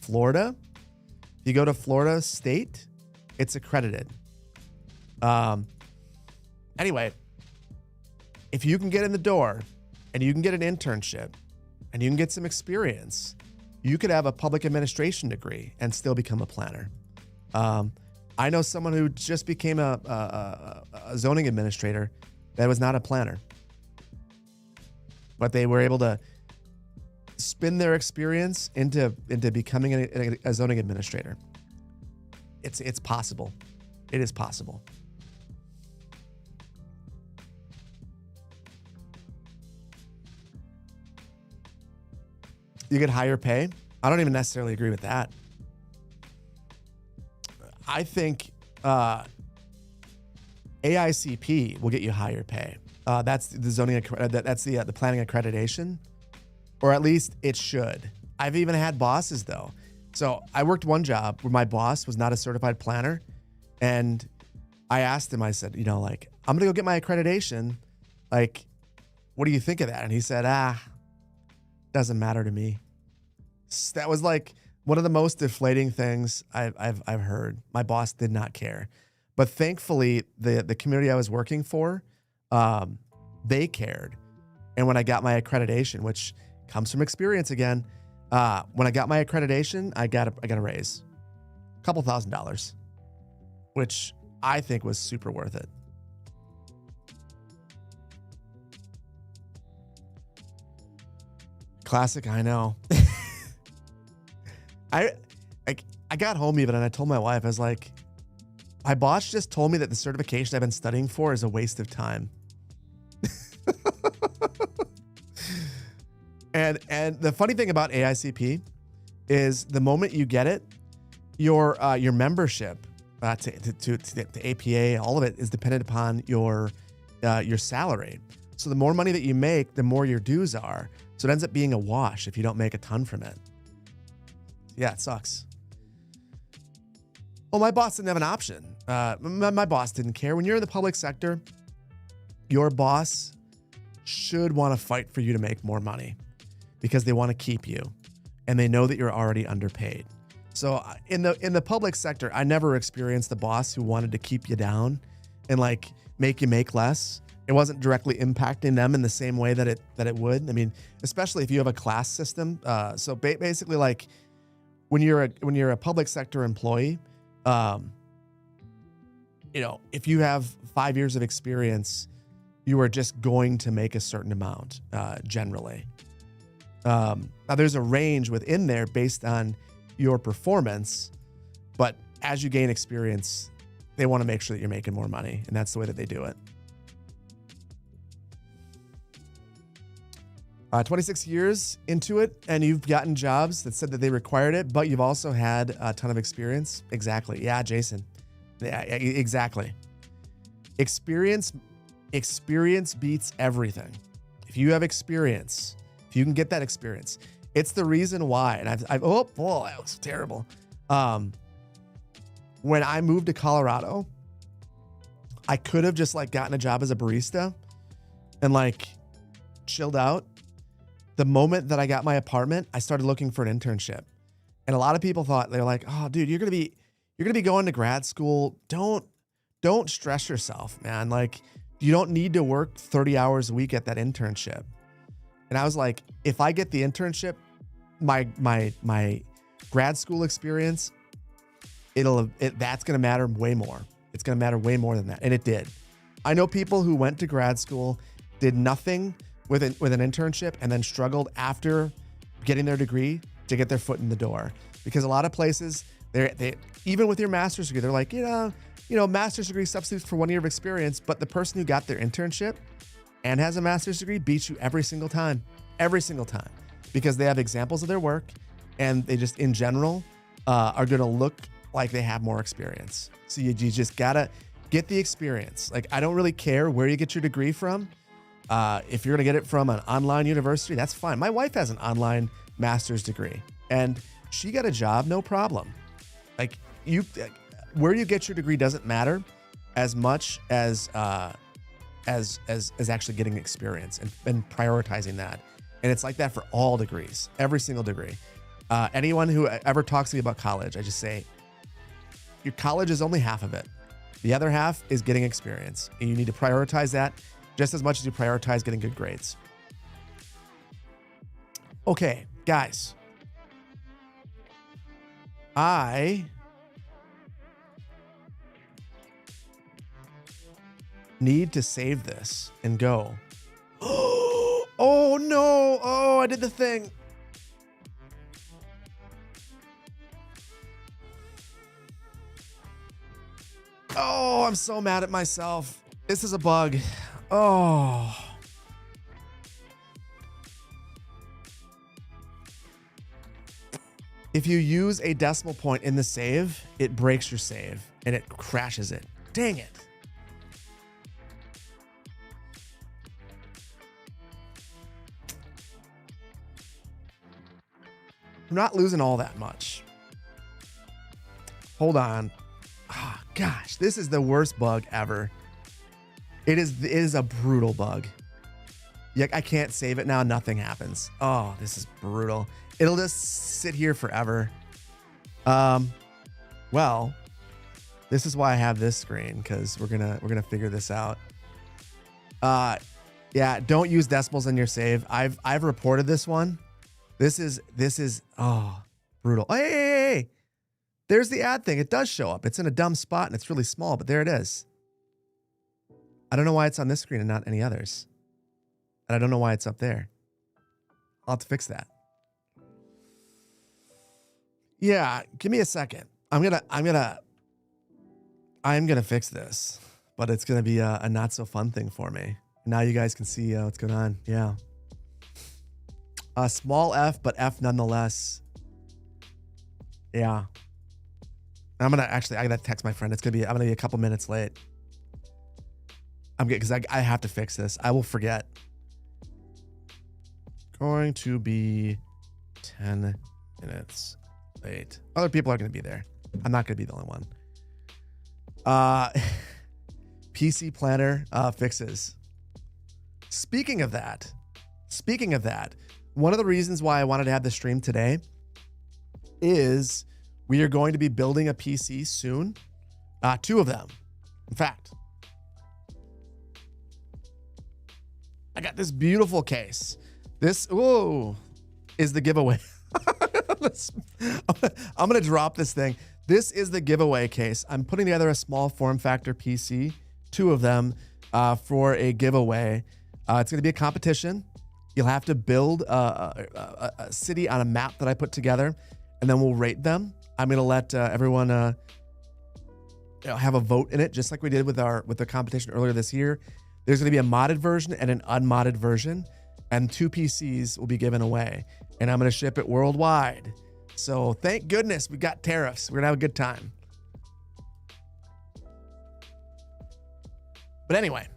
Florida. If you go to Florida State, it's accredited. Anyway, if you can get in the door and you can get an internship and you can get some experience, you could have a public administration degree and still become a planner. I know someone who just became a zoning administrator that was not a planner, but they were able to spin their experience into becoming a zoning administrator. It's possible. It is possible. You get higher pay. I don't even necessarily agree with that. I think AICP will get you higher pay. That's the zoning. That's the planning accreditation, or at least it should. I've even had bosses though. So I worked one job where my boss was not a certified planner, and I asked him. I said, like, I'm gonna go get my accreditation. Like, what do you think of that? And he said, doesn't matter to me. That was like one of the most deflating things I've heard. My boss did not care, but thankfully the community I was working for, they cared. And when I got my accreditation, which comes from experience again, when I got my accreditation, I got a raise, a couple $1,000s, which I think was super worth it. Classic, I know. I got home even, and I told my wife, I was like, my boss just told me that the certification I've been studying for is a waste of time. And the funny thing about AICP is the moment you get it, your membership to APA, all of it is dependent upon your salary. So the more money that you make, the more your dues are. So it ends up being a wash if you don't make a ton from it. Yeah, it sucks. Well, my boss didn't have an option. My boss didn't care. When you're in the public sector, your boss should want to fight for you to make more money because they want to keep you and they know that you're already underpaid. So in the public sector, I never experienced a boss who wanted to keep you down and like make you make less. It wasn't directly impacting them in the same way that it would. I mean, especially if you have a class system. So basically, like when you're a public sector employee, if you have 5 years of experience, you are just going to make a certain amount generally. Now there's a range within there based on your performance, but as you gain experience, they want to make sure that you're making more money, and that's the way that they do it. 26 years into it, and you've gotten jobs that said that they required it, but you've also had a ton of experience. Exactly. Yeah, Jason. Yeah, exactly. Experience beats everything. If you have experience, if you can get that experience, it's the reason why. And that was terrible. When I moved to Colorado, I could have just like gotten a job as a barista and like chilled out. The moment that I got my apartment, I started looking for an internship. And a lot of people thought, they're like, oh dude, you're going to be going to grad school. Don't stress yourself, man. Like, you don't need to work 30 hours a week at that internship. And I was like, if I get the internship, my grad school experience, that's going to matter way more. It's going to matter way more than that. And it did. I know people who went to grad school, did nothing with an internship, and then struggled after getting their degree to get their foot in the door. Because a lot of places, they even with your master's degree, they're like, master's degree substitutes for 1 year of experience, but the person who got their internship and has a master's degree beats you every single time. because they have examples of their work, and they just in general are going to look like they have more experience. So you just gotta get the experience. Like, I don't really care where you get your degree from. If you're gonna get it from an online university, that's fine. My wife has an online master's degree, and she got a job, no problem. Like, where you get your degree doesn't matter as much as actually getting experience and prioritizing that. And it's like that for all degrees, every single degree. Anyone who ever talks to me about college, I just say, your college is only half of it. The other half is getting experience. And you need to prioritize that just as much as you prioritize getting good grades. Okay, guys. I need to save this and go. Oh no. Oh, I did the thing. Oh, I'm so mad at myself. This is a bug. Oh. If you use a decimal point in the save, it breaks your save and it crashes it. Dang it. I'm not losing all that much. Hold on. Oh, gosh, this is the worst bug ever. It is a brutal bug. Yeah, I can't save it now. Nothing happens. Oh, this is brutal. It'll just sit here forever. Well, this is why I have this screen, because we're gonna figure this out. Yeah, don't use decimals in your save. I've reported this one. This is brutal. Hey. There's the ad thing. It does show up. It's in a dumb spot and it's really small, but there it is. I don't know why it's on this screen and not any others. And I don't know why it's up there. I'll have to fix that. Yeah, give me a second. I'm gonna fix this, but it's gonna be a not so fun thing for me. Now you guys can see what's going on. Yeah. A small F, but F nonetheless. Yeah. I gotta text my friend. I'm gonna be a couple minutes late. Because I have to fix this. I will forget. Going to be 10 minutes late. Other people are gonna be there. I'm not gonna be the only one. PC Planner fixes. Speaking of that, one of the reasons why I wanted to have this stream today is we are going to be building a PC soon. 2 of them. In fact, I got this beautiful case. This, is the giveaway. I'm going to drop this thing. This is the giveaway case. I'm putting together a small form factor PC, 2 of them, for a giveaway. It's going to be a competition. You'll have to build a city on a map that I put together, and then we'll rate them. I'm going to let everyone have a vote in it, just like we did with the competition earlier this year. There's going to be a modded version and an unmodded version, and 2 PCs will be given away, and I'm going to ship it worldwide. So thank goodness we got tariffs. We're going to have a good time. But anyway,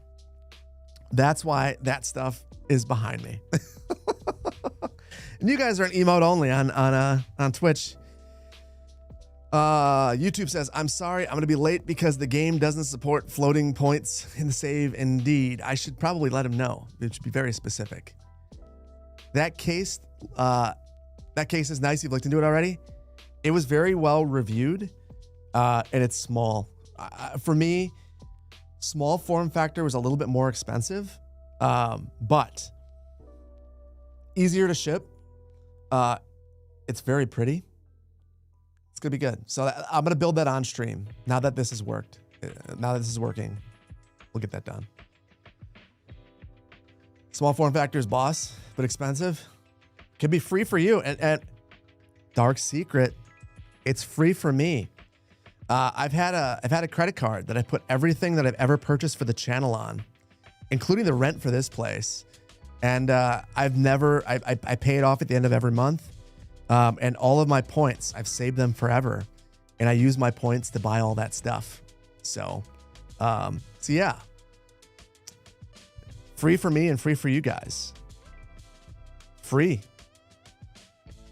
that's why that stuff is behind me. And you guys are an emote only on Twitch. YouTube says, I'm sorry, I'm going to be late because the game doesn't support floating points in the save. Indeed. I should probably let him know. It should be very specific. That case is nice. You've looked into it already. It was very well reviewed, and it's small. For me, small form factor was a little bit more expensive, but easier to ship. It's very pretty. It's gonna be good. So I'm gonna build that on stream now that this has worked. Now that this is working, we'll get that done. Small form factor is boss, but expensive. Can be free for you. And dark secret, it's free for me. I've had a credit card that I put everything that I've ever purchased for the channel on, including the rent for this place. And I pay it off at the end of every month. And all of my points, I've saved them forever. And I use my points to buy all that stuff. So yeah. Free for me and free for you guys. Free.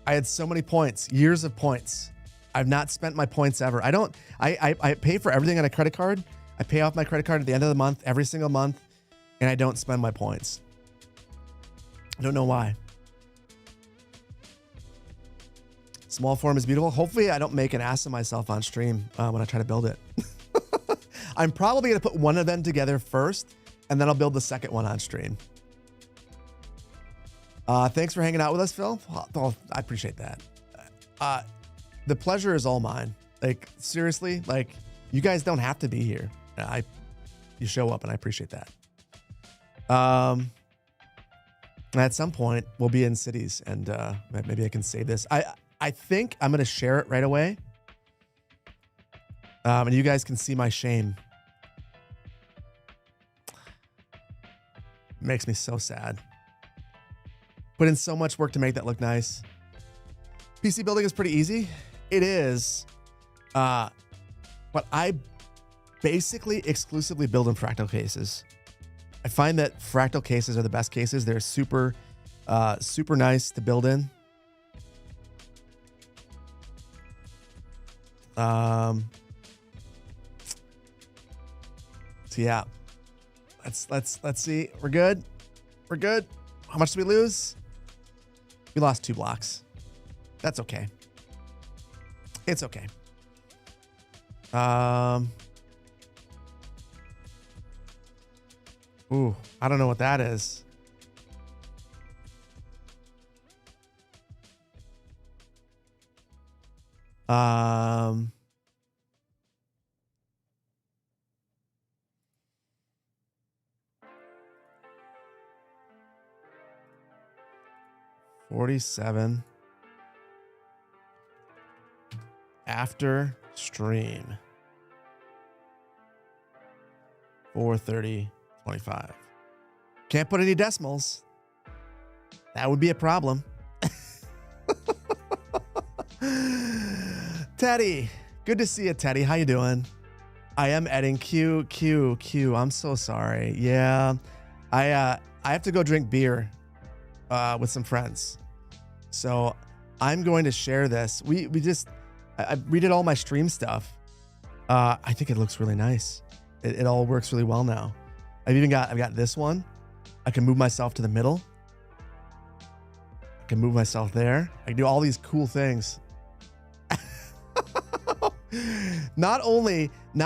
I had so many points, years of points. I've not spent my points ever. I pay for everything on a credit card. I pay off my credit card at the end of the month, every single month, and I don't spend my points. I don't know why. Small form is beautiful. Hopefully I don't make an ass of myself on stream when I try to build it. I'm probably going to put one of them together first, and then I'll build the second one on stream. Thanks for hanging out with us, Phil. Oh, I appreciate that. The pleasure is all mine. Like, seriously, like, you guys don't have to be here. You show up, and I appreciate that. At some point, we'll be in cities, and maybe I can save this. I think I'm going to share it right away. And you guys can see my shame. It makes me so sad. Put in so much work to make that look nice. PC building is pretty easy. It is. But I basically exclusively build in fractal cases. I find that fractal cases are the best cases. They're super nice to build in. So yeah, let's see. We're good. We're good. How much did we lose? We lost 2 blocks. That's okay. It's okay. Ooh, I don't know what that is. $47 after stream. 430.25. Can't put any decimals. That would be a problem. Teddy, good to see you, Teddy. How you doing? I am editing Q. I'm so sorry. Yeah, I have to go drink beer with some friends, so I'm going to share this. I redid all my stream stuff. I think it looks really nice. It all works really well now. I've got this one. I can move myself to the middle. I can move myself there. I can do all these cool things. Not only is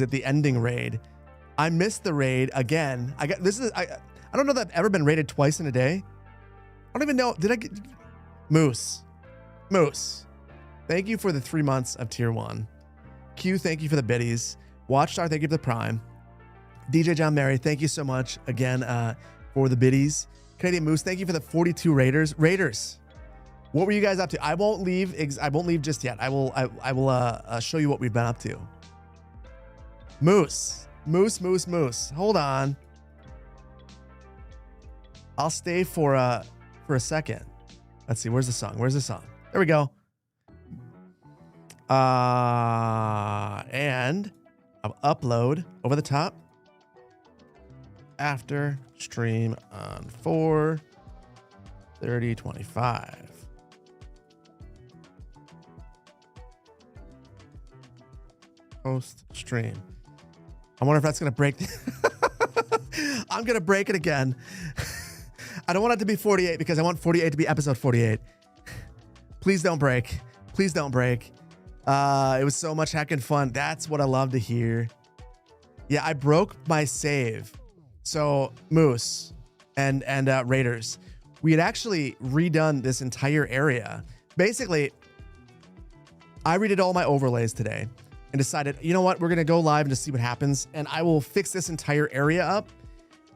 it the ending raid, I missed the raid again. I don't know that I've ever been raided twice in a day. I don't even know. Did I get Moose? Thank you for the 3 months of tier 1. Q, thank you for the biddies. Watchstar, thank you for the prime. DJ John Mary, thank you so much again for the biddies. Canadian Moose, thank you for the 42 raiders. What were you guys up to? I won't leave just yet. I will show you what we've been up to. Moose. Hold on. I'll stay for a second. Let's see. Where's the song? There we go. And I'll upload over the top after stream on 4/30/25. Post stream. I wonder if that's gonna break. I'm gonna break it again. I don't want it to be 48 because I want 48 to be episode 48. Please don't break. It was so much heckin' fun. That's what I love to hear. Yeah, I broke my save. So Moose and Raiders, we had actually redone this entire area. Basically, I redid all my overlays today and decided, you know what, we're gonna go live and just see what happens, and I will fix this entire area up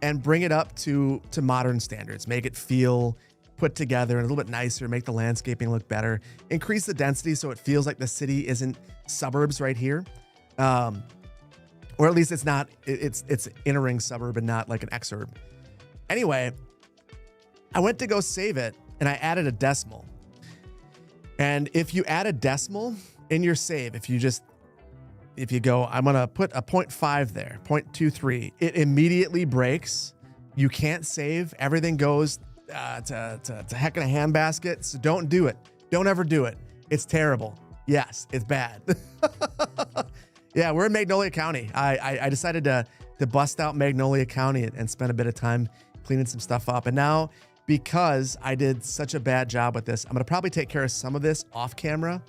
and bring it up to modern standards, make it feel put together and a little bit nicer, make the landscaping look better, increase the density so it feels like the city isn't suburbs right here. or at least it's not, it's inner ring suburb and not like an exurb. Anyway, I went to go save it and I added a decimal. And if you add a decimal in your save, if you go, I'm going to put a 0.5 there, 0.23, it immediately breaks. You can't save. Everything goes to heck in a handbasket. So don't do it. Don't ever do it. It's terrible. Yes, it's bad. Yeah, we're in Magnolia County. I decided to bust out Magnolia County and spend a bit of time cleaning some stuff up. And now, because I did such a bad job with this, I'm going to probably take care of some of this off camera.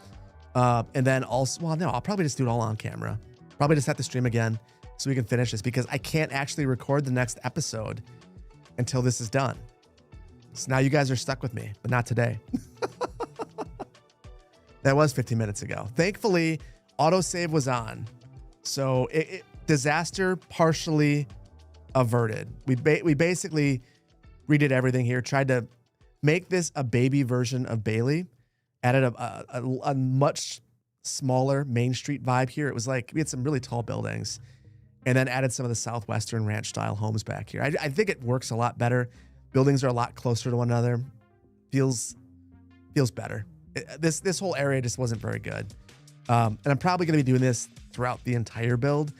And then also, well, no, I'll probably just do it all on camera. Probably just have to stream again so we can finish this because I can't actually record the next episode until this is done. So now you guys are stuck with me, but not today. That was 15 minutes ago. Thankfully, autosave was on. So disaster partially averted. We basically redid everything here, tried to make this a baby version of Bailey, added a much smaller Main Street vibe here. It was like we had some really tall buildings and then added some of the Southwestern ranch style homes back here. I think it works a lot better. Buildings are a lot closer to one another. Feels better. This whole area just wasn't very good. And I'm probably going to be doing this throughout the entire build.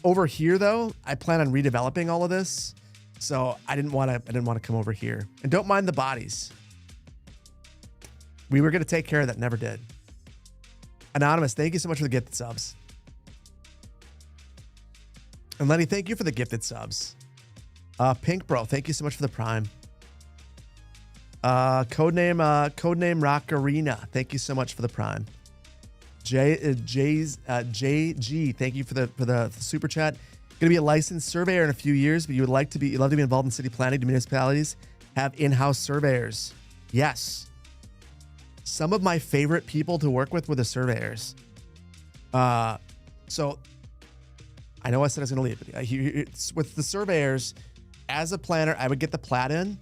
Over here, though, I plan on redeveloping all of this, so I didn't want to come over here. And don't mind the bodies. We were going to take care of that, never did. Anonymous, thank you so much for the gifted subs. And Lenny, thank you for the gifted subs. Pink Bro, thank you so much for the prime. Codename Rockarina, thank you so much for the prime. JG, thank you for the super chat. Going to be a licensed surveyor in a few years, but you'd love to be involved in city planning. Do municipalities have in-house surveyors? Yes. Some of my favorite people to work with were the surveyors. So I know I said I was going to leave, but with the surveyors, as a planner, I would get the plat in,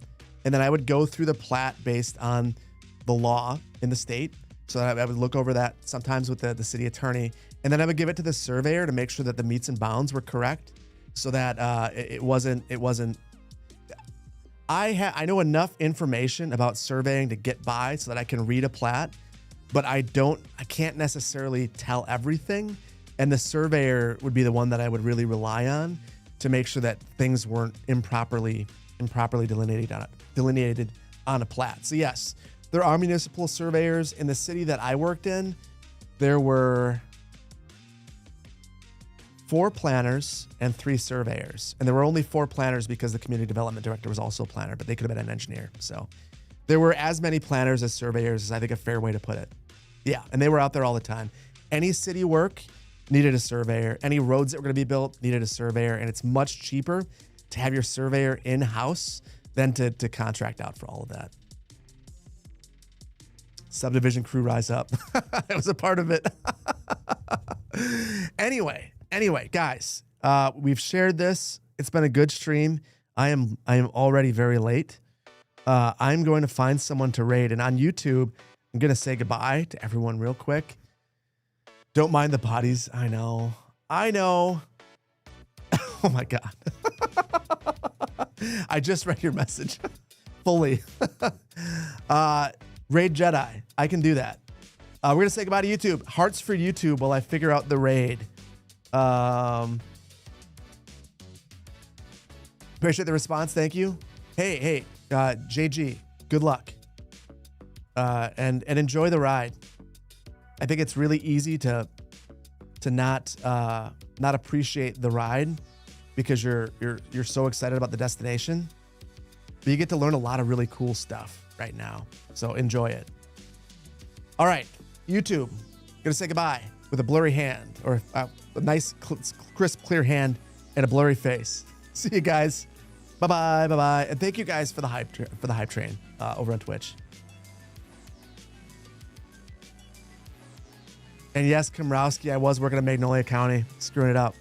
and then I would go through the plat based on the law in the state. So I would look over that sometimes with the city attorney, and then I would give it to the surveyor to make sure that the meets and bounds were correct, so that it wasn't. I know enough information about surveying to get by so that I can read a plat, but I can't necessarily tell everything, and the surveyor would be the one that I would really rely on to make sure that things weren't improperly delineated on a plat. So yes, there are municipal surveyors. In the city that I worked in, there were 4 planners and 3 surveyors. And there were only 4 planners because the community development director was also a planner, but they could have been an engineer. So there were as many planners as surveyors is I think a fair way to put it. Yeah, and they were out there all the time. Any city work needed a surveyor. Any roads that were going to be built needed a surveyor. And it's much cheaper to have your surveyor in-house than to contract out for all of that. Subdivision crew rise up. I was a part of it. Anyway, guys, we've shared this. It's been a good stream. I am already very late. I'm going to find someone to raid, and on YouTube, I'm going to say goodbye to everyone real quick. Don't mind the bodies. I know. Oh my God. I just read your message fully. Raid Jedi. I can do that. We're going to say goodbye to YouTube. Hearts for YouTube while I figure out the raid. Appreciate the response. Thank you. Hey, JG, good luck. And enjoy the ride. I think it's really easy to not appreciate the ride because you're so excited about the destination. But you get to learn a lot of really cool stuff right now. So enjoy it. All right, YouTube, gonna say goodbye with a blurry hand or a nice, crisp, clear hand and a blurry face. See you guys. Bye-bye. And thank you guys for the hype train over on Twitch. And yes, Komrowski, I was working at Magnolia County, screwing it up.